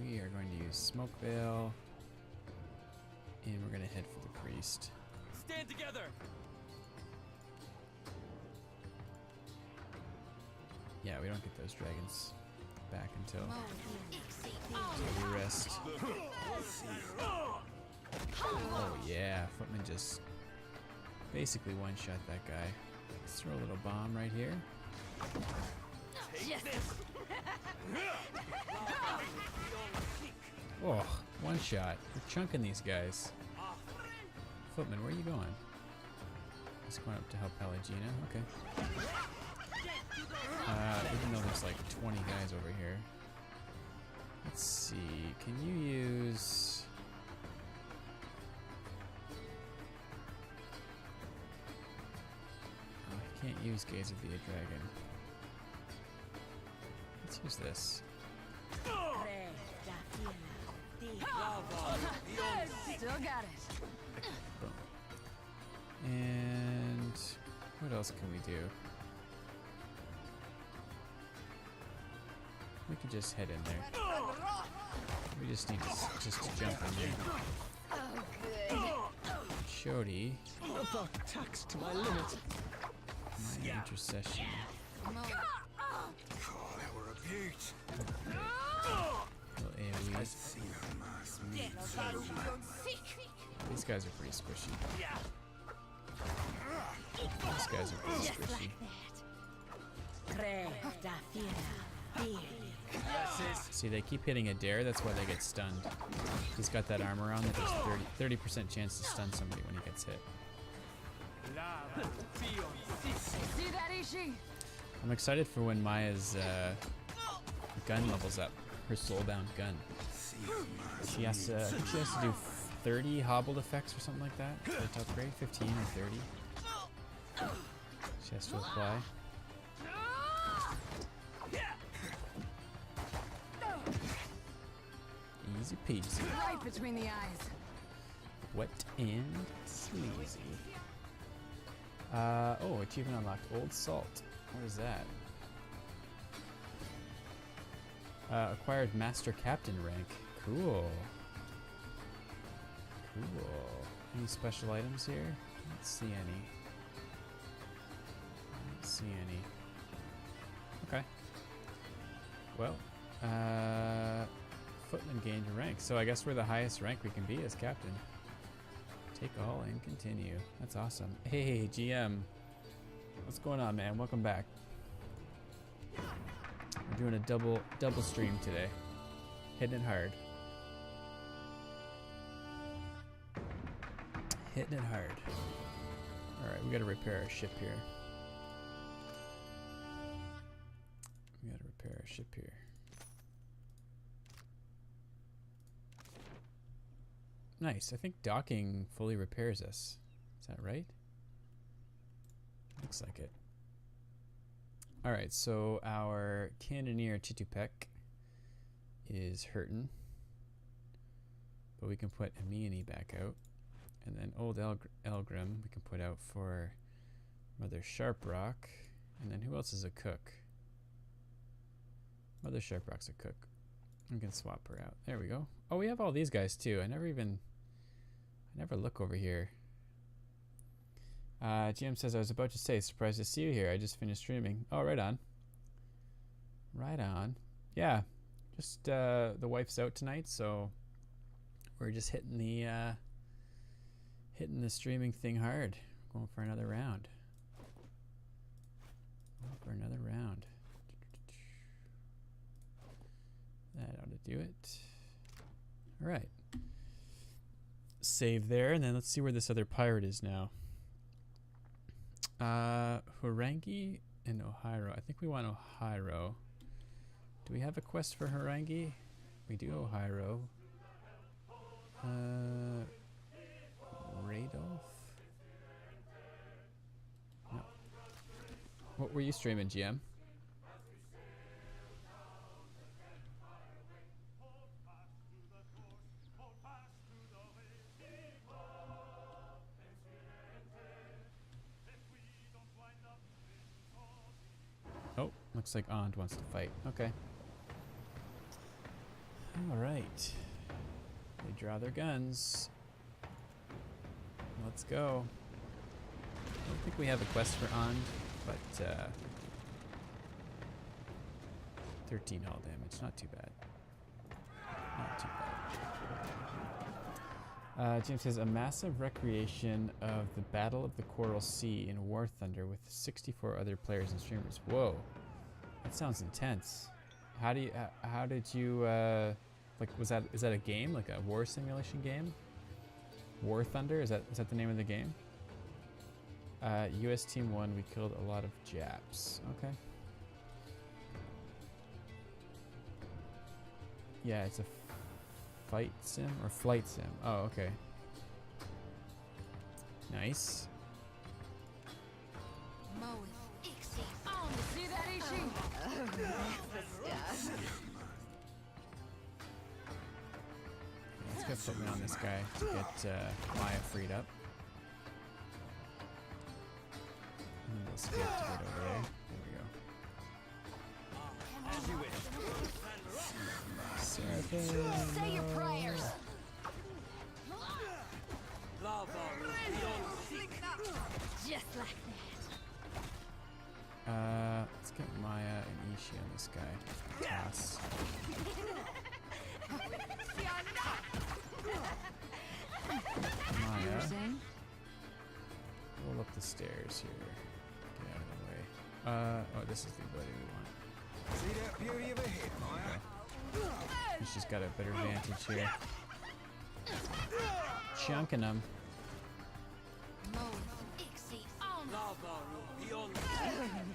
We are going to use Smoke Veil, and we're going to head for the Priest. Stand together! Yeah, we don't get those dragons back until we rest. Oh yeah, Footman just basically one-shot that guy. Let's throw a little bomb right here. Yes. Oh, one shot. We're chunking these guys. Footman, where are you going? He's going up to help Pallegina. Okay. Even though there's like 20 guys over here. Let's see. Can you use... Oh, I can't use Gaze of the Dragon. Let's use this. Still got it. Boom. And what else can we do? We could just head in there. We just need to jump in there. Oh, good. Chody. Taxed to my limit. My intercession. Oh, that were a beaut. Little AoE. These guys are pretty squishy. These guys are pretty squishy. See, they keep hitting Adair, that's why they get stunned. He's got that armor on that there's 30% chance to stun somebody when he gets hit. See that, Ishi? I'm excited for when Maya's gun levels up. Her soulbound gun. She has to do 30 hobbled effects or something like that to upgrade, 15 or 30. She has to apply. Easy peasy. Right between the eyes. Wet and sleazy. Oh, achievement unlocked. Old Salt. What is that? Acquired Master Captain rank. Cool. Cool. Any special items here? I don't see any. I don't see any. Okay. Well, Footman gained a rank, so I guess we're the highest rank we can be as captain. Take all and continue. That's awesome. Hey, GM. What's going on, man? Welcome back. We're doing a double stream today. Hitting it hard. Hitting it hard. Alright, we gotta repair our ship here. Nice. I think docking fully repairs us. Is that right? Looks like it. Alright, so our cannoneer Chitupek is hurting. But we can put Amiani back out. And then old Elgrim we can put out for Mother Sharprock. And then who else is a cook? Mother Sharprock's a cook. We can swap her out. There we go. Oh, we have all these guys too. I never look over here. GM says, I was about to say, surprised to see you here. I just finished streaming. Oh, right on. Right on. Yeah. Just the wife's out tonight, so we're just hitting the streaming thing hard. Going for another round. That ought to do it. All right. Save there, and then let's see where this other pirate is now. Harangi and Ohiro. I think we want Ohiro. Do we have a quest for Harangi? We do Ohiro. Radolf? No. What were you streaming, GM? Oh, looks like Ond wants to fight. Okay. All right. They draw their guns. Let's go. I don't think we have a quest for Ond, but 13 hull damage. Not too bad. Not too bad. James says, a massive recreation of the Battle of the Coral Sea in War Thunder with 64 other players and streamers. Whoa. That sounds intense. How did you, like, is that a game? Like a war simulation game? War Thunder? Is that the name of the game? US Team 1, we killed a lot of Japs. Okay. Yeah, it's a fight sim or flight sim. Oh, okay. Nice. See that, Ishi? Let's get something on this guy to get Maya freed up. And then we'll skip to get over there. There we go. Say your prayers. Just like that. Let's get Maya and Ishi on this guy. Toss. Maya. Roll up the stairs here. Get out of the way. Oh, this is the ability we want. See that beauty of a hit, Maya? She's got a better advantage here. Chunking them.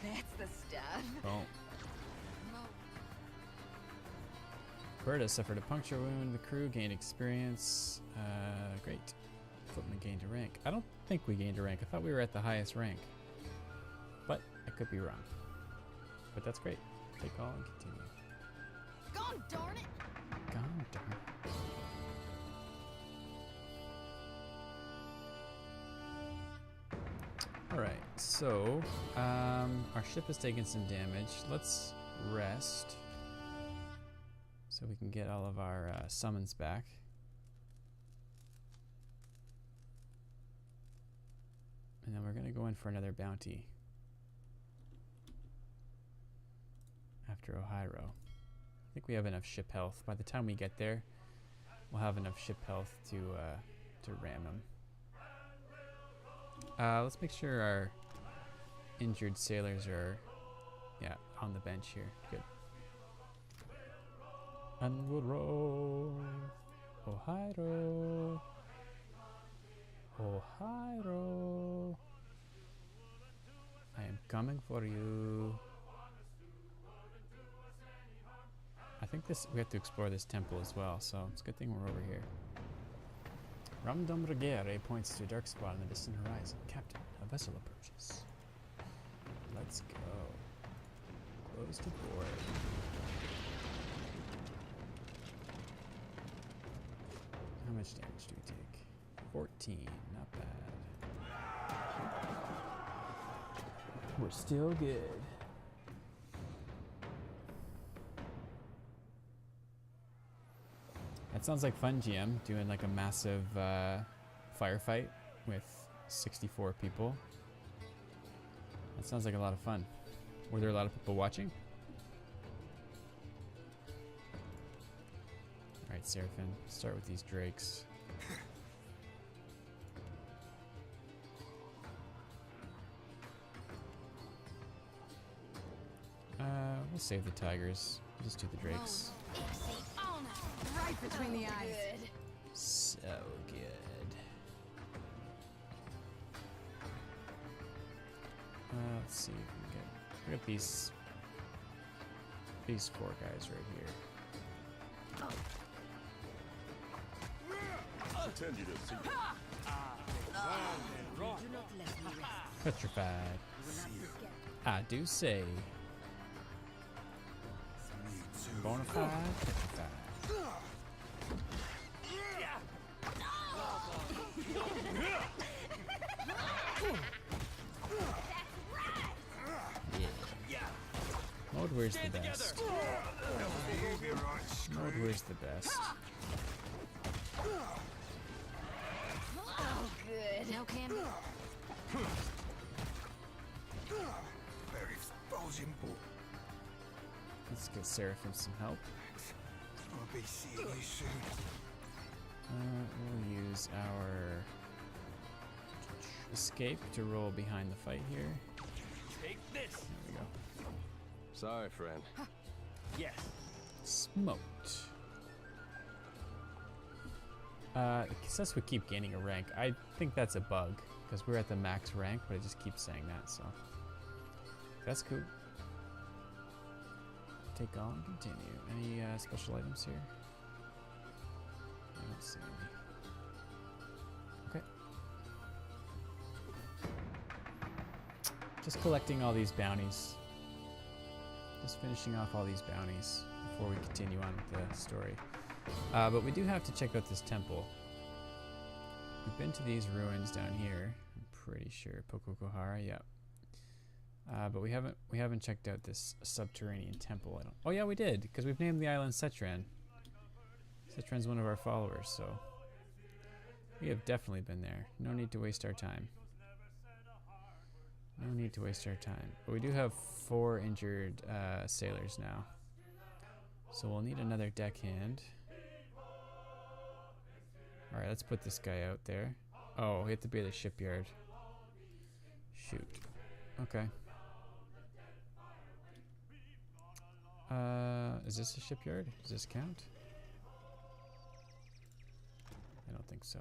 That's the stuff. Oh. Berta suffered a puncture wound. The crew gained experience. Great. Footman gained a rank. I don't think we gained a rank. I thought we were at the highest rank. But I could be wrong. But that's great. Take all and continue. God darn it! God darn it. Alright, so our ship has taken some damage. Let's rest so we can get all of our summons back. And then we're going to go in for another bounty after Ohiro. I think we have enough ship health. By the time we get there, we'll have enough ship health to ram him. Let's make sure our injured sailors are, on the bench here. Good. And we'll roll. Ohiro. Ohiro. coming for you. I think we have to explore this temple as well, so it's a good thing we're over here. Ramdom Regere points to a dark spot on the distant horizon. Captain, a vessel approaches. Let's go. Close to board. How much damage do we take? 14, not bad. We're still good. That sounds like fun, GM, doing like a massive firefight with 64 people. That sounds like a lot of fun. Were there a lot of people watching? Alright, Seraphim, start with these drakes. We'll save the tigers. We'll just do the drakes. Right between the eyes. So good. Let's see if we can get these 4 guys right here. Pretend you don't see me. Petrified. I do say. Bonafide, petrified. Yeah. Mode where's the best? Mode where's the best? Oh, good. No candy. Very exposing book. Let's get Seraphim some help. I'll be seeing you soon. We'll use our escape to roll behind the fight here. Take this. There we go. Sorry, friend. Yes. Smoked. It says we keep gaining a rank. I think that's a bug because we're at the max rank, but it just keeps saying that. So that's cool. Take on, continue. Any special items here? I don't see any. Okay. Just collecting all these bounties. Just finishing off all these bounties before we continue on with the story. But we do have to check out this temple. We've been to these ruins down here. I'm pretty sure Pokokohara. Yep. But we haven't checked out this subterranean temple. Oh yeah, we did, because we've named the island Cetran. Cetran's one of our followers, so we have definitely been there. No need to waste our time. No need to waste our time. But we do have 4 injured sailors now, so we'll need another deckhand. All right, let's put this guy out there. Oh, we have to be at the shipyard. Shoot. Okay. Is this a shipyard? Does this count? I don't think so.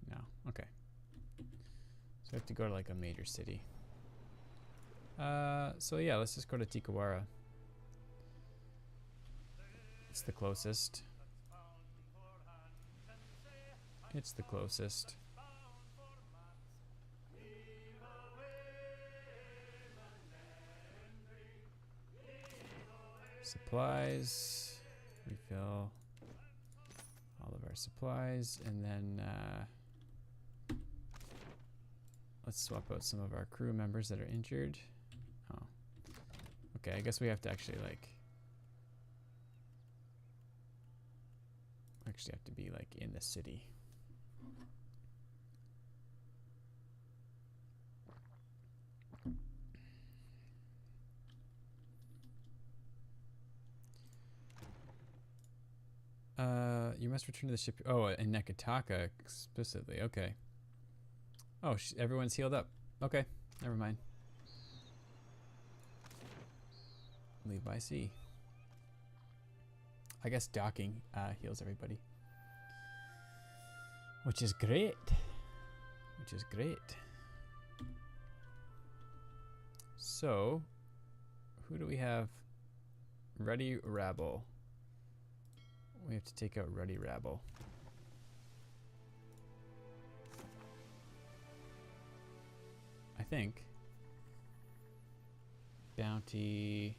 No. Okay. So we have to go to like a major city. So yeah, let's just go to Tikawara. It's the closest. It's the closest. Supplies, refill all of our supplies, and then let's swap out some of our crew members that are injured. Oh, okay, I guess we have to actually have to be like in the city. You must return to the ship. Oh, in Nekataka explicitly. Okay. Oh, everyone's healed up. Okay, never mind. Leave by sea. I guess docking heals everybody. Which is great. Which is great. So, who do we have? Ruddy Rabble. We have to take out Ruddy Rabble. I think. Bounty.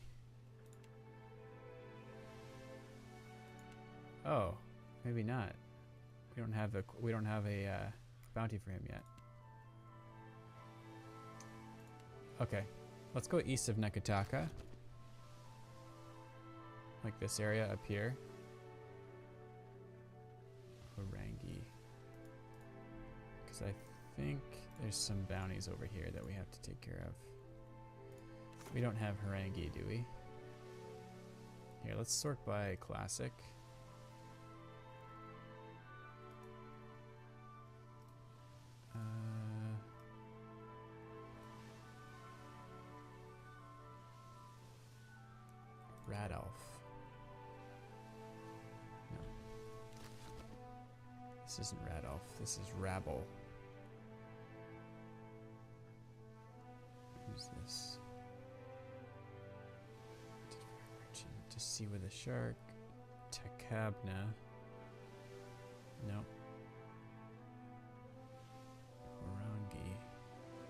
Oh, maybe not. We don't have a bounty for him yet. Okay, let's go east of Nekataka. Like this area up here. Harangi. Because I think there's some bounties over here that we have to take care of. We don't have Harangi, do we? Here, let's sort by classic. Radolf. No. This isn't Radolf. This is Rabble. Who's this? Merchant. To see with a shark. Takabna. No. Harangi.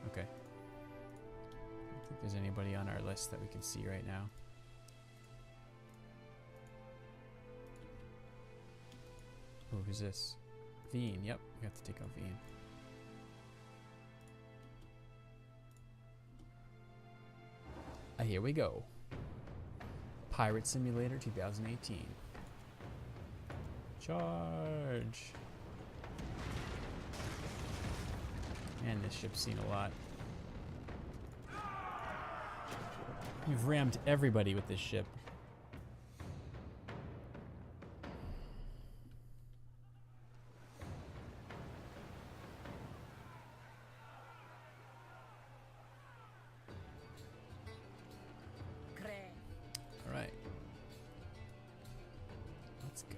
Okay. I don't think there's anybody on our list that we can see right now. Oh, who's this? Veen. Yep, we have to take out Veen. Here we go. Pirate Simulator 2018. Charge! Man, this ship's seen a lot. We've rammed everybody with this ship. Alright. Let's go.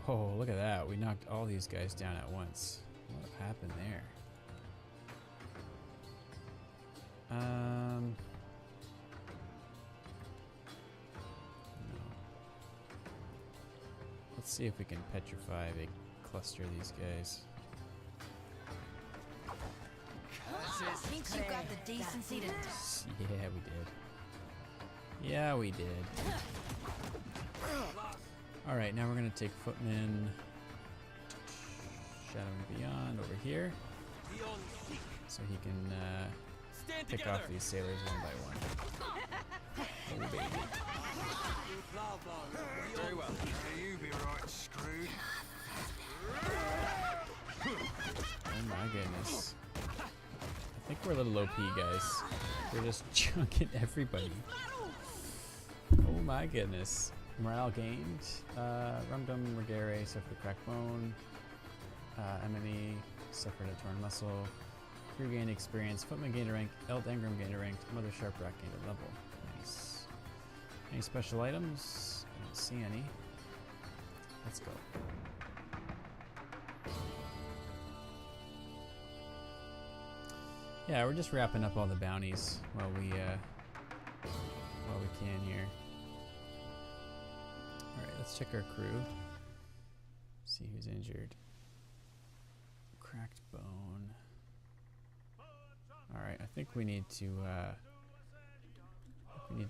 Oh, look at that. We knocked all these guys down at once. What happened there? No. Let's see if we can petrify the cluster of these guys. Think you got the decency to... Yeah, we did. Yeah, we did. Alright, now we're going to take Footman, Shadowing Beyond over here. So he can pick off these sailors one by one. Oh, baby. Very well. You be right, screwed. Oh my goodness. I think we're a little OP, guys. We're just chunking everybody. Oh my goodness. Morale gained. Rumdum, Regere suffered a cracked bone. Emily suffered a torn muscle. Crew gained experience. Footman gained a rank. Eld Engram gained a rank. Mother Sharprat gained a level. Nice. Any special items? I don't see any. Let's go. Yeah, we're just wrapping up all the bounties while we can here. Alright, let's check our crew. See who's injured. Cracked bone. Alright, I think we need to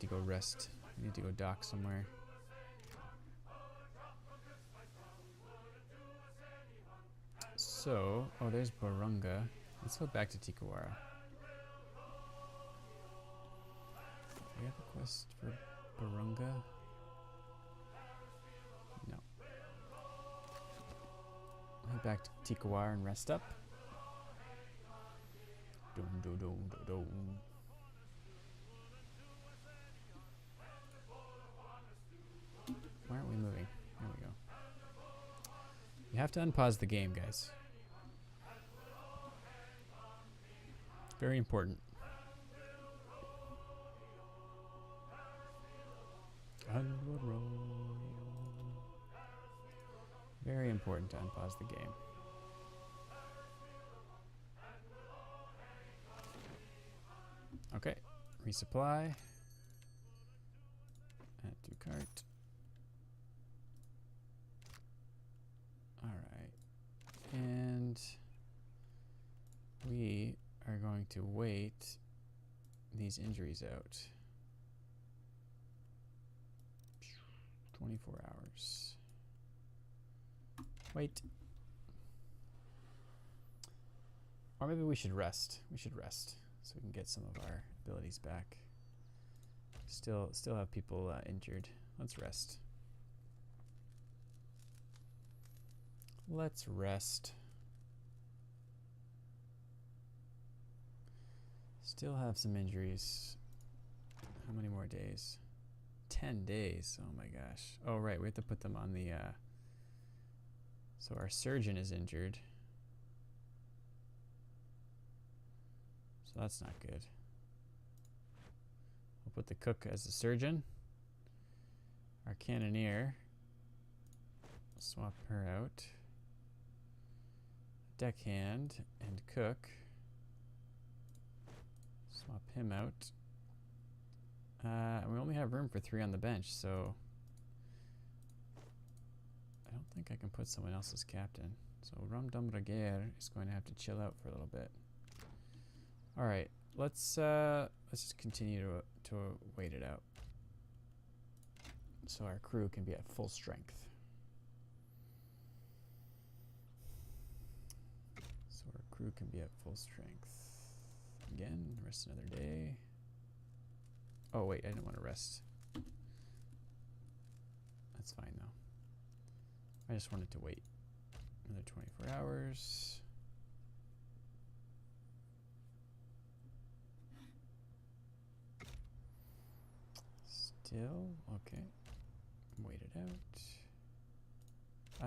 go rest. We need to go dock somewhere. So, oh, there's Barunga. Let's go back to Tikawara. Do we have a quest for Barunga? No. Head back to Tikawara and rest up. Dum, dum, dum, dum, dum. Why aren't we moving? There we go. You have to unpause the game, guys. Very important. Very important to unpause the game. Okay, resupply. Add to cart. Alright. And we are going to wait these injuries out. 24 hours. Wait. Or maybe we should rest. We should rest so we can get some of our abilities back. Still have people injured. Let's rest. Let's rest. Still have some injuries. How many more days? 10 days. Oh my gosh. Oh right, we have to put them on the so our surgeon is injured. So that's not good. We'll put the cook as the surgeon. Our cannoneer. Swap her out. Deckhand and cook. Swap him out. We only have room for 3 on the bench, so I don't think I can put someone else as captain. So Rum Dum Reguer is going to have to chill out for a little bit. All right, let's just continue to wait it out, so our crew can be at full strength. So our crew can be at full strength. Again, rest another day. Oh wait, I didn't want to rest. That's fine though. I just wanted to wait another 24 hours. Still, okay. Wait it out.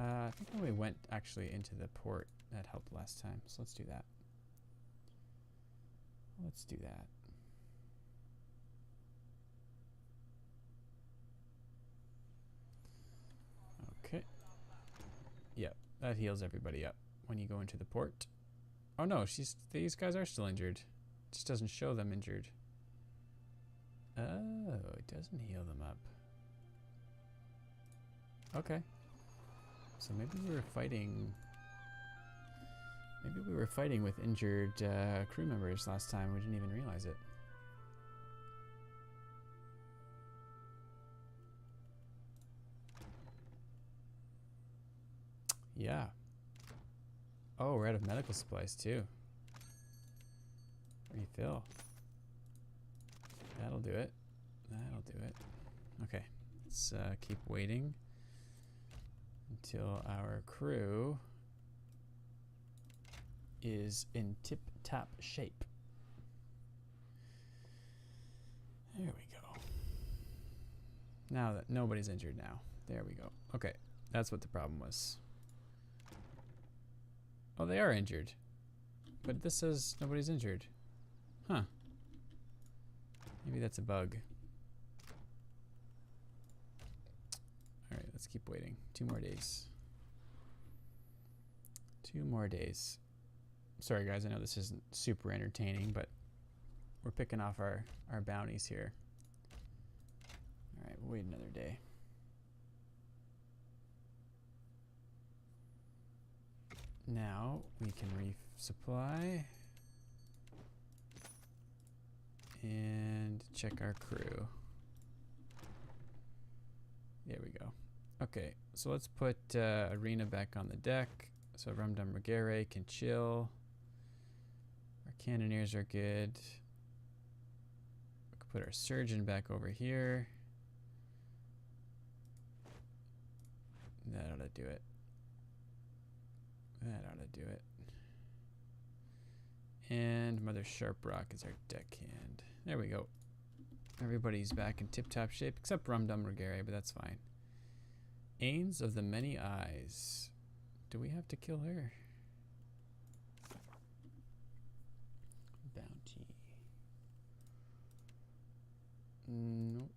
I think when we went actually into the port, that helped last time. So let's do that. Let's do that. Okay. Yep, that heals everybody up when you go into the port. Oh no, these guys are still injured. It just doesn't show them injured. Oh, it doesn't heal them up. Okay. So maybe we were fighting. Maybe we were fighting with injured crew members last time. We didn't even realize it. Yeah. Oh, we're out of medical supplies too. Refill. That'll do it. That'll do it. Okay. Let's keep waiting until our crew is in tip-top shape. There we go. Now that nobody's injured now. There we go. Okay. That's what the problem was. Oh, they are injured. But this says nobody's injured. Huh. Maybe that's a bug. Alright, let's keep waiting. 2 more days. 2 more days. Sorry guys, I know this isn't super entertaining, but we're picking off our bounties here. Alright, we'll wait another day. Now we can resupply and check our crew. There we go. Okay, so let's put Arena back on the deck so Rum Dum Reguer can chill. Our cannoneers are good. We can put our surgeon back over here. That ought to do it. That ought to do it. And Mother Sharprock is our deckhand. There we go. Everybody's back in tip-top shape, except Rum Dum Reguer, but that's fine. Ains of the Many Eyes. Do we have to kill her? Bounty. Nope.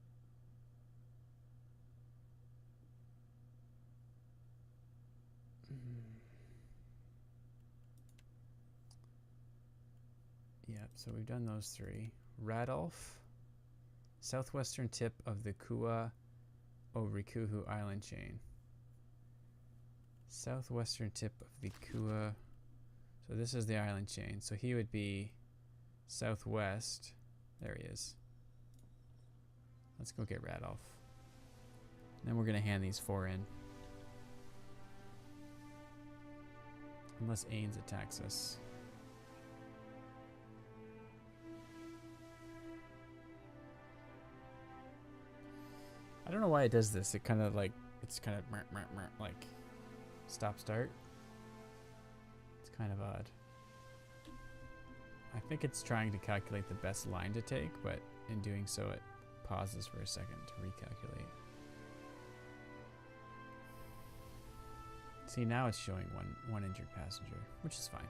Yep, so we've done those 3. Radolf, southwestern tip of the Kua Orikuhu island chain. Southwestern tip of the Kua. So this is the island chain. So he would be southwest. There he is. Let's go get Radolf. Then we're going to hand these 4 in. Unless Ains attacks us. I don't know why it does this. It kind of like, it's kind of like stop start. It's kind of odd. I think it's trying to calculate the best line to take, but in doing so it pauses for a second to recalculate. See, now it's showing one injured passenger, which is fine.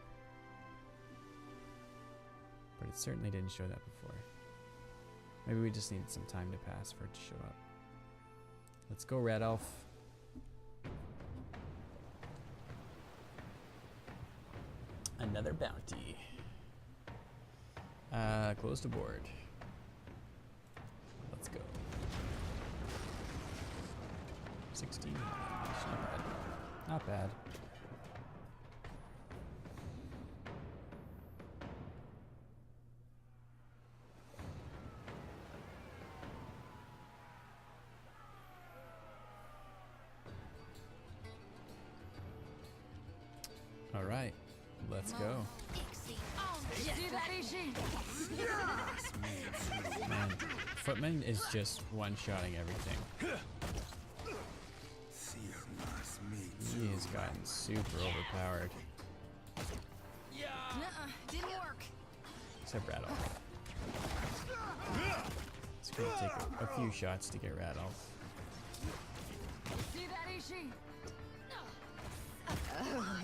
But it certainly didn't show that before. Maybe we just needed some time to pass for it to show up. Let's go, Radolf. Another bounty. Close to board. Let's go. 16. Not bad. Not bad. All right, let's go. Man, Footman is just one-shotting everything. He has gotten super overpowered. Didn't work. Except Radolf. It's gonna take a few shots to get Radolf. See that, Ishi?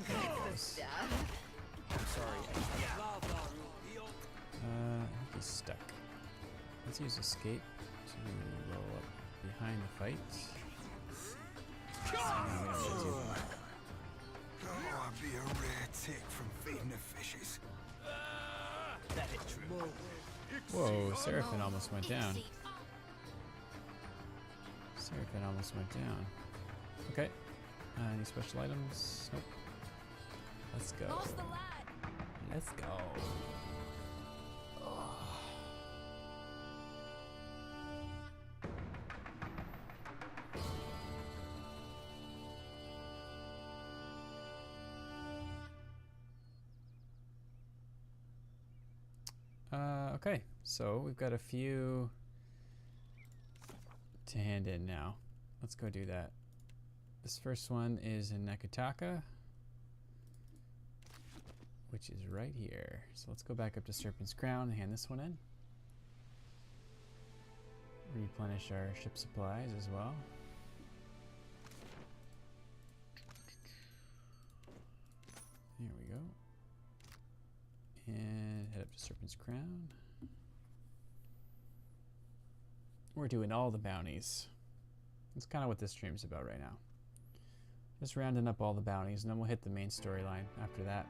Close. I'm sorry. I think he's stuck. Let's use escape to roll up behind the fight. I'd be a rare tick from feeding the fishes. That is true. Whoa, Seraphim almost went down. Seraphim almost went down. Okay. Any special items? Nope. Let's go. Let's go. Okay, so we've got a few to hand in now. Let's go do that. This first one is in Nekataka, which is right here. So let's go back up to Serpent's Crown and hand this one in. Replenish our ship supplies as well. Here we go. And head up to Serpent's Crown. We're doing all the bounties. That's kind of what this stream's about right now. Just rounding up all the bounties, and then we'll hit the main storyline after that.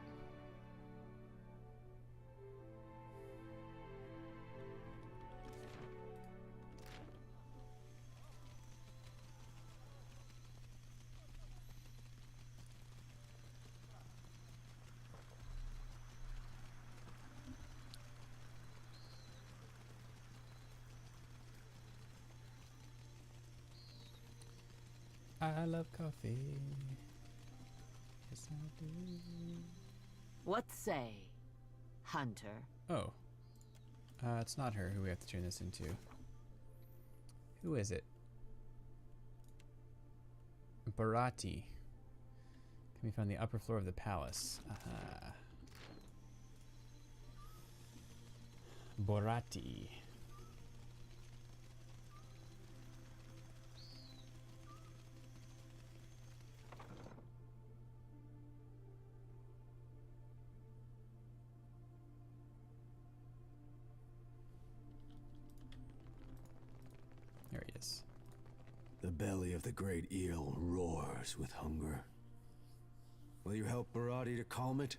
I love coffee. Yes, I do. What say, Hunter? Oh. It's not her who we have to turn this into. Who is it? Barati. Can be found on the upper floor of the palace. Aha. Borati. There he is. The belly of the great eel roars with hunger. Will you help Barati to calm it?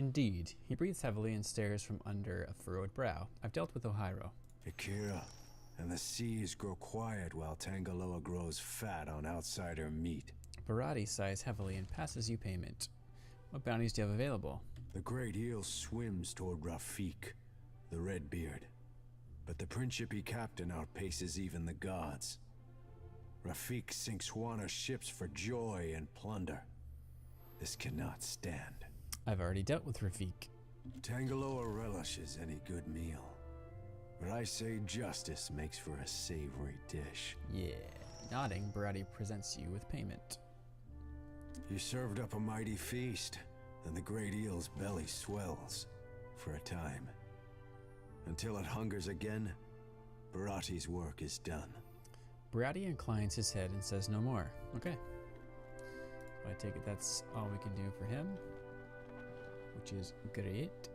Indeed. He breathes heavily and stares from under a furrowed brow. I've dealt with Ohiro. Akira, and the seas grow quiet while Tangaloa grows fat on outsider meat. Barati sighs heavily and passes you payment. What bounties do you have available? The great eel swims toward Rafik, the Redbeard. But the Principe captain outpaces even the gods. Rafik sinks Juana's ships for joy and plunder. This cannot stand. I've already dealt with Rafik. Tangaloa relishes any good meal. But I say justice makes for a savory dish. Yeah. Nodding, Barati presents you with payment. You served up a mighty feast, and the great eel's belly swells. For a time. Until it hungers again, Barati's work is done. Barati inclines his head and says no more. Okay. I take it that's all we can do for him, which is great.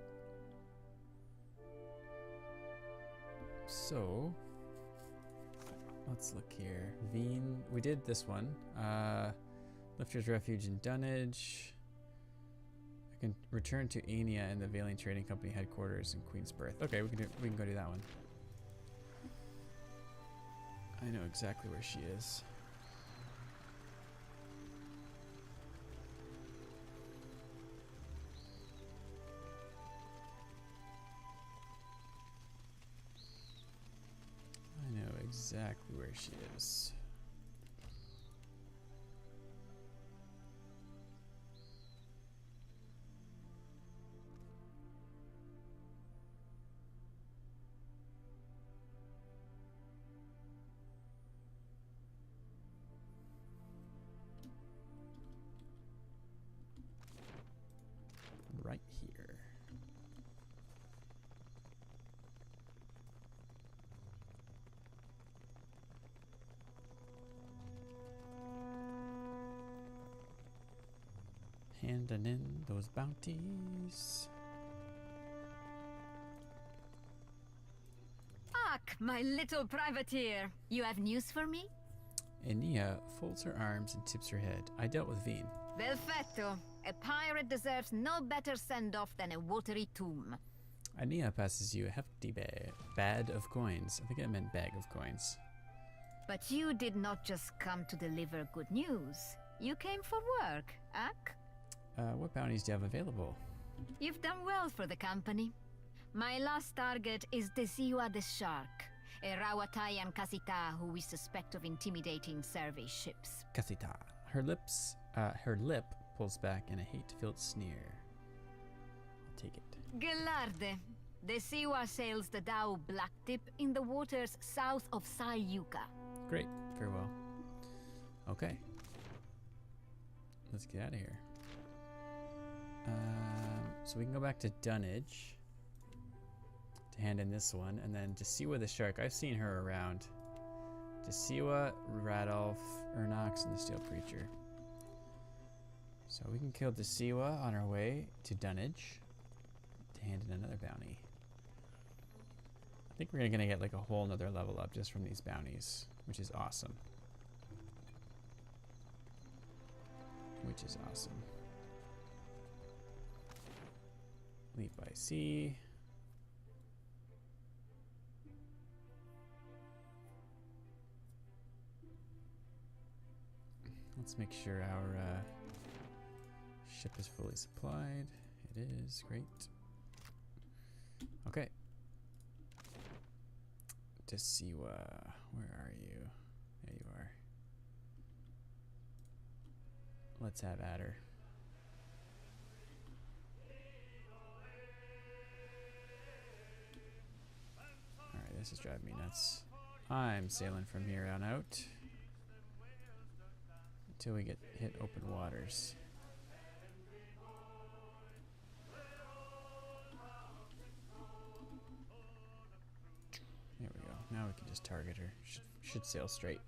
So, let's look here. Veen, we did this one. Lifter's Refuge in Dunnage. I can return to Ania and the Veiling Trading Company headquarters in Queensbirth. Okay, we can go do that one. I know exactly where she is. I know exactly where she is. Right here. Handing in those bounties. Ak, my little privateer. You have news for me? Ania folds her arms and tips her head. I dealt with Veen. Perfetto. A pirate deserves no better send-off than a watery tomb. Ania passes you a hefty bag of coins. I think I meant bag of coins. But you did not just come to deliver good news. You came for work, Ak? What bounties do you have available? You've done well for the company. My last target is Desiwa the Shark, a Rawataian Kasita who we suspect of intimidating survey ships. Kasita. Her lip pulls back in a hate-filled sneer. I'll take it. Gelarde. Desiwa sails the Dao Blacktip in the waters south of Sayuka. Great. Very well. Okay. Let's get out of here. So we can go back to Dunnage to hand in this one, and then Desiwa the Shark. I've seen her around. Desiwa, Radolf, Ernox, and the Steel Preacher. So we can kill Desiwa on our way to Dunnage to hand in another bounty. I think we're gonna get like a whole nother level up just from these bounties, which is awesome. Leave by sea. Let's make sure our ship is fully supplied. It is. Great. Okay. Desiwa, where are you? There you are. Let's have at her. Alright, this is driving me nuts. I'm sailing from here on out until we hit open waters. There we go. Now we can just target her. Should sail straight.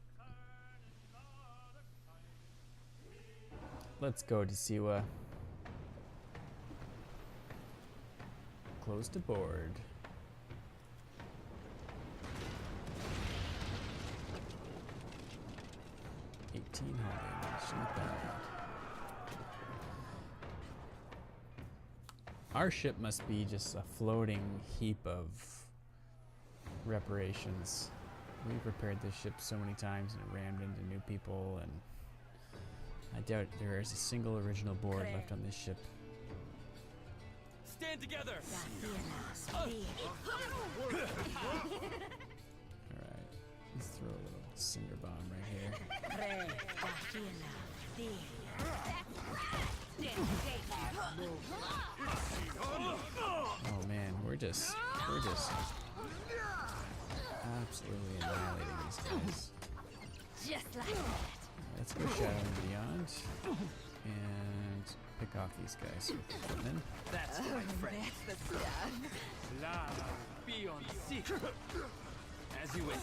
Let's go, Desiwa. Close to board. $1800. Not bad. Our ship must be just a floating heap of reparations. We've repaired this ship so many times and it rammed into new people, and I doubt there is a single original board left on this ship. Stand together! Alright, let's throw a little cinder bomb right here. Oh man, we're just absolutely annihilating these guys. Just like that. Let's go Shadow and Beyond and pick off these guys with the footmen. That's my friend. That's the stuff. La be on seat. As you wish.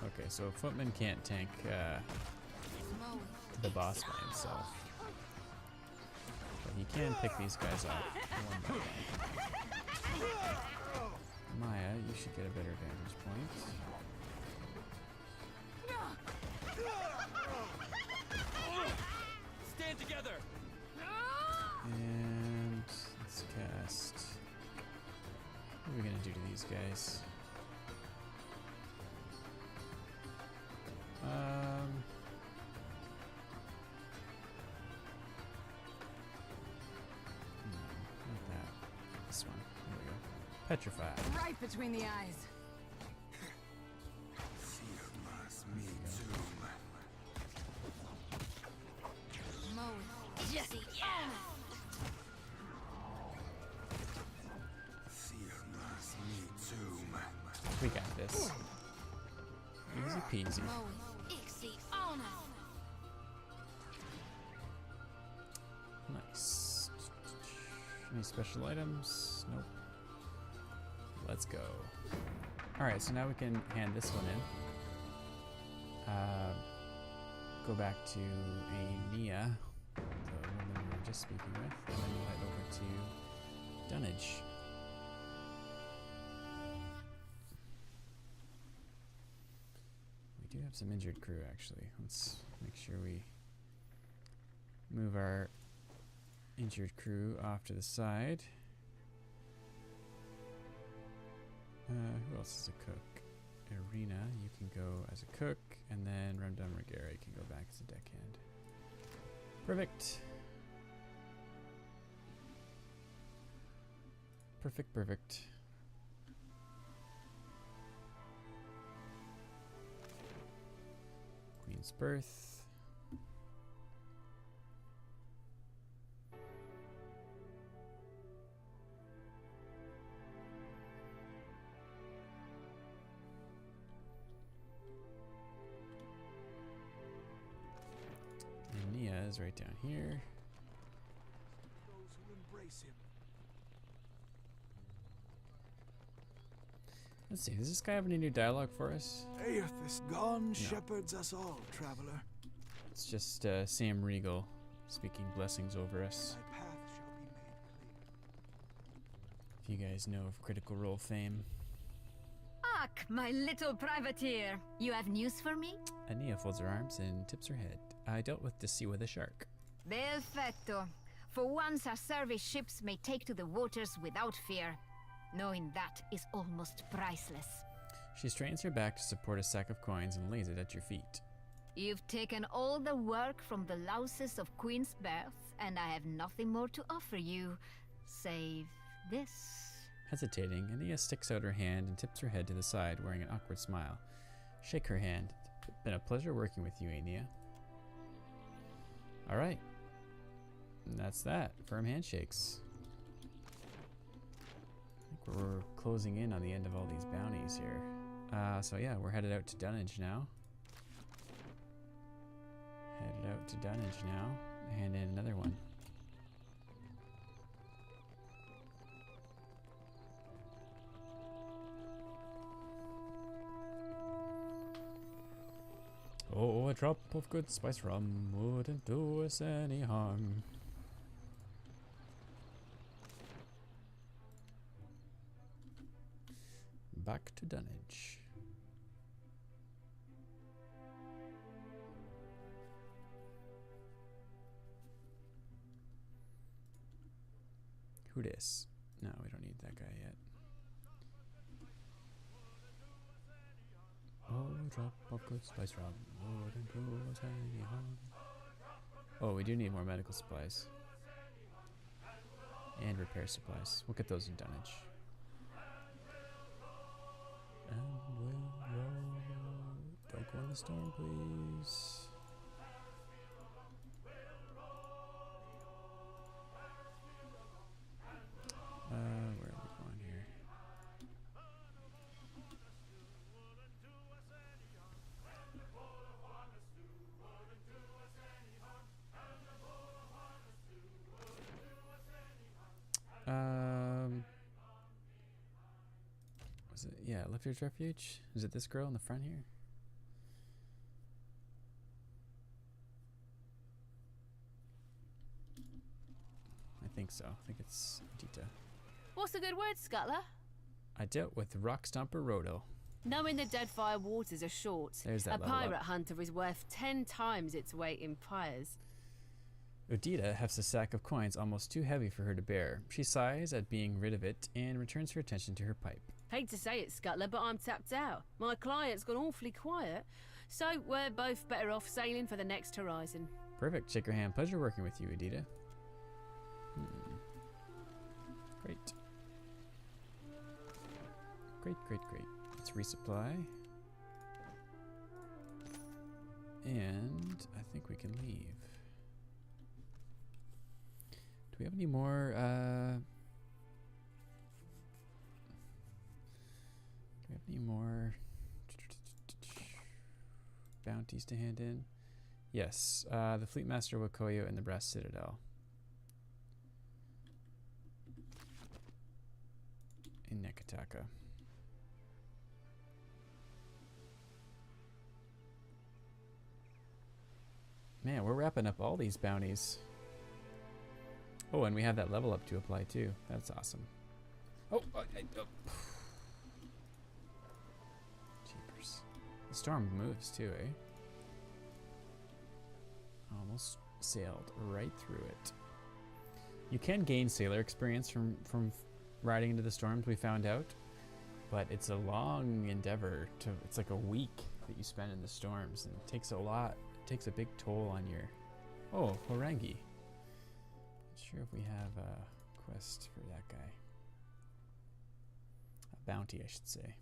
Okay, so a footman can't tank the boss by himself. But he can pick these guys off one by one. Maya, you should get a better vantage point. Stand together. And let's cast. What are we gonna do to these guys? Not that. This one. There we go. Petrify. Right between the eyes. Jesse, We got this. Easy peasy. Nice. Any special items? Nope. Let's go. Alright, so now we can hand this one in. Go back to Aenea, the woman we were just speaking with, and then we'll head over to Dunnage. We do have some injured crew, actually. Let's make sure we move our injured crew off to the side. Who else is a cook? Arena, you can go as a cook, and then Rumdum Regera can go back as a deckhand. Perfect. Perfect. Queen's Birth. Nia is right down here. Those who embrace him. Let's see, does this guy have any new dialogue for us? Earth is gone, No. shepherds us all, traveler. It's just Sam Riegel speaking blessings over us. Thy path shall be made clear. If you guys know of Critical Role fame. Ak, my little privateer. You have news for me? Ania folds her arms and tips her head. I dealt with Desiwa the shark. Perfetto. For once, our service ships may take to the waters without fear. Knowing that is almost priceless. She straightens her back to support a sack of coins and lays it at your feet. You've taken all the work from the louses of Queen's Birth, and I have nothing more to offer you, save this. Hesitating, Ania sticks out her hand and tips her head to the side, wearing an awkward smile. Shake her hand. It's been a pleasure working with you, Ania. Alright. And that's that. Firm handshakes. I think we're closing in on the end of all these bounties here. So yeah, we're headed out to Dunnage now. Hand in another one. Oh, a drop of good spice rum wouldn't do us any harm. Back to Dunnage. Who dis? No, we don't need that guy yet. Oh, drop of good spice rum wouldn't do us any harm. Oh, we do need more medical supplies. And repair supplies. We'll get those in dunnage. And we'll roll. Don't go in the storm, please. Where are we going here? Was it? Yeah, Lifter's Refuge. Is it this girl in the front here? I think so. I think it's Dita. What's the good word, Scuttler? I dealt with Rock Stomper Roto. Knowing the Deadfire waters are short, There's that a level up. pirate hunter is worth 10 times its weight in pyres. Udita hefts a sack of coins almost too heavy for her to bear. She sighs at being rid of it and returns her attention to her pipe. Hate to say it, Scuttler, but I'm tapped out. My client's gone awfully quiet, so we're both better off sailing for the next horizon. Perfect. Shake your hand. Pleasure working with you, Udita. Great. Great, great, great. Let's resupply. And I think we can leave. Do we have any more, bounties to hand in? Yes, the Fleet Master Wakoyo and the Brass Citadel. In Nekataka. Man, we're wrapping up all these bounties. Oh, and we have that level up to apply too. That's awesome. Oh, Jeepers. The storm moves too, eh? Almost sailed right through it. You can gain sailor experience from riding into the storms, we found out. But it's a long endeavor to, it's like a week that you spend in the storms, and it takes a lot, it takes a big toll on your, oh, Horangi. Not sure if we have a quest for that guy. A bounty, I should say.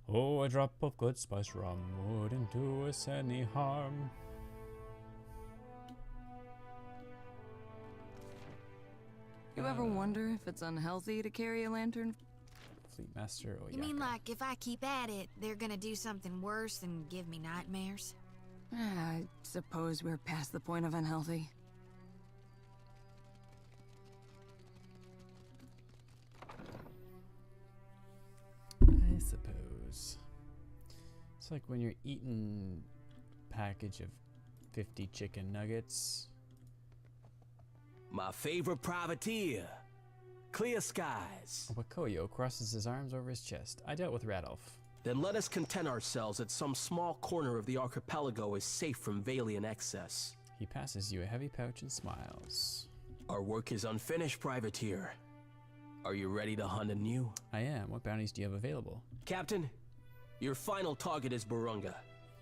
Oh, a drop of good spice rum wouldn't do us any harm. You ever wonder if it's unhealthy to carry a lantern? Fleet Master, oh You mean like if I keep at it, they're gonna do something worse than give me nightmares? I suppose we're past the point of unhealthy. I suppose. It's like when you're eating a package of 50 chicken nuggets. My favorite privateer. Clear skies. Wakoyo crosses his arms over his chest. I dealt with Radolf. Then let us content ourselves that some small corner of the archipelago is safe from Valian excess. He passes you a heavy pouch and smiles. Our work is unfinished, privateer. Are you ready to hunt anew? I am. What bounties do you have available? Captain, your final target is Burunga,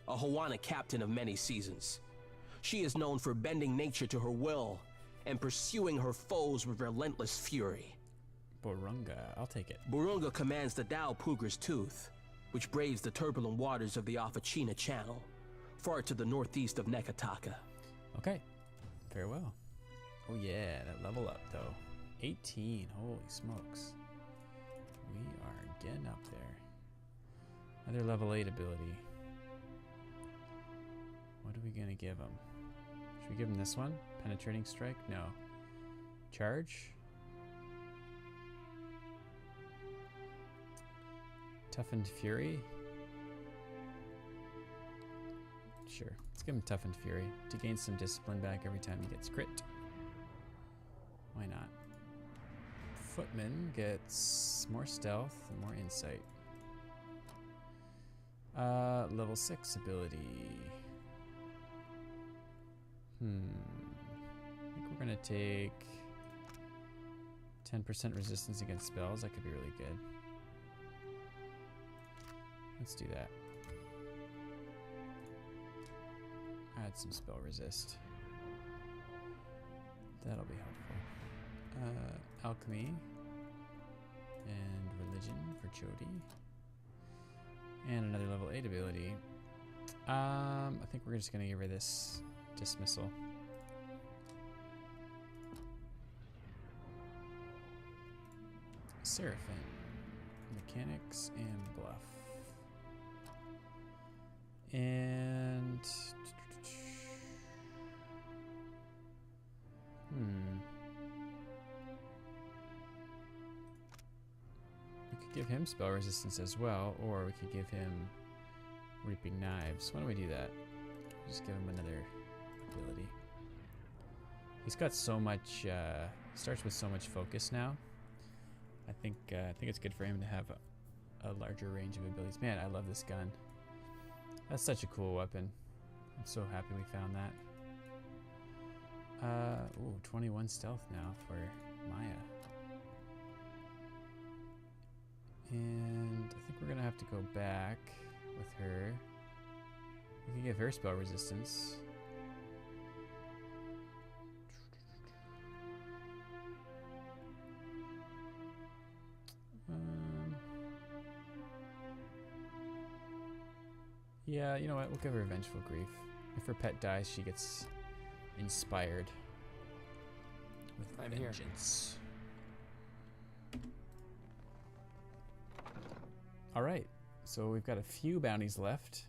a Hawana captain of many seasons. She is known for bending nature to her will and pursuing her foes with relentless fury. Burunga, I'll take it. Burunga commands the Dao Puger's Tooth, which braves the turbulent waters of the Afachina Channel, far to the northeast of Nekataka. Okay, very well. Oh yeah, that level up though. 18, holy smokes. We are getting up there. Another level 8 ability. What are we gonna give him? Should we give him this one? Penetrating strike? No. Charge? Toughened Fury? Sure, let's give him Toughened Fury to gain some discipline back every time he gets crit. Why not? Footman gets more stealth and more insight. Level 6 ability. I think we're gonna take 10% resistance against spells. That could be really good. Let's do that. Add some spell resist. That'll be helpful. Alchemy and religion for Chody. And another level 8 ability. I think we're just gonna give her this dismissal. Seraphim, mechanics, and bluff. And we could give him spell resistance as well, or we could give him Reaping Knives. Why don't we do that? Just give him another ability. He's got so much. Starts with so much focus now. I think it's good for him to have a larger range of abilities. Man, I love this gun. That's such a cool weapon. I'm so happy we found that. Ooh, 21 stealth now for Maya. And I think we're gonna have to go back with her. We can give her spell resistance. Yeah, you know what? We'll give her Vengeful Grief. If her pet dies, she gets inspired with vengeance. All right, so we've got a few bounties left.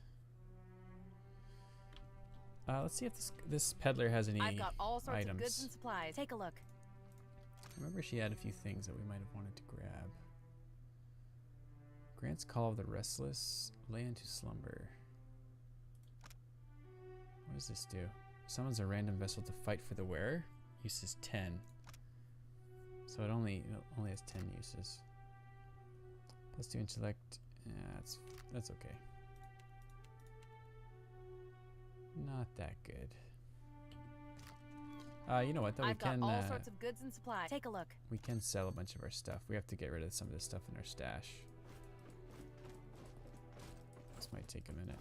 Let's see if this peddler has any I've got all sorts items. of goods and supplies. Take a look. I remember she had a few things that we might have wanted to grab. Grants Call of the Restless. Lay into slumber. What does this do? Summons a random vessel to fight for the wearer. Uses 10. So it only has 10 uses. Plus 2 intellect. Yeah, that's okay. Not that good. You know what though? I've got all sorts of goods and supplies. Take a look. We can sell a bunch of our stuff. We have to get rid of some of this stuff in our stash. This might take a minute.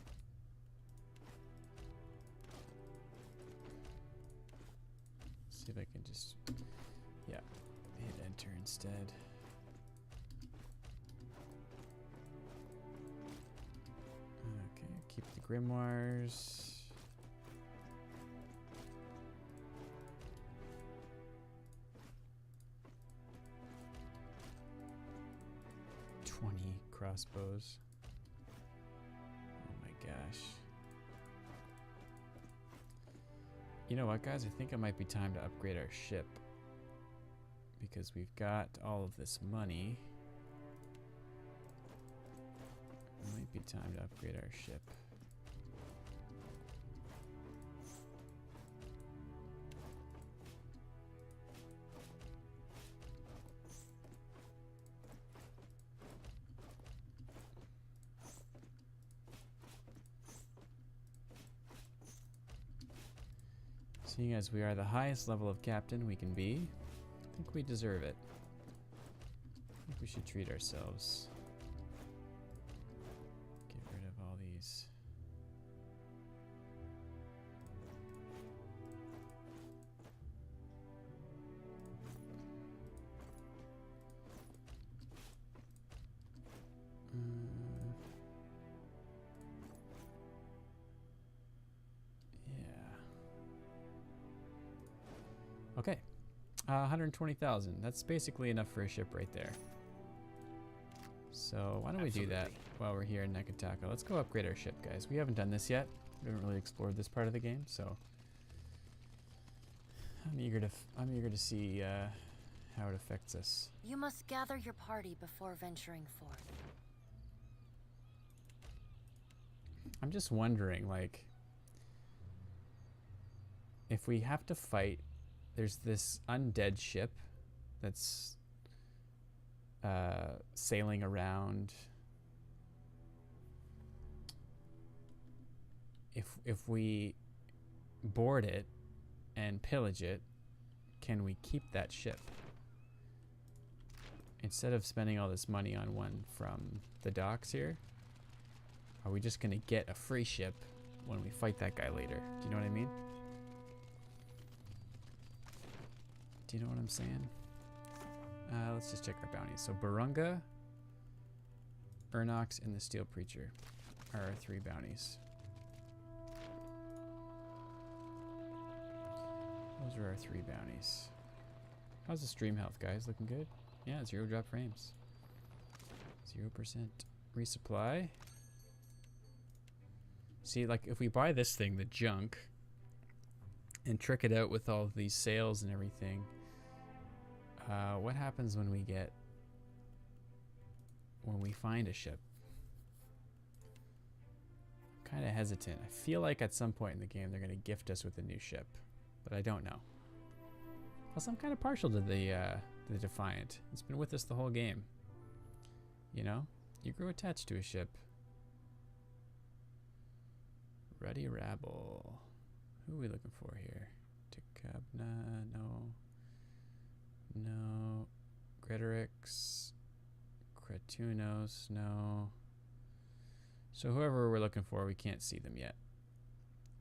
See if I can just, yeah, hit enter instead. Okay, keep the grimoires. Crossbows. Oh my gosh. You know what, guys? I think it might be time to upgrade our ship. Because we've got all of this money. It might be time to upgrade our ship. Seeing as we are the highest level of captain we can be, I think we deserve it. I think we should treat ourselves. Get rid of all these. Okay, 120,000. That's basically enough for a ship right there. So why don't we do that while we're here in Neketaka? Let's go upgrade our ship, guys. We haven't done this yet. We haven't really explored this part of the game, so I'm eager to see how it affects us. You must gather your party before venturing forth. I'm just wondering, like, if we have to fight. There's this undead ship that's sailing around. If we board it, and pillage it, can we keep that ship? Instead of spending all this money on one from the docks here, are we just gonna get a free ship when we fight that guy later? Do you know what I mean? Do you know what I'm saying? Let's just check our bounties. So Barunga, Urnox, and the Steel Preacher are our 3 bounties. Those are our 3 bounties. How's the stream health, guys? Looking good? Yeah, 0 drop frames. 0% resupply. See, like, if we buy this thing, the junk, and trick it out with all these sales and everything, what happens when we find a ship? I'm kind of hesitant. I feel like at some point in the game they're going to gift us with a new ship, but I don't know. Plus, I'm kind of partial to the Defiant. It's been with us the whole game. You know? You grew attached to a ship. Ruddy Rabble. Who are we looking for here? Tikabna, no. No. Gretorix. Kretunos, no. So whoever we're looking for, we can't see them yet.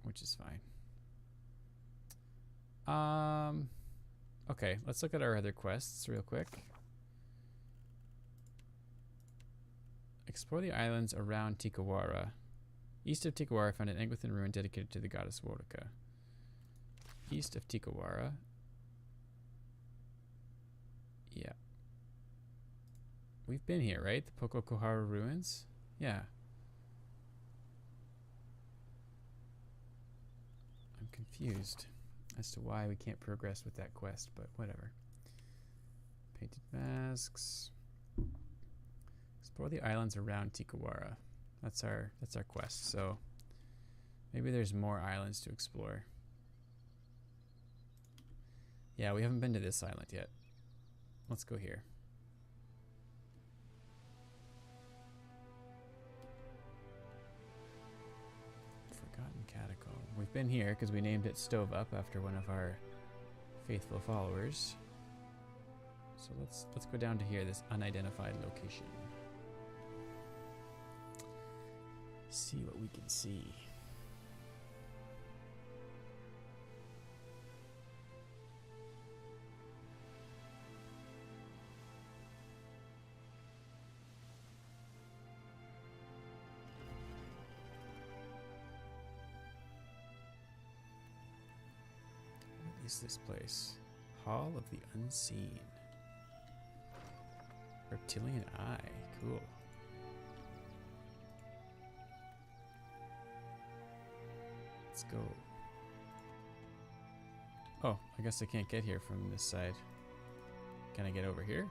Which is fine. Okay, let's look at our other quests real quick. Explore the islands around Tikawara. East of Tikawara, found an Engwithan ruin dedicated to the goddess Wodaka. East of Tikawara. Yeah. We've been here, right? The Pokokohara ruins? Yeah. I'm confused as to why we can't progress with that quest, but whatever. Painted masks. Explore the islands around Tikawara. That's our quest. So maybe there's more islands to explore. Yeah, we haven't been to this island yet. Let's go here. Forgotten Catacomb. We've been here because we named it Stove Up after one of our faithful followers. So let's go down to here, this unidentified location. See what we can see. What is this place? Hall of the Unseen. Reptilian Eye. Cool. Let's go. Oh, I guess I can't get here from this side. Can I get over here?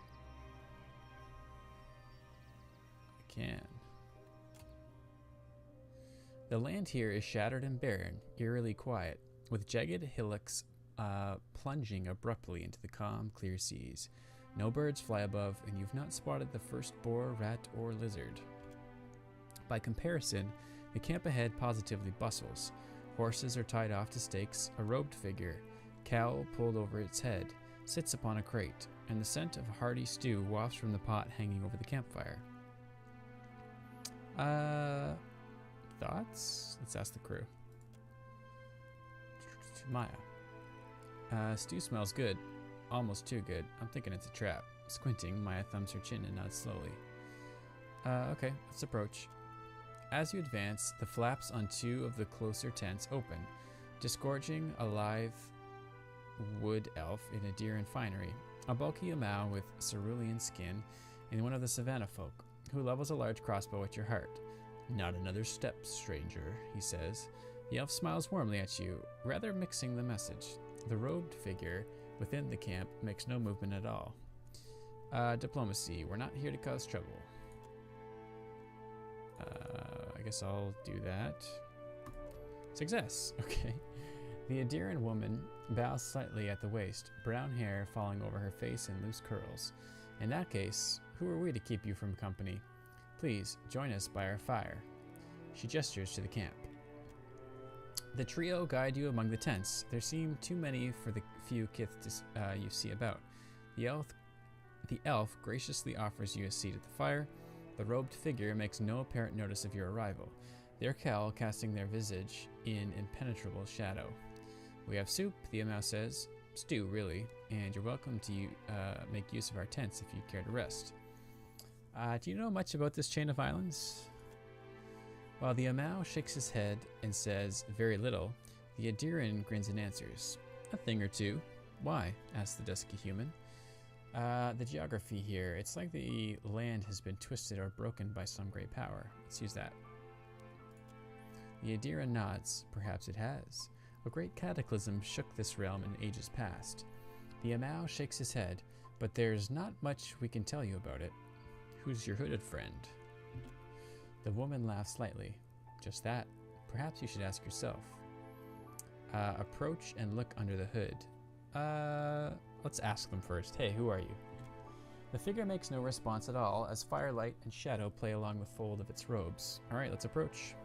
I can. The land here is shattered and barren, eerily quiet, with jagged hillocks plunging abruptly into the calm, clear seas. No birds fly above, and you've not spotted the first boar, rat, or lizard. By comparison, the camp ahead positively bustles. Horses are tied off to stakes, a robed figure, cowl pulled over its head, sits upon a crate, and the scent of hearty stew wafts from the pot hanging over the campfire. Thoughts? Let's ask the crew. Maya. Stew smells good. Almost too good. I'm thinking it's a trap. Squinting, Maya thumbs her chin and nods slowly. Okay, let's approach. As you advance, the flaps on 2 of the closer tents open, disgorging a live wood elf in a deer and finery, a bulky Amau with cerulean skin, and one of the savannah folk, who levels a large crossbow at your heart. Not another step, stranger, he says. The elf smiles warmly at you, rather mixing the message. The robed figure within the camp makes no movement at all. Diplomacy. We're not here to cause trouble. I guess I'll do that. Success. Okay. The Adiran woman bows slightly at the waist, brown hair falling over her face in loose curls. In that case, who are we to keep you from company? Please, join us by our fire. She gestures to the camp. The trio guide you among the tents. There seem too many for the few kith you see about. The elf graciously offers you a seat at the fire. The robed figure makes no apparent notice of your arrival, their cowl casting their visage in impenetrable shadow. We have soup, the Amau says. Stew, really, and you're welcome to make use of our tents if you'd care to rest. Do you know much about this chain of islands? While the Amau shakes his head and says very little, the Adiran grins and answers. A thing or two. Why? Asks the dusky human. The geography here, it's like the land has been twisted or broken by some great power. Let's use that. The Adiran nods. Perhaps it has. A great cataclysm shook this realm in ages past. The Amau shakes his head, but there's not much we can tell you about it. Who's your hooded friend? The woman laughs slightly. Just that. Perhaps you should ask yourself. Approach and look under the hood. Let's ask them first. Hey, who are you? The figure makes no response at all as firelight and shadow play along the fold of its robes. All right, let's approach.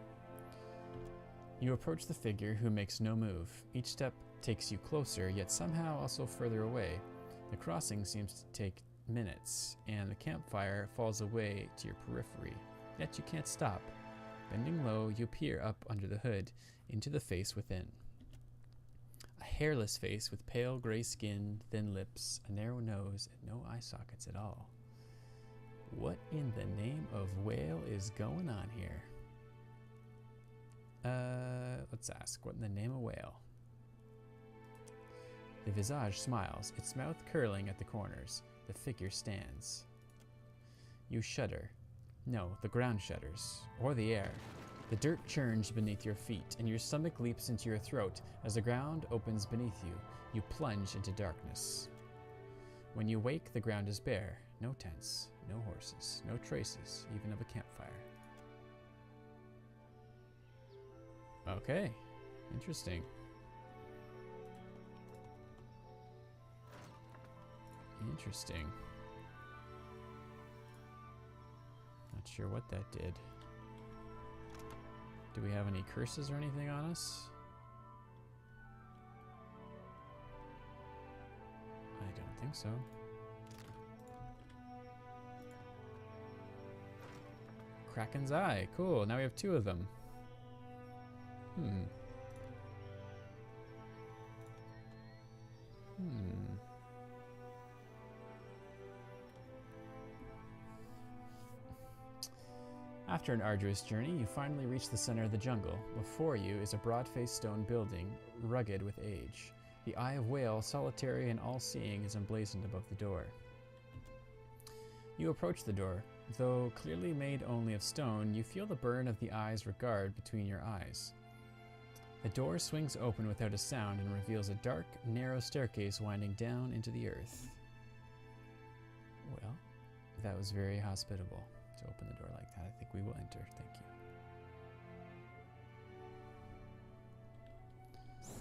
You approach the figure, who makes no move. Each step takes you closer, yet somehow also further away. The crossing seems to take minutes, and the campfire falls away to your periphery. Yet you can't stop. Bending low, you peer up under the hood, into the face within. A hairless face with pale gray skin, thin lips, a narrow nose, and no eye sockets at all. What in the name of whale is going on here? Let's ask, what in the name of whale? The visage smiles, its mouth curling at the corners. The figure stands. You shudder. No, the ground shudders, or the air. The dirt churns beneath your feet, and your stomach leaps into your throat. As the ground opens beneath you, you plunge into darkness. When you wake, the ground is bare. No tents, no horses, no traces, even of a campfire. Okay, interesting. Interesting. Not sure what that did. Do we have any curses or anything on us? I don't think so. Kraken's Eye. Cool. Now we have 2 of them. After an arduous journey, you finally reach the center of the jungle. Before you is a broad-faced stone building, rugged with age. The Eye of Whale, solitary and all-seeing, is emblazoned above the door. You approach the door. Though clearly made only of stone, you feel the burn of the eye's regard between your eyes. The door swings open without a sound and reveals a dark, narrow staircase winding down into the earth. Well, that was very hospitable to open the door like that. I think we will enter. Thank you.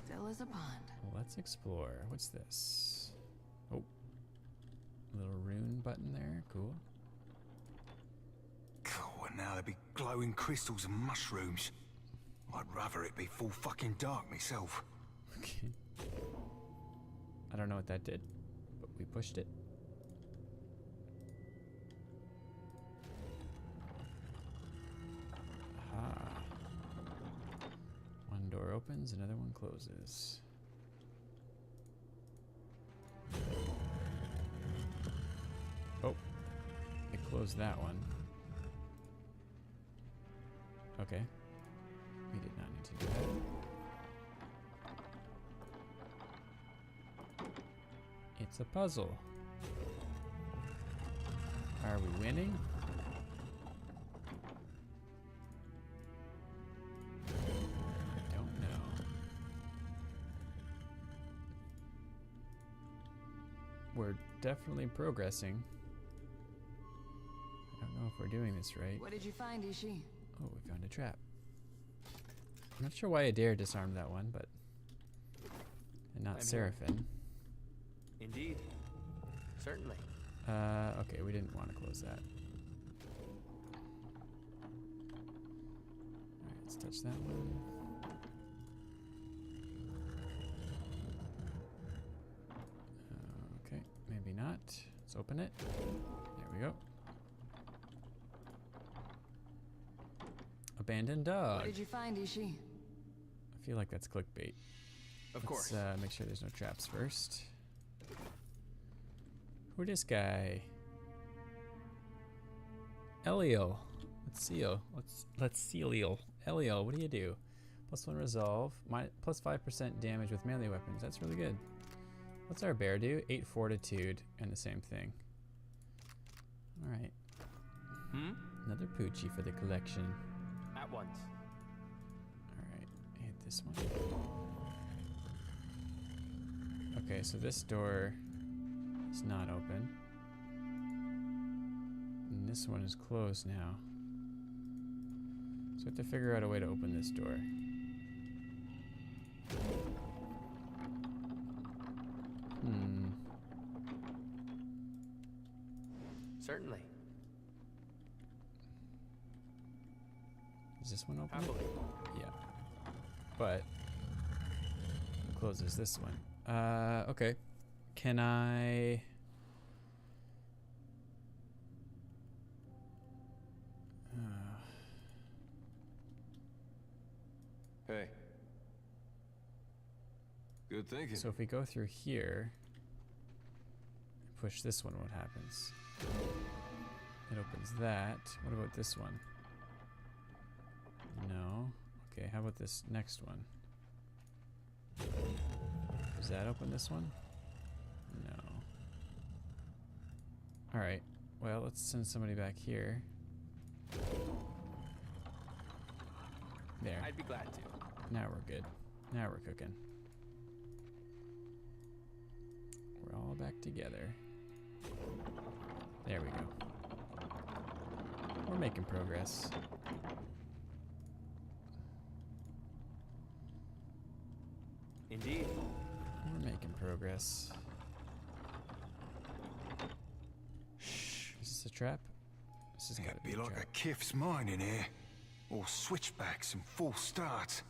Still as a pond. Well, let's explore. What's this? Oh, little rune button there. Cool. God, now there'd be glowing crystals and mushrooms. I'd rather it be full fucking dark myself. Okay. I don't know what that did, but we pushed it. Aha. One door opens, another one closes. Oh, it closed that one. Okay. We did not need to do that. It's a puzzle. Are we winning? I don't know. We're definitely progressing. I don't know if we're doing this right. What did you find, Ishi? Oh, we found a trap. I'm not sure why Adair disarmed that one, but... And not Seraphim. Indeed. Certainly. Okay, we didn't want to close that. Alright, let's touch that one. open it. There we go. Abandoned dog. What did you find, Ishi? I feel like that's clickbait. Of course. Let's make sure there's no traps first. Who this guy? Elio. Let's see Elio. Elio, what do you do? +1 resolve, +5% damage with melee weapons. That's really good. What's our bear do? 8 fortitude and the same thing. All right. Another Poochie for the collection. At once. All right, hit this one. Okay, so this door is not open. And this one is closed now. So we have to figure out a way to open this door. Certainly. Is this one open? Happily. Yeah. But closes this one. Okay. Can I? Hey. Good thinking. So if we go through here, push this one, what happens? It opens that. What about this one? No. Okay, how about this next one? Does that open this one? No. Alright, well, let's send somebody back here. There. I'd be glad to. Now we're good. Now we're cooking. We're all back together. There we go. We're making progress. Indeed. We're making progress. Shh. Is this a trap? This has got to be like a Kif's mine in here. All switchbacks and false starts.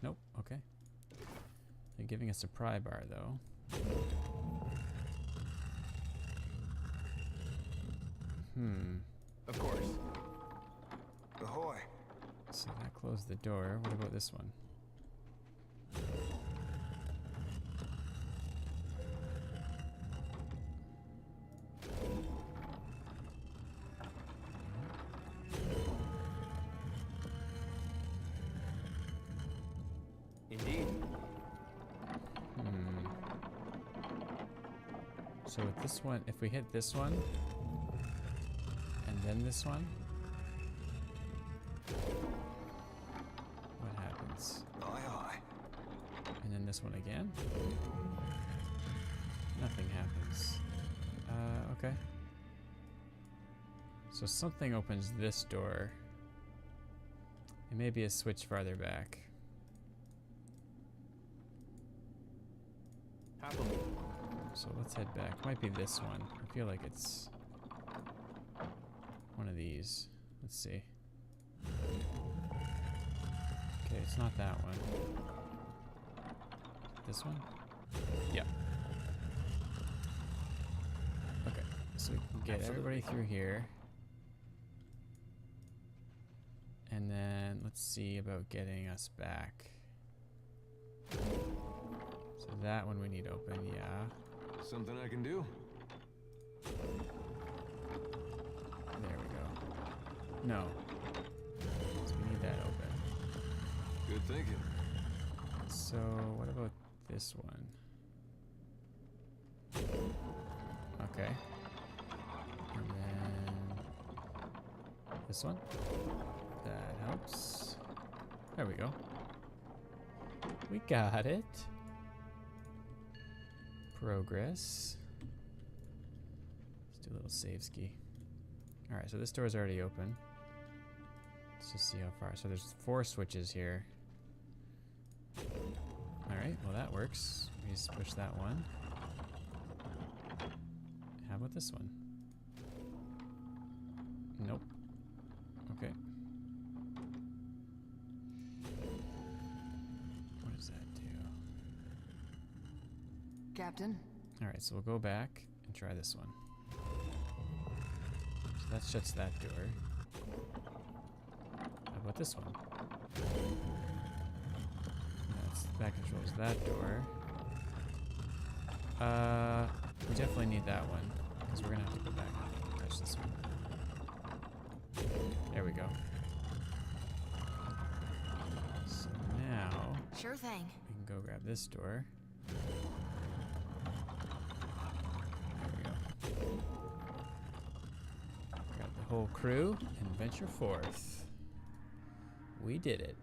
Nope. Okay. They're giving us a pry bar, though. Of course. Ahoy. So that closed the door. What about this one? Indeed. So with this one, if we hit this one, and then this one, what happens? Aye, aye. And then this one again? Nothing happens. Okay. So something opens this door. It may be a switch farther back. Happily. So let's head back. Might be this one. I feel like it's one of these. Let's see. Okay, it's not that one. This one? Yeah. Okay, so we can get everybody through here. And then let's see about getting us back. So that one we need open, yeah. Something I can do? There we go. No. So we need that open. Good thinking. So what about this one? Okay. And then this one. That helps. There we go. We got it. Progress. Let's do a little save ski. Alright, so this door is already open. Let's just see how far. So there's 4 switches here. Alright, well that works. We just push that one. How about this one? Nope. Okay. What does that do? Captain? Alright, so we'll go back and try this one. So that shuts that door. How about this one? That controls that door. We definitely need that one, because we're gonna have to go back and touch this one. There we go. So now... Sure thing. We can go grab this door. There we go. Grab the whole crew and venture forth. We did it.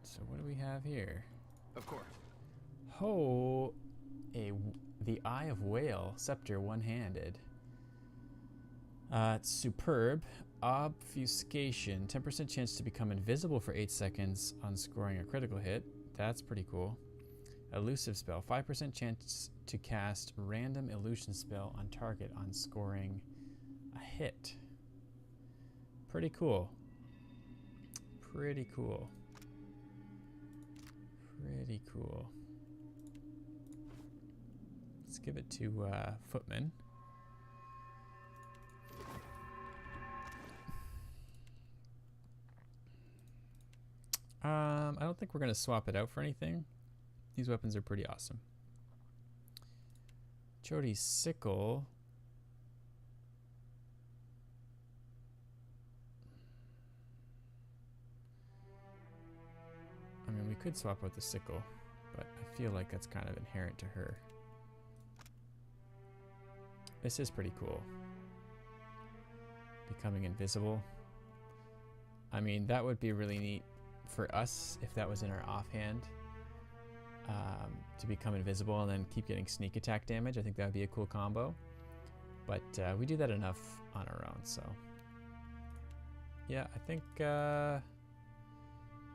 So what do we have here? Of course. Oh, the Eye of Whale, scepter one-handed. It's superb. Obfuscation, 10% chance to become invisible for 8 seconds on scoring a critical hit. That's pretty cool. Elusive spell, 5% chance to cast random illusion spell on target on scoring a hit. Pretty cool. Pretty cool. Pretty cool. Let's give it to Footman. I don't think we're going to swap it out for anything. These weapons are pretty awesome. Jody's sickle. I mean, we could swap out the sickle, but I feel like that's kind of inherent to her. This is pretty cool. Becoming invisible. I mean, that would be really neat for us if that was in our offhand. To become invisible and then keep getting sneak attack damage. I think that would be a cool combo. But we do that enough on our own, so. Yeah, I think,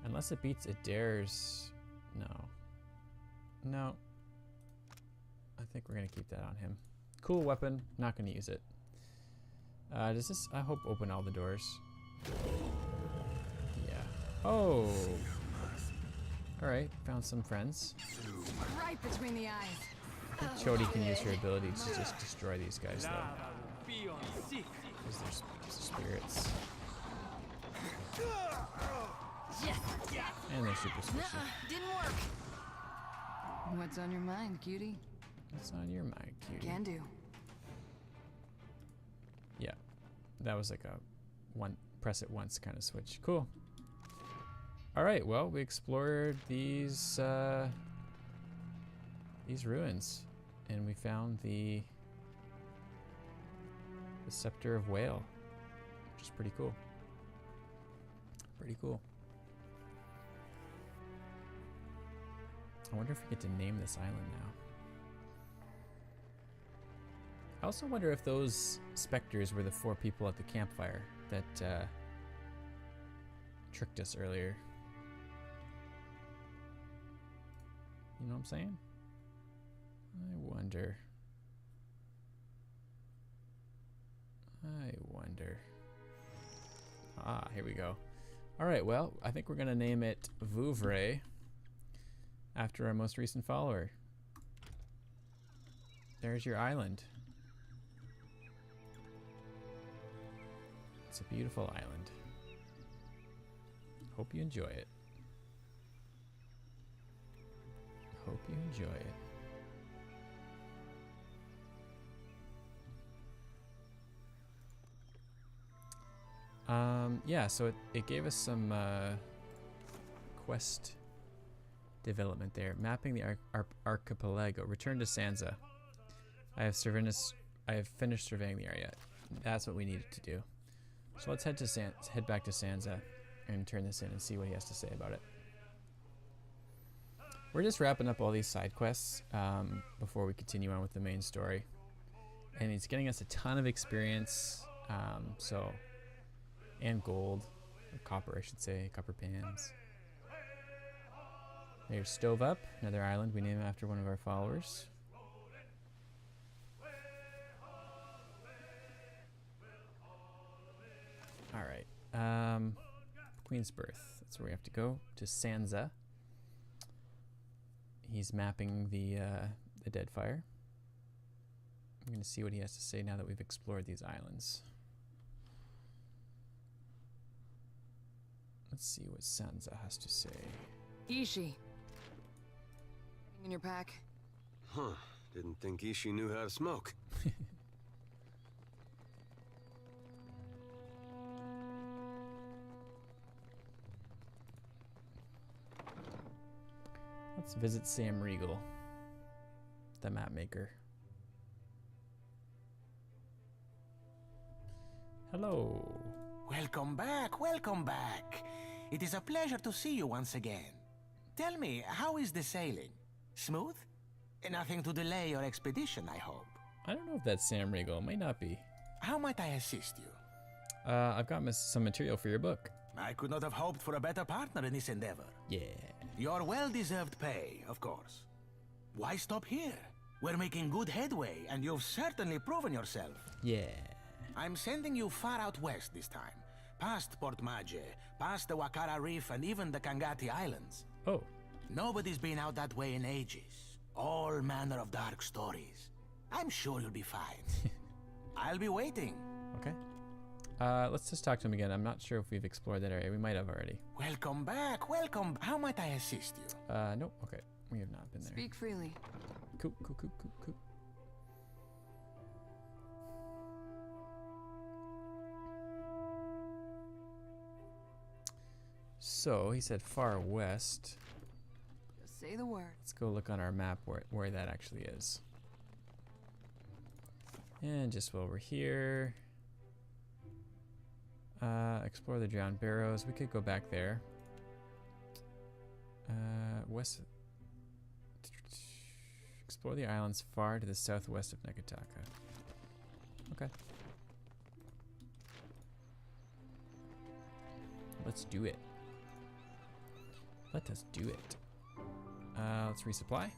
unless it beats Adair's, no. No. I think we're gonna keep that on him. Cool weapon, not gonna use it. Does this, I hope, open all the doors? Yeah. Oh! Alright, found some friends. Right between the eyes. I think Chody can use her ability to just destroy these guys, though. Because they're spirits. And they're super squishy. Didn't work. What's on your mind, cutie? What's on your mind, cutie? Can do. Yeah. That was like a one press it once kind of switch. Cool. Alright, well, we explored these ruins. And we found the Scepter of Whale. Which is pretty cool. Pretty cool. I wonder if we get to name this island now. I also wonder if those specters were the 4 people at the campfire that tricked us earlier. You know what I'm saying? I wonder. Ah, here we go. Alright, well, I think we're going to name it Vouvray after our most recent follower. There's your island. It's a beautiful island. Hope you enjoy it. Hope you enjoy it. Yeah, so it gave us some quest development there. Mapping the archipelago. Return to Sansa. I have finished surveying the area. That's what we needed to do. So let's head back to Sansa and turn this in and see what he has to say about it. We're just wrapping up all these side quests before we continue on with the main story. And it's getting us a ton of experience, and gold, or copper I should say, copper pans. There's Stove Up, another island we name after one of our followers. Alright, Queen's Birth, that's where we have to go, to Sansa. He's mapping the Deadfire. I'm gonna see what he has to say now that we've explored these islands. Let's see what Sansa has to say. Ishi. In your pack. Huh. Didn't think Ishi knew how to smoke. Let's visit Sam Riegel, the map maker. Hello. Welcome back, welcome back. It is a pleasure to see you once again. Tell me, how is the sailing? Smooth? Nothing to delay your expedition, I hope. I don't know if that's Sam Riegel. It might not be. How might I assist you? I've got some material for your book. I could not have hoped for a better partner in this endeavor. Yeah. Your well-deserved pay, of course. Why stop here? We're making good headway, and you've certainly proven yourself. Yeah. I'm sending you far out west this time. Past Port Maje, past the Wakara Reef, and even the Kangati Islands. Oh. Nobody's been out that way in ages. All manner of dark stories. I'm sure you'll be fine. I'll be waiting. Okay. Let's just talk to him again. I'm not sure if we've explored that area. We might have already. Welcome back, welcome. How might I assist you? Nope. Okay. We have not been there. Speak freely. Cool. So, he said far west. Just say the word. Let's go look on our map where that actually is. And just while we're here, explore the drowned barrows. We could go back there. West. Explore the islands far to the southwest of Neketaka. Okay. Let's do it. Let us do it. Let's resupply.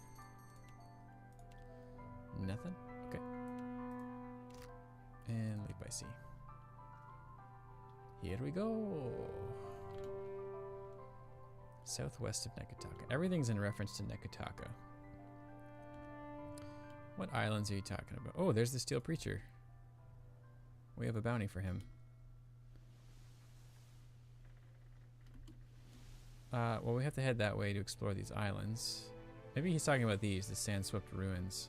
Nothing? Okay. And leave by sea. Here we go. Southwest of Neketaka. Everything's in reference to Neketaka. What islands are you talking about? Oh, there's the Steel Preacher. We have a bounty for him. Well, we have to head that way to explore these islands. Maybe he's talking about these, the sand-swept ruins.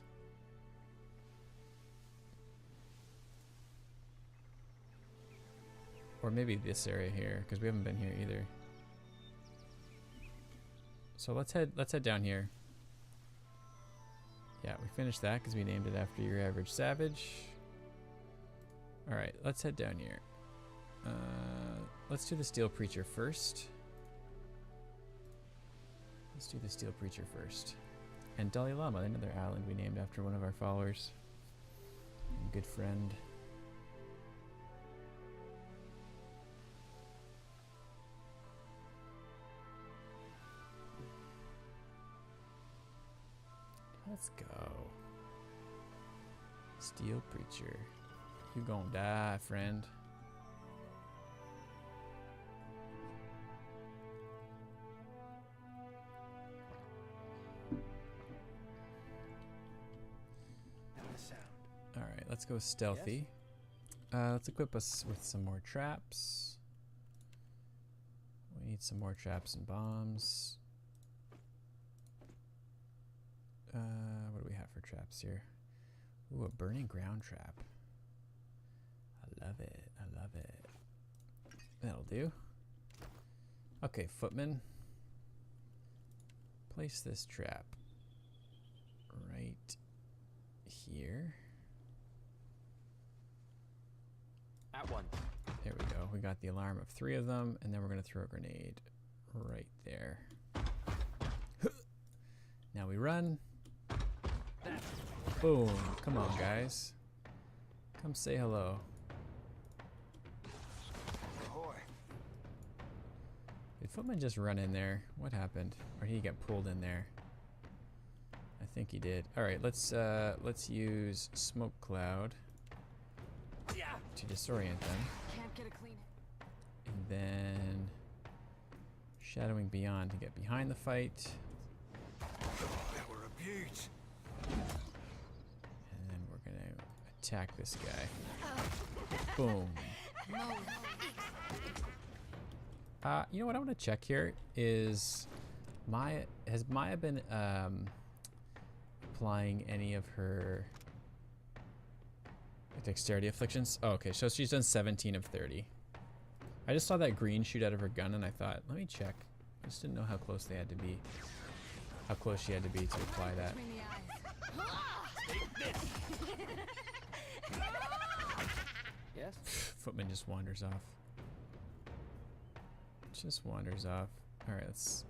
Or maybe this area here, because we haven't been here either. So let's head down here. Yeah, we finished that because we named it after your average savage. Alright, let's head down here. Let's do the Steel Preacher first. Let's do the Steel Preacher first. And Dalai Lama, another island we named after one of our followers. A good friend. Let's go. Steel Preacher. You gonna die, friend. Alright, let's go stealthy. Let's equip us with some more traps. We need some more traps and bombs. What do we have for traps here? Ooh, a burning ground trap. I love it. I love it. That'll do. Okay, footman. Place this trap right here. At one. There we go. We got the alarm of 3 of them, and then we're going to throw a grenade right there. Now we run. Boom. Come on, guys. Come say hello. Did Footman just run in there? What happened? Or did he get pulled in there? I think he did. Alright, let's use Smoke Cloud to disorient them. Can't get a clean. And then Shadowing Beyond to get behind the fight. They were a beaut. And then we're gonna attack this guy. Boom. You know what I want to check here is has Maya been applying any of her dexterity afflictions? Oh, okay, so she's done 17 of 30. I just saw that green shoot out of her gun and I thought, let me check. I just didn't know how close they had to be. How close she had to be to apply that. Yes? Footman just wanders off. Just wanders off. Alright, let's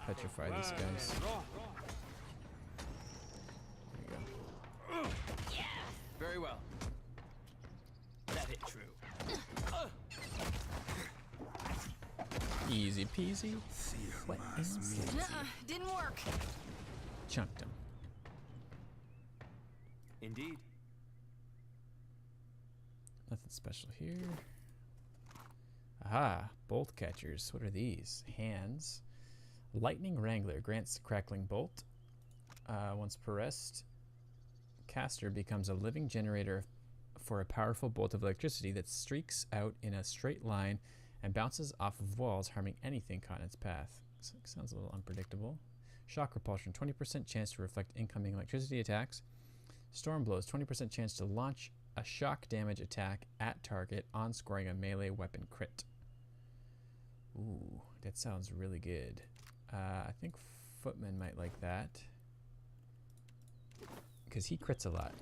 petrify these guys. There you go. Very well. That hit true. Easy peasy. Wet and sleazy. Didn't work. Chunked him. Indeed. Nothing special here. Aha, bolt catchers. What are these? Hands. Lightning Wrangler grants crackling bolt. Once pressed, caster becomes a living generator for a powerful bolt of electricity that streaks out in a straight line and bounces off of walls, harming anything caught in its path. Sounds a little unpredictable. Shock repulsion, 20% chance to reflect incoming electricity attacks. Storm blows, 20% chance to launch a shock damage attack at target on scoring a melee weapon crit. Ooh, that sounds really good. I think Footman might like that because he crits a lot.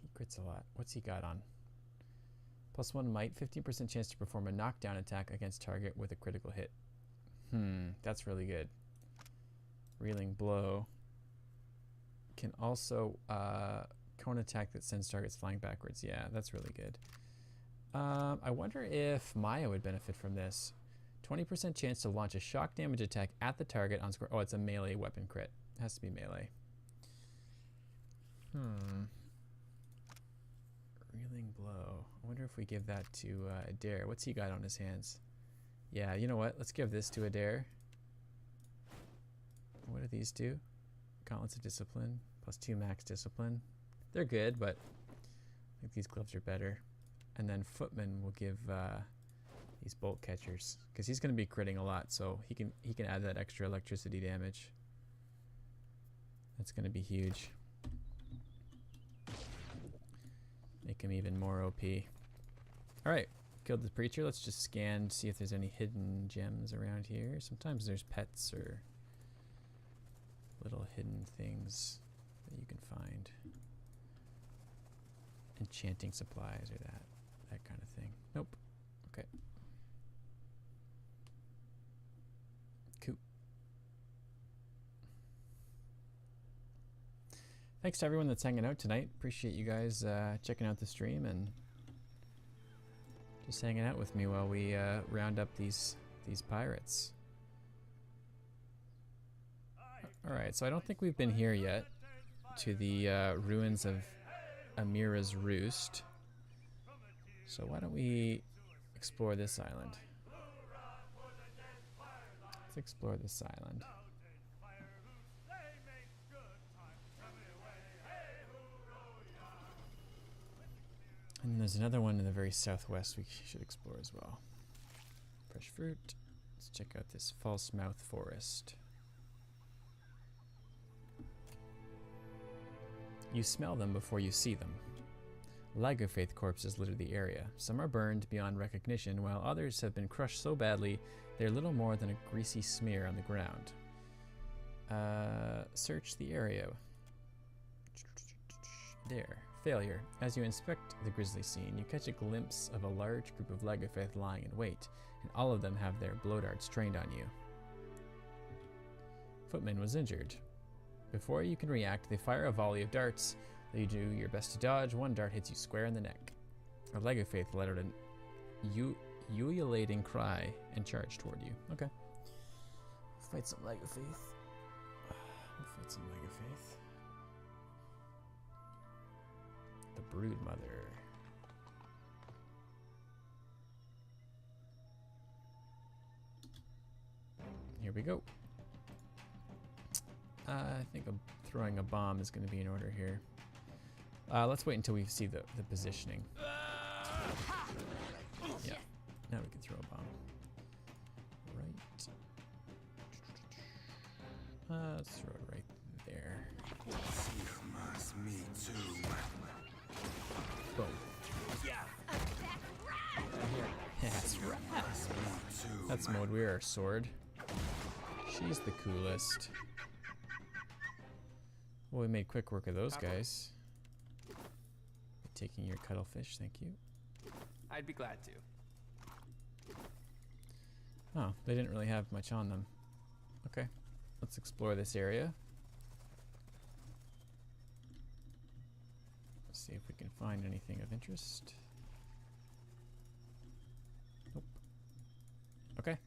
He crits a lot. What's he got on? +1 might, 15% chance to perform a knockdown attack against target with a critical hit. That's really good. Reeling blow can also cone attack that sends targets flying backwards. Yeah, that's really good. I wonder if Maya would benefit from this. 20% chance to launch a shock damage attack at the target on score. Oh, it's a melee weapon crit. It has to be melee. Reeling blow. I wonder if we give that to Adair. What's he got on his hands? Yeah, you know what? Let's give this to Adair. What do these do? Gauntlets of Discipline. +2 max discipline. They're good, but I think these gloves are better. And then Footman will give these bolt catchers because he's going to be critting a lot, so he can add that extra electricity damage. That's going to be huge. Make him even more OP. All right, killed the preacher. Let's just scan to see if there's any hidden gems around here. Sometimes there's pets or little hidden things that you can find. Enchanting supplies or that kind of thing. Nope. Okay. Cool. Thanks to everyone that's hanging out tonight. Appreciate you guys checking out the stream and just hanging out with me while we round up these pirates. All right, so I don't think we've been here yet to the ruins of Amira's Roost. So why don't we explore this island? Let's explore this island. And there's another one in the very southwest we should explore as well. Fresh fruit. Let's check out this False Mouth Forest. You smell them before you see them. Lagerfaith corpses litter the area. Some are burned beyond recognition, while others have been crushed so badly they're little more than a greasy smear on the ground. Search the area. There. Failure. As you inspect the grisly scene, you catch a glimpse of a large group of Lagerfaith lying in wait, and all of them have their blow darts trained on you. Footman was injured. Before you can react, they fire a volley of darts. You do your best to dodge. One dart hits you square in the neck. A Lagerfaith let out an ululating cry and charged toward you. Okay. Fight some Lagerfaith. We'll fight some Lagerfaith. The Brood Mother. Here we go. I think throwing a bomb is going to be in order here. Let's wait until we see the positioning. Yeah. Now we can throw a bomb. Right. Let's throw it right there. Boom. That's right. That's Mode. We're our sword. She's the coolest. Well, we made quick work of those guys. Taking your cuttlefish, thank you. I'd be glad to. Oh, they didn't really have much on them. Okay, let's explore this area. Let's see if we can find anything of interest. Nope. Okay.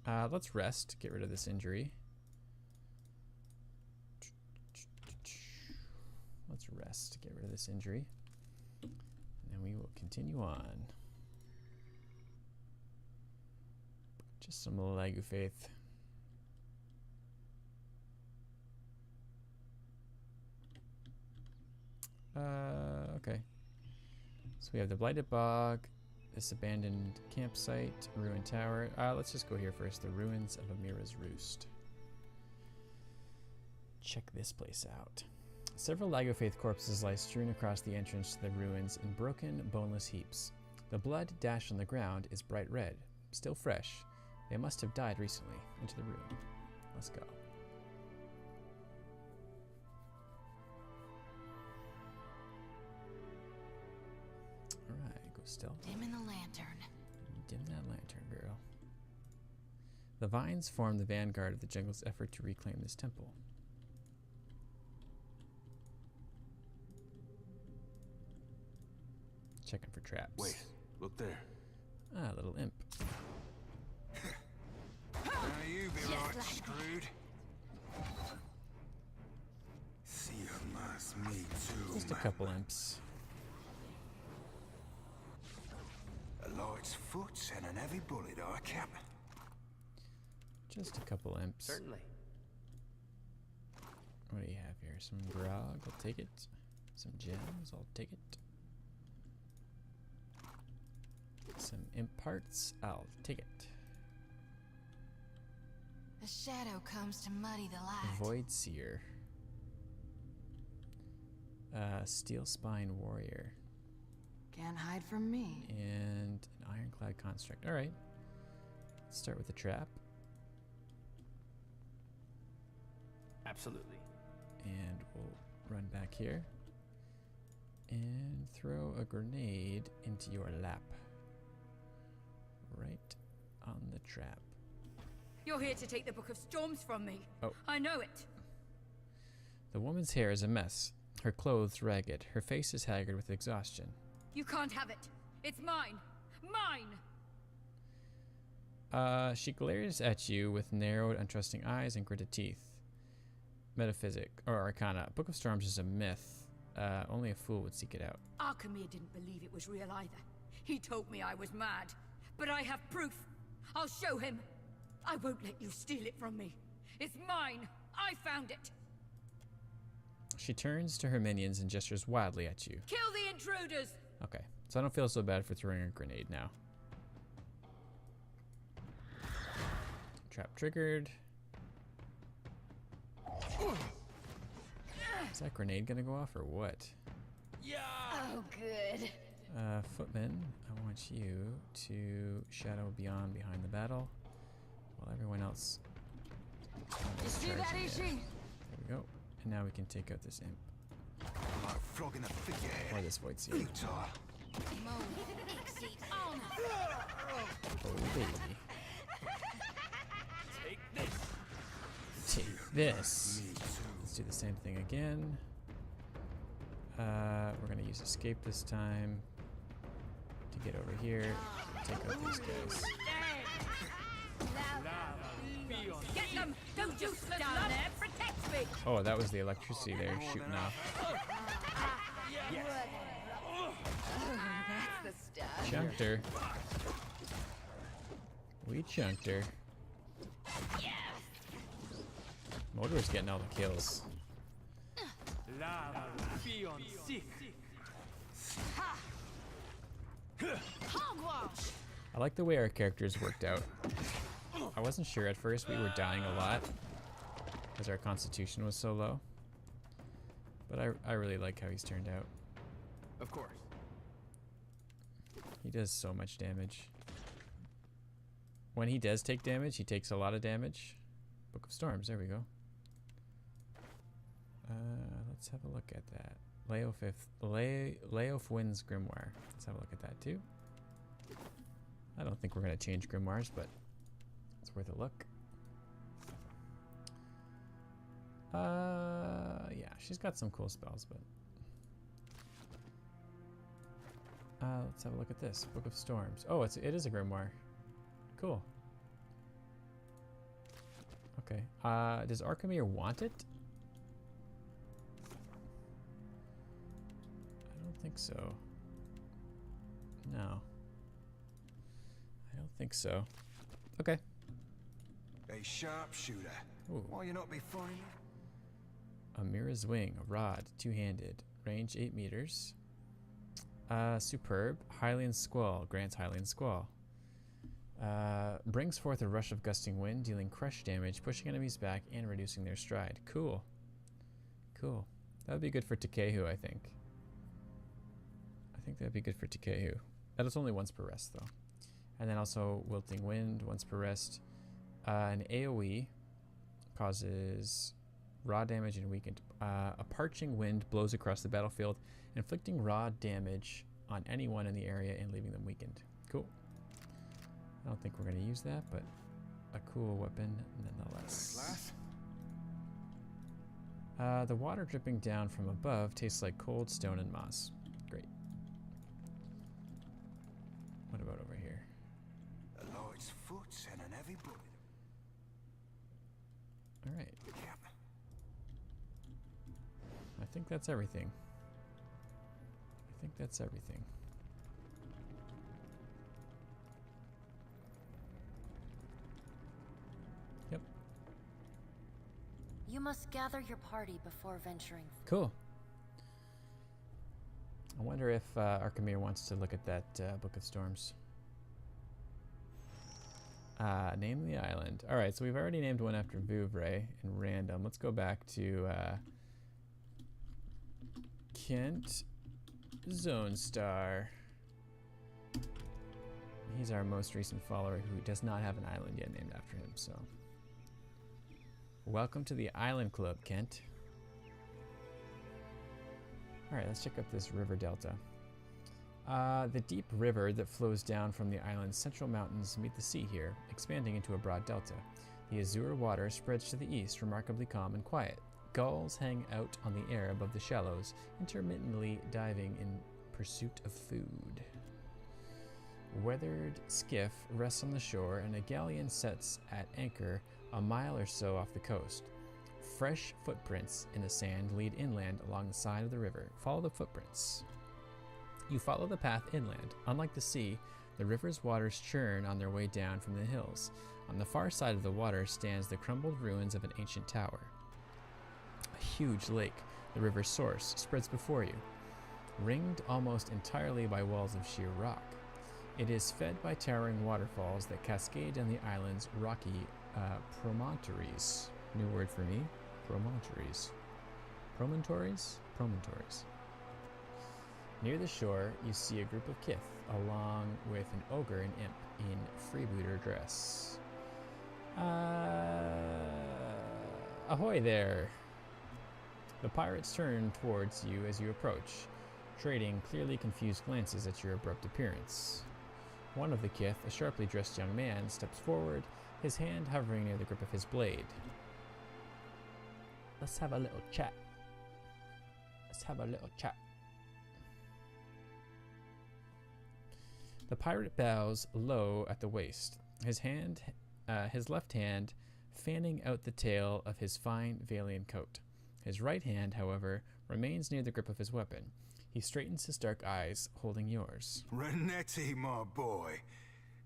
Let's rest, get rid of this injury. Let's rest, get rid of this injury. And then we will continue on. Just some Lagu faith. Okay. So we have the Blighted Bog, this abandoned campsite, ruined tower. Let's just go here first. The ruins of Amira's Roost. Check this place out. Several Lago Faith corpses lie strewn across the entrance to the ruins in broken, boneless heaps. The blood dashed on the ground is bright red, still fresh. They must have died recently. Into the room. Let's go. Alright, go stealth. Dim in the lantern. Dim that lantern, girl. The vines form the vanguard of the jungle's effort to reclaim this temple. Checking for traps. Wait, look there. Ah, little imp. Now you be right screwed. See you must me too. Just a couple imps. A light's foot and an heavy bullet, I cap. Just a couple imps. Certainly. What do you have here? Some grog, I'll take it. Some gems, I'll take it. Some imp parts, I'll take it. The shadow comes to muddy the light. Void Seer. Steel Spine Warrior. Can't hide from me. And an Ironclad Construct. Alright. Let's start with the trap. Absolutely. And we'll run back here. And throw a grenade into your lap. Right on the trap. You're here to take the Book of Storms from me. Oh. I know it. The woman's hair is a mess. Her clothes ragged. Her face is haggard with exhaustion. You can't have it. It's mine. Mine! She glares at you with narrowed, untrusting eyes and gritted teeth. Metaphysic, or Arcana. Book of Storms is a myth. Only a fool would seek it out. Arkemir didn't believe it was real either. He told me I was mad. But I have proof. I'll show him. I won't let you steal it from me. It's mine. I found it. She turns to her minions and gestures wildly at you. Kill the intruders! Okay, so I don't feel so bad for throwing a grenade now. Trap triggered. Is that grenade gonna go off or what? Yeah! Oh, good. Footman, I want you to shadow beyond behind the battle while everyone else. You see that, Ishi? There we go. And now we can take out this imp. Like flogging a figurehead. Or this void seer. Futile. Oh baby. Take this. Take this. Let's do the same thing again. We're gonna use escape this time to get over here, take out these guys. Get them! Don't you slip down there! Protect me! Oh, that was the electricity there shooting off. That's the stuff. Chunked her. We chunked her. Motor's getting all the kills. Beyond sick. Hogwash! I like the way our characters worked out. I wasn't sure at first. We were dying a lot because our constitution was so low. But I really like how he's turned out. Of course. He does so much damage. When he does take damage, he takes a lot of damage. Book of Storms, there we go. Let's have a look at that. Leof Wind's Grimoire. Let's have a look at that too. I don't think we're going to change grimoires, but it's worth a look. Yeah, she's got some cool spells, but let's have a look at this. Book of Storms. Oh, it is a grimoire. Cool. Okay. Does Arkhamir want it? I don't think so. No. I don't think so. Okay. A sharpshooter. Ooh. Why you not be funny? Amira's Wing, a rod, two-handed, range 8 meters. Superb. Hylian Squall, grants Hylian Squall. Brings forth a rush of gusting wind, dealing crush damage, pushing enemies back and reducing their stride. Cool. Cool. That would be good for Takehu, I think. I think that would be good for Takehu. That is only once per rest, though. And then also Wilting Wind, once per rest. An AoE causes raw damage and weakened. A parching wind blows across the battlefield, inflicting raw damage on anyone in the area and leaving them weakened. Cool. I don't think we're going to use that, but a cool weapon nonetheless. The water dripping down from above tastes like cold stone and moss. Great. What about over here? A light's foot and an heavy bullet. All right. I think that's everything. I think that's everything. Yep. You must gather your party before venturing. Cool. I wonder if Arkhamir wants to look at that Book of Storms. Name the island. All right, so we've already named one after Vouvray in random. Let's go back to Kent Zone Star. He's our most recent follower who does not have an island yet named after him, so. Welcome to the Island Club, Kent. Alright, let's check out this river delta. The deep river that flows down from the island's central mountains meet the sea here, expanding into a broad delta. The azure water spreads to the east, remarkably calm and quiet. Gulls hang out on the air above the shallows, intermittently diving in pursuit of food. Weathered skiff rests on the shore, and a galleon sets at anchor a mile or so off the coast. Fresh footprints in the sand lead inland along the side of the river. Follow the footprints. You follow the path inland. Unlike the sea, the river's waters churn on their way down from the hills. On the far side of the water stands the crumbled ruins of an ancient tower. A huge lake, the river's source, spreads before you, ringed almost entirely by walls of sheer rock. It is fed by towering waterfalls that cascade down the island's rocky promontories. New word for me, promontories. Promontories? Promontories. Near the shore, you see a group of kith, along with an ogre and imp in freebooter dress. Ahoy there! The pirates turn towards you as you approach, trading clearly confused glances at your abrupt appearance. One of the kith, a sharply dressed young man, steps forward, his hand hovering near the grip of his blade. Let's have a little chat. Let's have a little chat. The pirate bows low at the waist, his left hand fanning out the tail of his fine Valian coat. His right hand, however, remains near the grip of his weapon. He straightens his dark eyes, holding yours. Renetti, my boy.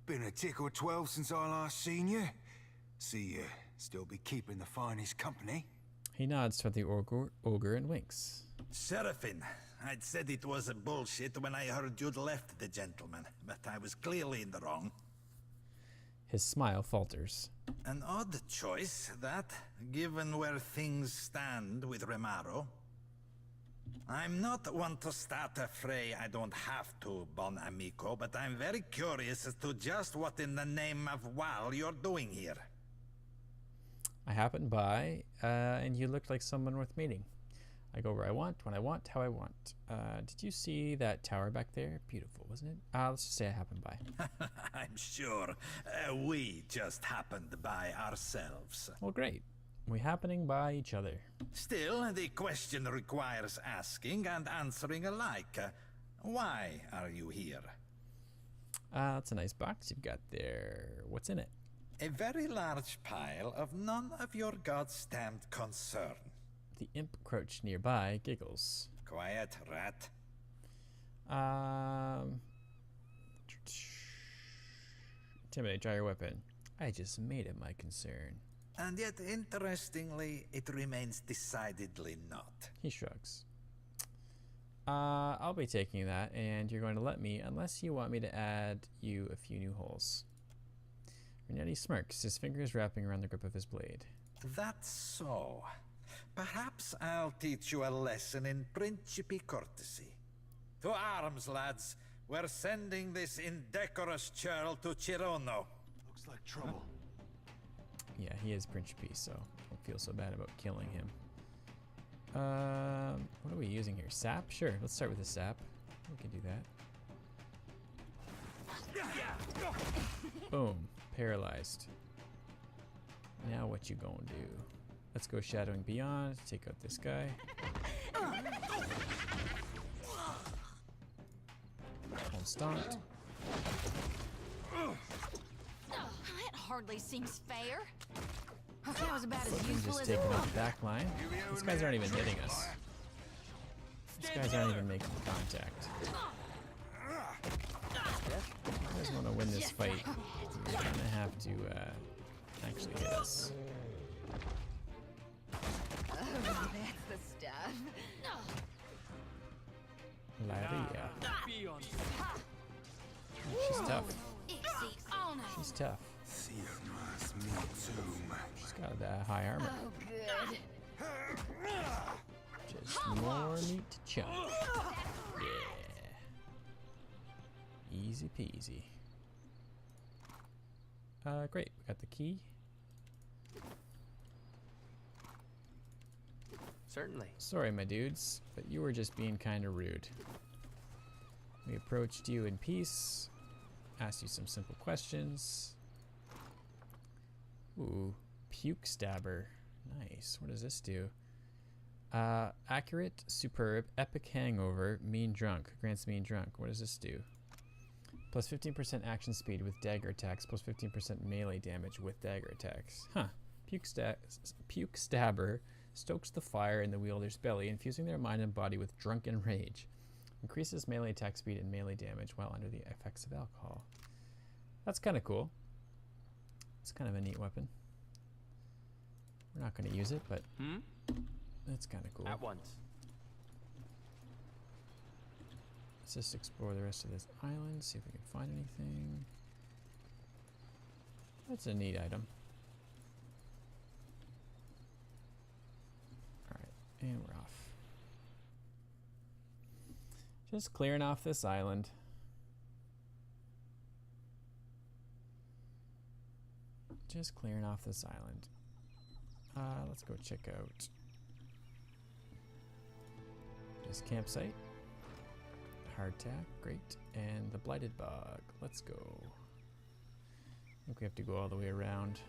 Been a tick or 12 since I last seen you. See you still be keeping the finest company. He nods toward the ogre and winks. Seraphine, I'd said it was a bullshit when I heard you'd left the gentleman, but I was clearly in the wrong. His smile falters. An odd choice, that, given where things stand with Remaro. I'm not one to start a fray I don't have to, bon amico, but I'm very curious as to just what in the name of WoW you're doing here. I happened by, and you looked like someone worth meeting. I go where I want, when I want, how I want. Did you see that tower back there? Beautiful, wasn't it? Let's just say I happened by. I'm sure. We just happened by ourselves. Well, great. We happening by each other. Still, the question requires asking and answering alike. Why are you here? That's a nice box you've got there. What's in it? A very large pile of none of your god-stamped concern. The imp crouched nearby, giggles. Quiet, rat. Intimidate, draw your weapon. I just made it my concern. And yet, interestingly, it remains decidedly not. He shrugs. I'll be taking that, and you're going to let me, unless you want me to add you a few new holes. Renetti smirks, his fingers wrapping around the grip of his blade. That's so. Perhaps I'll teach you a lesson in principi courtesy. To arms, lads. We're sending this indecorous churl to Chirono. Looks like trouble. Yeah, he is Principe, so don't feel so bad about killing him. What are we using here? Sap? Sure, let's start with the sap. We can do that. Boom. Paralyzed. Now what you gonna do? Let's go Shadowing Beyond. Take out this guy. Hold stomped. That hardly seems fair. That was about as useful Just as taking out the back line. These guys aren't even hitting us. These guys aren't even making contact. If you guys want to win this fight, you're gonna have to actually hit us. Oh, that's the stuff. Laria. She's tough. She's tough. She's got high armor. Oh, good. Just more meat to chunk. Yeah. Easy peasy. Great. We got the key. Certainly. Sorry, my dudes, but you were just being kind of rude. We approached you in peace, asked you some simple questions. Ooh, puke stabber. Nice. What does this do? Accurate, superb, epic hangover, mean drunk. Grants mean drunk. What does this do? Plus 15% action speed with dagger attacks, plus 15% melee damage with dagger attacks. Huh. Puke stabber stokes the fire in the wielder's belly, infusing their mind and body with drunken rage. Increases melee attack speed and melee damage while under the effects of alcohol. That's kind of cool. It's kind of a neat weapon. We're not going to use it, but that's kind of cool. At once. Let's just explore the rest of this island, see if we can find anything. That's a neat item. Alright, and we're off. Just clearing off this island. Just clearing off this island. Let's go check out this campsite. Hardtack, great. And the Blighted Bog. Let's go. I think we have to go all the way around.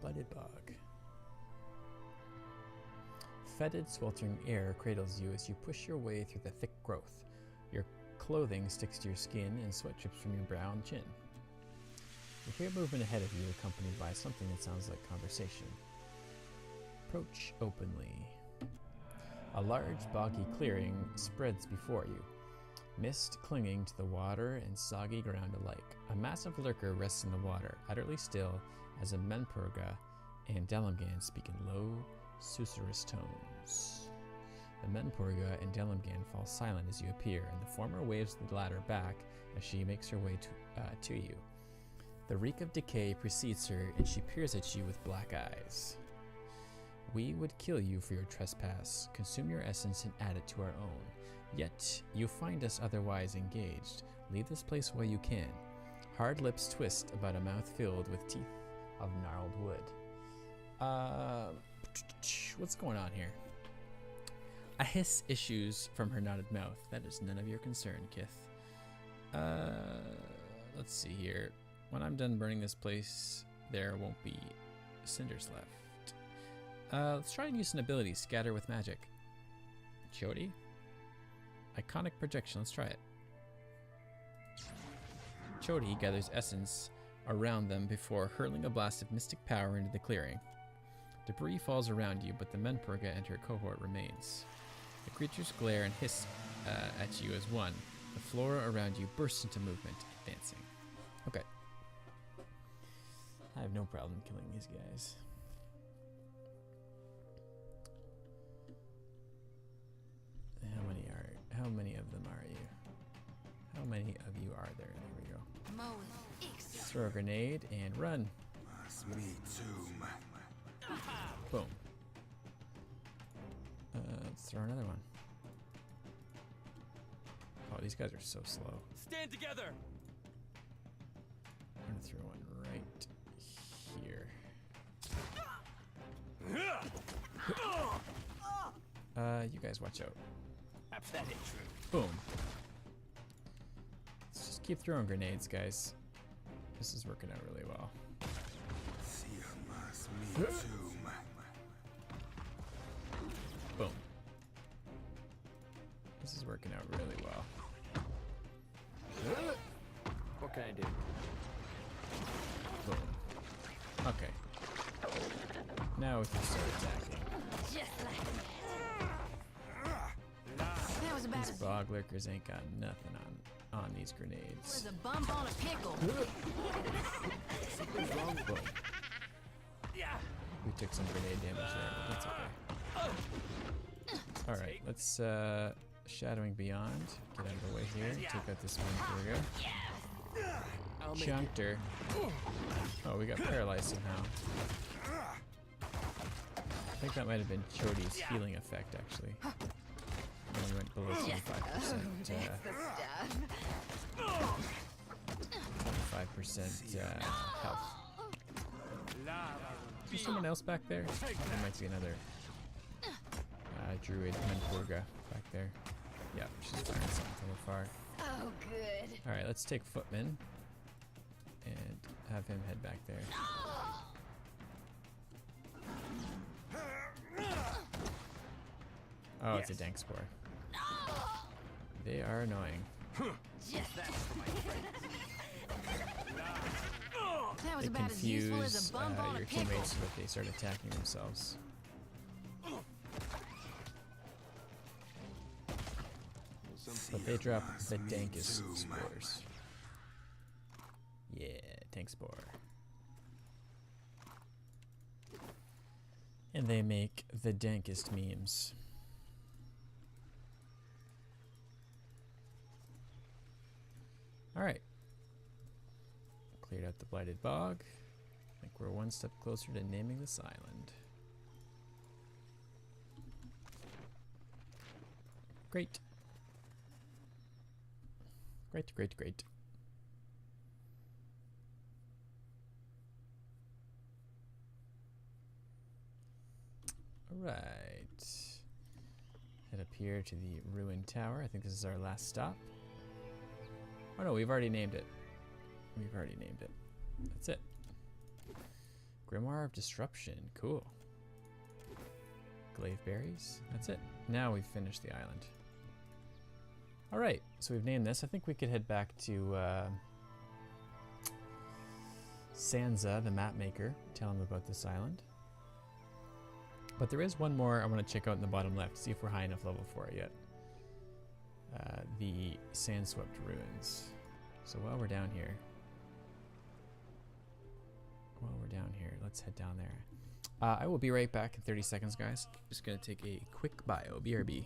Blighted Bog. Fetid, sweltering air cradles you as you push your way through the thick growth. Your clothing sticks to your skin and sweat drips from your brow and chin. You hear movement ahead of you, accompanied by something that sounds like conversation. Approach openly. A large, boggy clearing spreads before you. Mist clinging to the water and soggy ground alike. A massive lurker rests in the water, utterly still, as a Menpurga and Delimgan speak in low, susurrus tones. The Menpurga and Delimgan fall silent as you appear, and the former waves the latter back as she makes her way to you. The reek of decay precedes her, and she peers at you with black eyes. We would kill you for your trespass, consume your essence, and add it to our own. Yet, you find us otherwise engaged. Leave this place while you can. Hard lips twist about a mouth filled with teeth of gnarled wood. What's going on here? A hiss issues from her knotted mouth. That is none of your concern, Kith. Let's see here. When I'm done burning this place, there won't be cinders left. Let's try and use an ability, Scatter with Magic. Chody? Iconic Projection, let's try it. Chody gathers essence around them before hurling a blast of mystic power into the clearing. Debris falls around you, but the Menpurga and her cohort remains. The creatures glare and hiss at you as one. The flora around you bursts into movement, advancing. Okay. I have no problem killing these guys. How many of them are you? How many of you are there? There we go. Throw a grenade and run. Me too. Boom. Let's throw another one. Oh, these guys are so slow. Stand together. I'm gonna throw one right here. You guys watch out. Pathetic. Boom. Let's just keep throwing grenades, guys. This is working out really well. Me too. Boom. This is working out really well. What can I do? Boom. Okay. Now we can start attacking. Just like that was about These bog lurkers ain't got nothing on these grenades. was a bump on a pickle. Boom. We took some grenade damage there, but that's okay. Alright, let's Shadowing Beyond. Get out of the way here. Take out this one. Here we go. Chunked her. Oh, we got paralyzed somehow. I think that might have been Chody's healing effect, actually. When we went below 25% health. Is there someone else back there? There might be another druid Menpurga back there. Yeah, she's firing something from afar. Oh, good. Alright, let's take Footman and have him head back there. Oh, it's a dank spore. They are annoying. That was They about as useful as confuse a bump on a your pickle. teammates so that they start attacking themselves. But they drop the dankest spores. Yeah, tank spore. And they make the dankest memes. Alright. Cleared out the blighted bog. I think we're one step closer to naming this island. Great. Great, great, great. Alright. Head up here to the ruined tower. I think this is our last stop. Oh no, we've already named it. We've already named it. That's it. Grimoire of Disruption. Cool. Glaive berries. That's it. Now we've finished the island. Alright, so we've named this. I think we could head back to Sansa, the map maker, tell him about this island. But there is one more I want to check out in the bottom left, see if we're high enough level for it yet. the Sandswept Ruins. So while we're down here, let's head down there. I will be right back in 30 seconds, guys. Just gonna take a quick bio. BRB.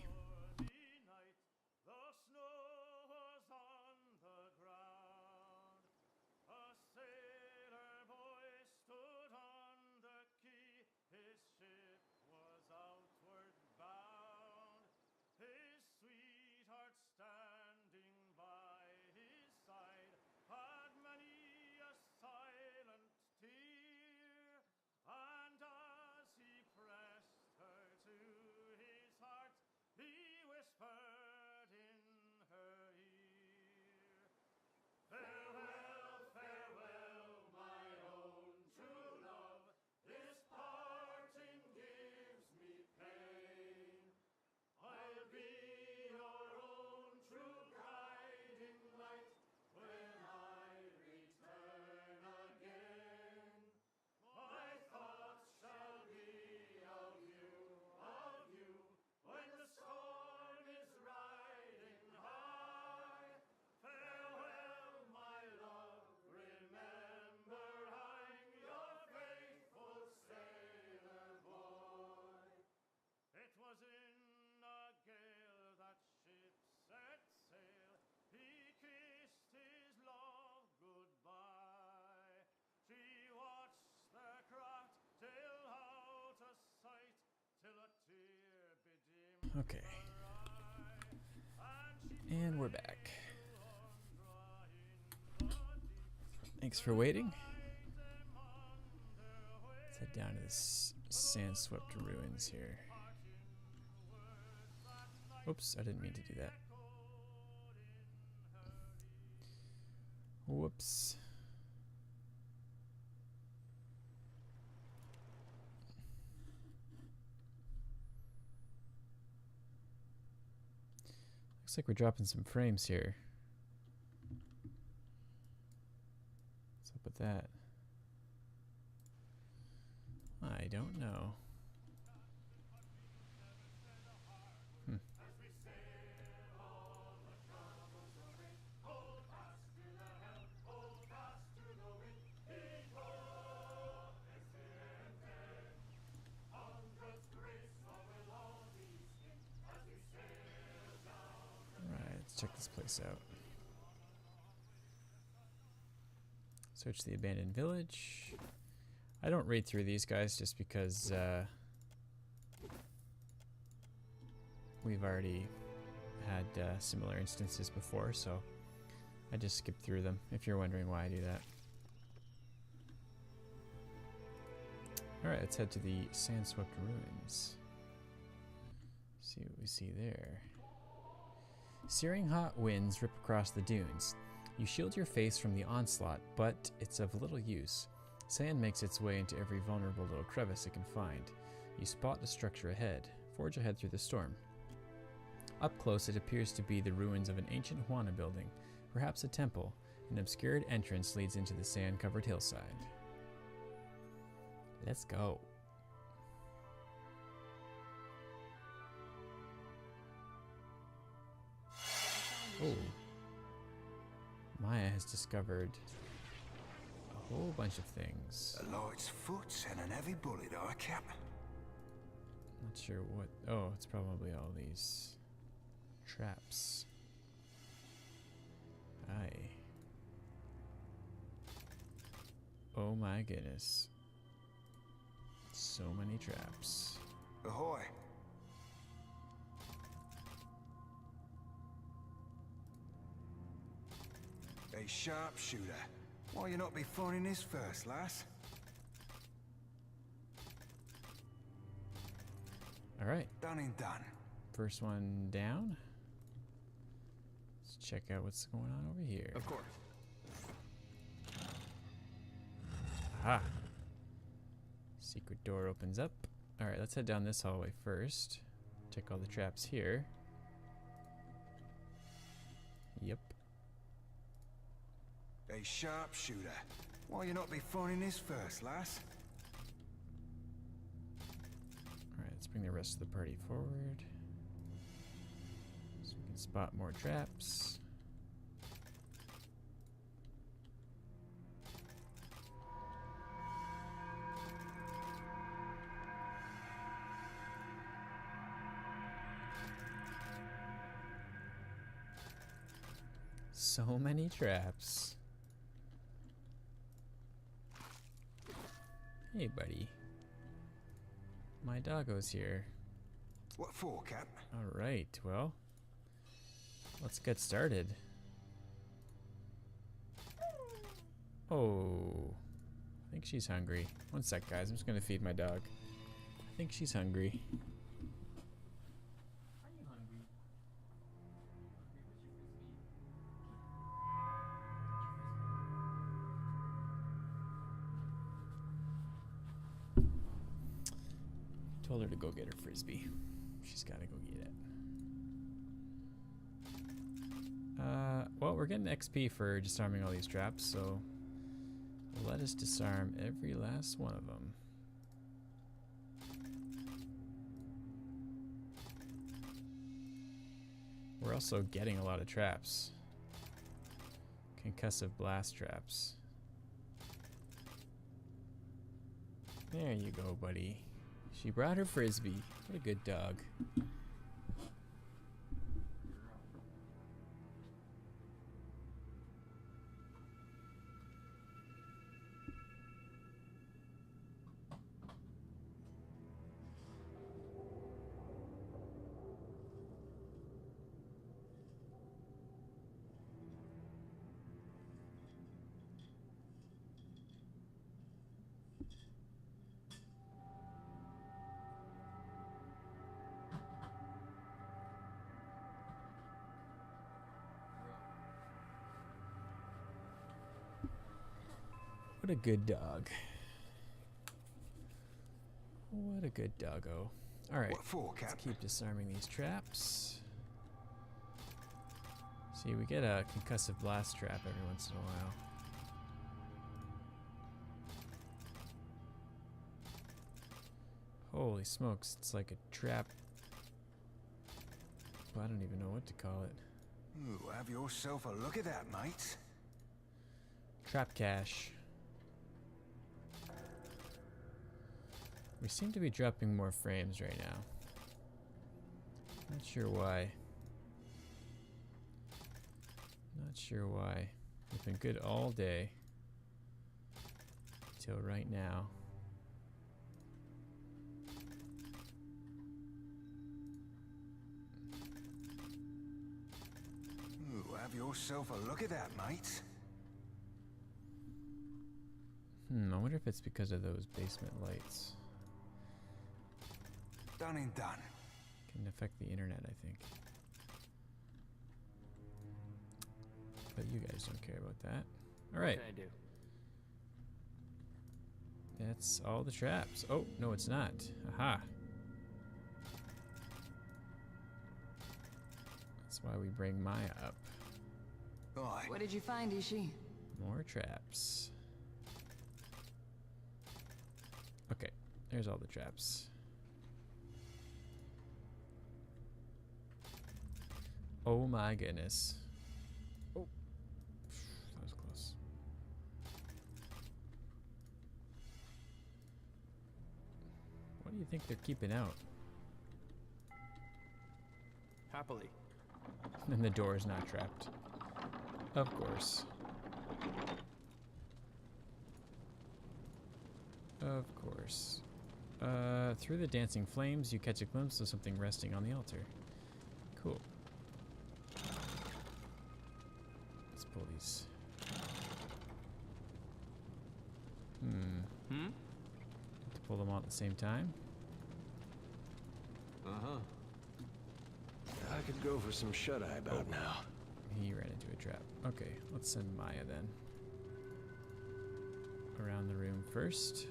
Okay. And we're back. Thanks for waiting. Let's head down to this Sandswept Ruins here. Oops, I didn't mean to do that. Whoops. Looks like we're dropping some frames here. What's up with that? I don't know. Check this place out. Search the abandoned village. I don't read through these guys just because we've already had similar instances before, so I just skip through them, if you're wondering why I do that. Alright, let's head to the Sandswept Ruins. See what we see there. Searing hot winds rip across the dunes. You shield your face from the onslaught, but it's of little use. Sand makes its way into every vulnerable little crevice it can find. You spot a structure ahead. Forge ahead through the storm. Up close, it appears to be the ruins of an ancient Huana building, perhaps a temple. An obscured entrance leads into the sand-covered hillside. Let's go. Oh. Maya has discovered a whole bunch of things. A light's foot and an heavy bullet, I cap. Not sure what. Oh, it's probably all these traps. Aye. Oh my goodness. So many traps. Ahoy. A sharpshooter. Why you not be phoning this first, lass? Alright. Done and done. First one down. Let's check out what's going on over here. Of course. Aha. Secret door opens up. Alright, let's head down this hallway first. Check all the traps here. Yep. A sharpshooter. Why you not be phoning this first, lass? Alright, let's bring the rest of the party forward. So we can Spot more traps. So many traps. Hey, buddy. My doggo's here. What for, Cap? All right, well, let's get started. Oh, I think she's hungry. One sec, guys. I'm just gonna feed my dog. I think she's hungry. Told her to go get her frisbee. She's gotta go get it. Well, we're getting XP for disarming all these traps, so let us disarm every last one of them. We're also getting a lot of traps. Concussive blast traps. There you go, buddy. She brought her frisbee. What a good dog. What a good dog. What a good doggo. Alright, What for, Cap? let's keep disarming these traps. See, we get a concussive blast trap every once in a while. Holy smokes, it's like a trap. Well, I don't even know what to call it. Ooh, have yourself a look at that, mate. Trap cache. We seem to be dropping more frames right now. Not sure why. Not sure why. We've been good all day. Till right now. Ooh, have yourself a look at that, mate. I wonder if it's because of those basement lights. Done and done. Can affect the internet, I think. But you guys don't care about that. Alright. What can I do? That's all the traps. Oh, no it's not. Aha. That's why we bring Maya up. What did you find, Ishi? More traps. Okay, there's all the traps. Oh my goodness. Oh, that was close. What do you think they're keeping out? Happily. And the door is not trapped. Of course. Of course. Through the dancing flames, you catch a glimpse of something resting on the altar. Cool. Let's pull these. To pull them all at the same time. Uh-huh. I could go for some shut-eye about now. He ran into a trap. Okay, let's send Maya then. Around the room first.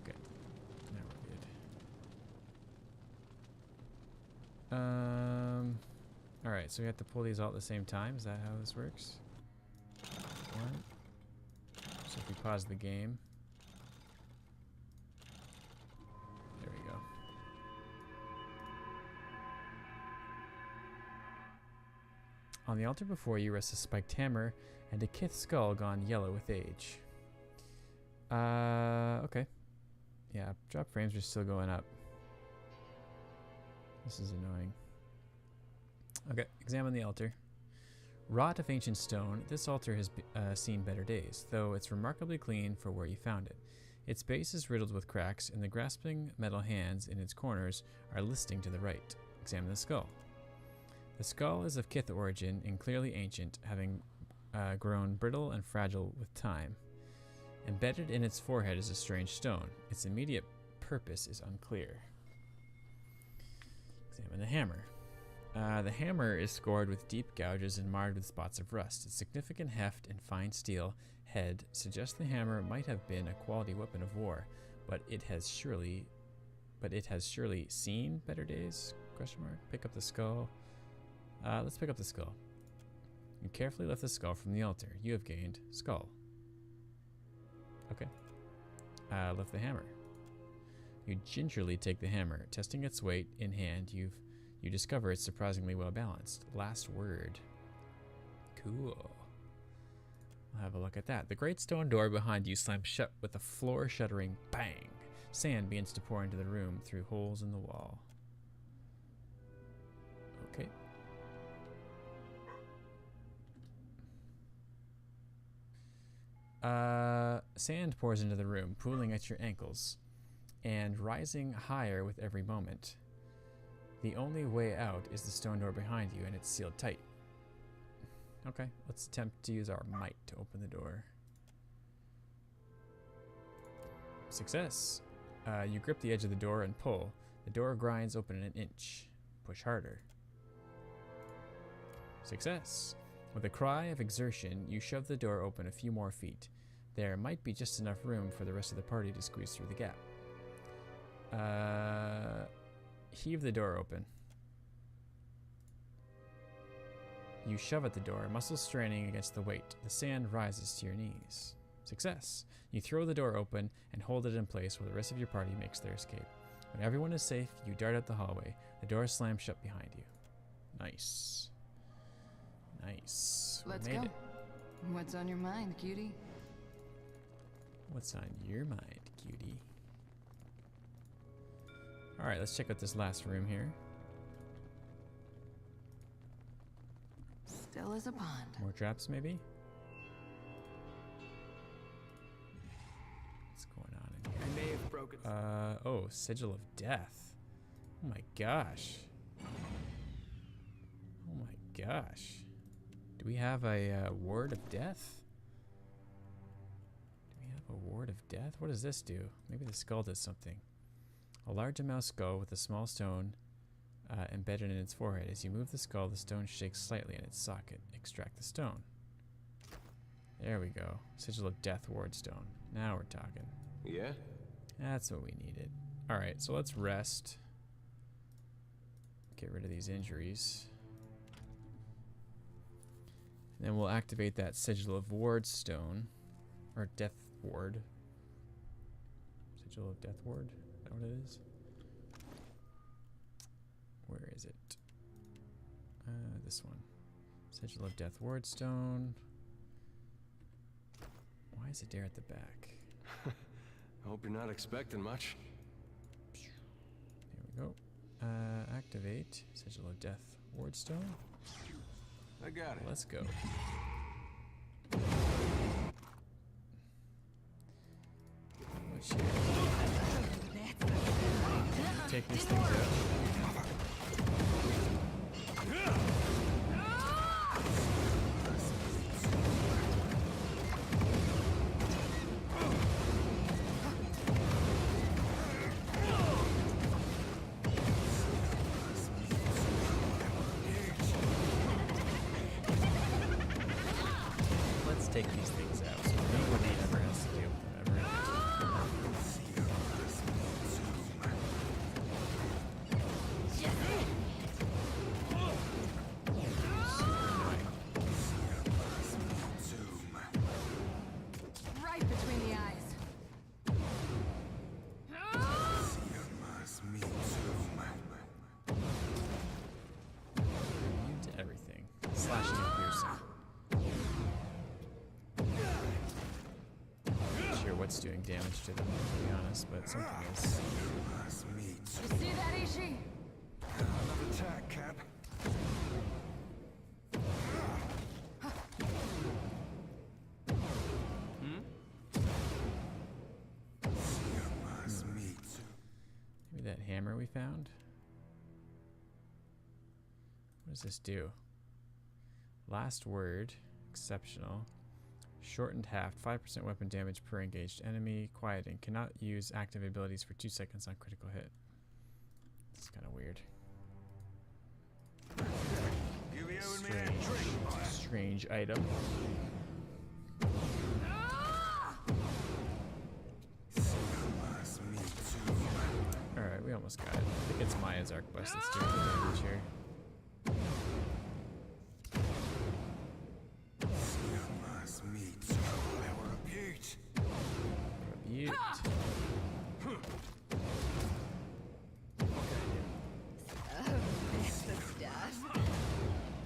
Okay, now we're good. Alright, so we have to pull these all at the same time. Is that how this works? One. So if we pause the game. There we go. On the altar before you rests a spiked hammer and a kith skull gone yellow with age. Okay. Yeah, drop frames are still going up. This is annoying. Okay, examine the altar. Wrought of ancient stone, this altar has seen better days, though it's remarkably clean for where you found it. Its base is riddled with cracks, and the grasping metal hands in its corners are listing to the right. Examine the skull. The skull is of kith origin and clearly ancient, having grown brittle and fragile with time. Embedded in its forehead is a strange stone. Its immediate purpose is unclear. Examine the hammer. The hammer is scored with deep gouges and marred with spots of rust. Its significant heft and fine steel head suggest the hammer might have been a quality weapon of war, but it has surely seen better days? Question mark. Pick up the skull. Let's pick up the skull. You carefully lift the skull from the altar. You have gained skull. Okay. Lift the hammer. You gingerly take the hammer. Testing its weight in hand, you discover it's surprisingly well balanced. Last word. Cool. We'll have a look at that. The great stone door behind you slams shut with a floor-shuddering bang. Sand begins to pour into the room through holes in the wall. Okay. Sand pours into the room, pooling at your ankles, and rising higher with every moment. The only way out is the stone door behind you, and it's sealed tight. Okay, let's attempt to use our might to open the door. Success! You grip the edge of the door and pull. The door grinds open an inch. Push harder. Success! With a cry of exertion, you shove the door open a few more feet. There might be just enough room for the rest of the party to squeeze through the gap. Heave the door open. You shove at the door, muscles straining against the weight. The sand rises to your knees. Success! You throw the door open and hold it in place while the rest of your party makes their escape. When everyone is safe, you dart out the hallway. The door slams shut behind you. Nice. Nice. Let's We made go. it. What's on your mind, cutie? What's on your mind, cutie? Alright, let's check out this last room here. Still as a pond. More traps, maybe? What's going on in here? I may have broken. Oh, Sigil of Death. Oh my gosh. Oh my gosh. Do we have a ward of death? Do we have a ward of death? What does this do? Maybe the skull does something. A large mouse skull with a small stone embedded in its forehead. As you move the skull, the stone shakes slightly in its socket. Extract the stone. There we go. Sigil of Death ward stone. Now we're talking. Yeah? That's what we needed. Alright, so let's rest. Get rid of these injuries. And then we'll activate that Sigil of Ward stone. Or Death Ward. Sigil of Death Ward? Is that what it is? Where is it? This one. Sigil of Death Ward stone. Why is it there at the back? I hope you're not expecting much. There we go. Activate Sigil of Death Ward stone. I got it. Let's go. Take these things out. Let's take these things out so nobody ever has to deal with them ever. Right between the eyes. Immune to everything. Slashing what's doing damage to them, to be honest, but something is. You see that, Ishi? Another attack, Cap. Maybe that hammer we found? What does this do? Last word, exceptional. Shortened haft, 5% weapon damage per engaged enemy. Quieting, cannot use active abilities for 2 seconds on critical hit. This is kind of weird. Strange item. Alright, we almost got it. I think it's Maya's arquebus that's doing the damage here. Rebuke.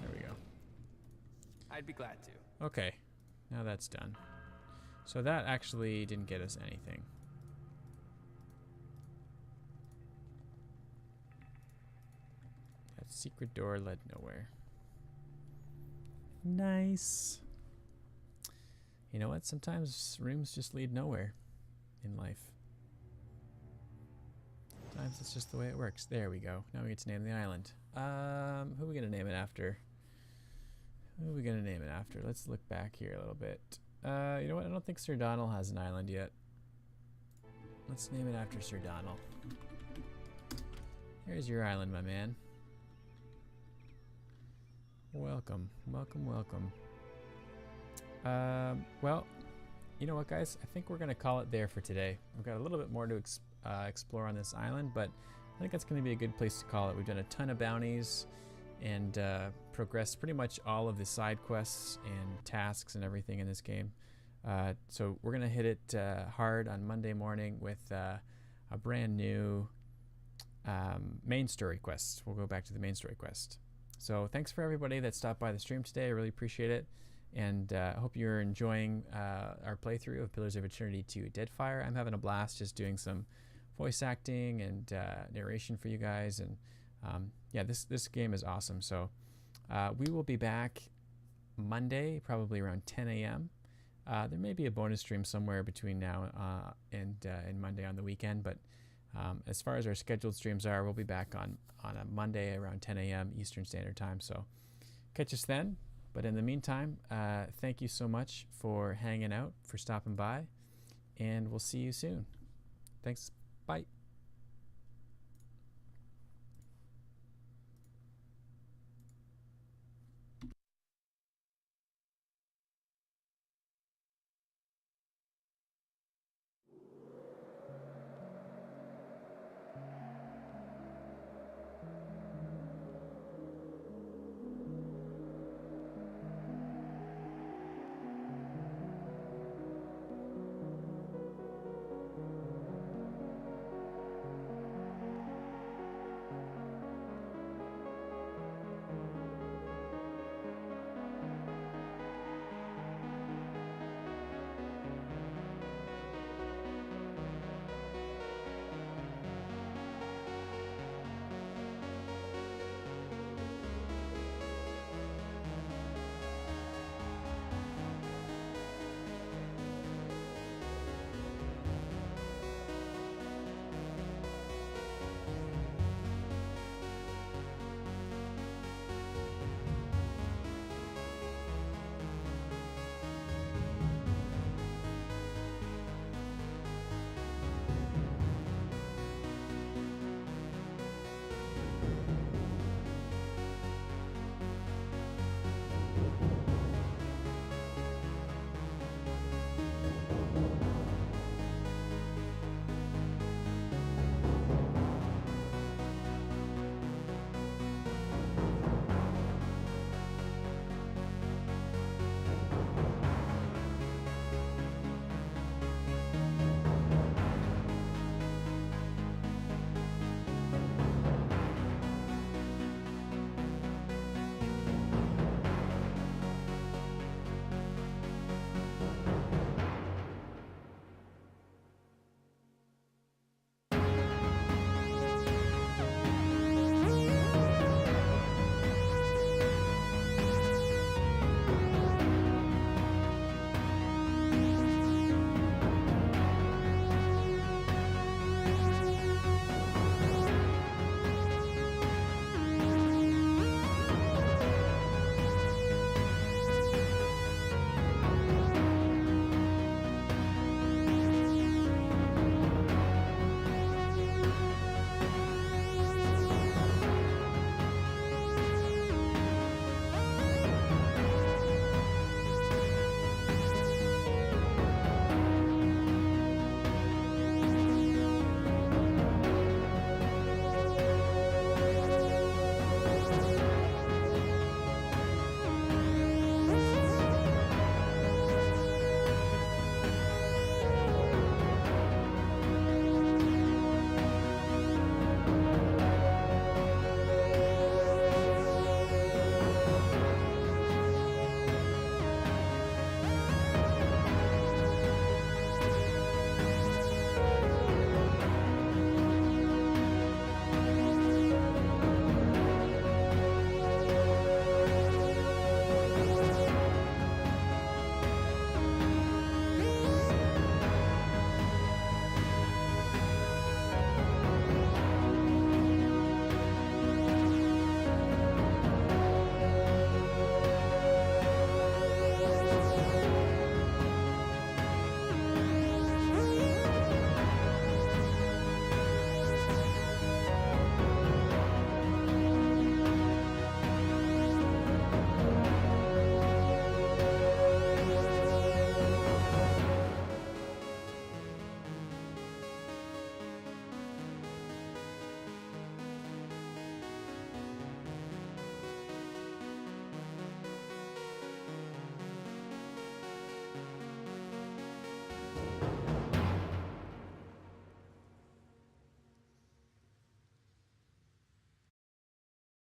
There we go. I'd be glad to. Okay, now that's done. So that actually didn't get us anything. That secret door led nowhere. Nice. You know what? Sometimes rooms just lead nowhere in life. Sometimes it's just the way it works. There we go. Now we get to name the island. Who are we gonna name it after? Who are we gonna name it after? Let's look back here a little bit. You know what? I don't think Sir Donald has an island yet. Let's name it after Sir Donald. Here's your island, my man. Welcome, welcome, welcome. Well, you know what, guys? I think we're gonna call it there for today. We've got a little bit more to explore on this island, but I think that's gonna be a good place to call it. We've done a ton of bounties and progressed pretty much all of the side quests and tasks and everything in this game. So we're gonna hit it hard on Monday morning with a brand new main story quest. We'll go back to the main story quest. So thanks for everybody that stopped by the stream today. I really appreciate it. And I hope you're enjoying our playthrough of Pillars of Eternity 2 Deadfire. I'm having a blast just doing some voice acting and narration for you guys. And yeah, this game is awesome. So we will be back Monday, probably around 10 a.m. There may be a bonus stream somewhere between now and Monday on the weekend. But as far as our scheduled streams are, we'll be back on a Monday around 10 a.m. Eastern Standard Time. So catch us then. But in the meantime, thank you so much for hanging out, for stopping by, and we'll see you soon. Thanks. Bye.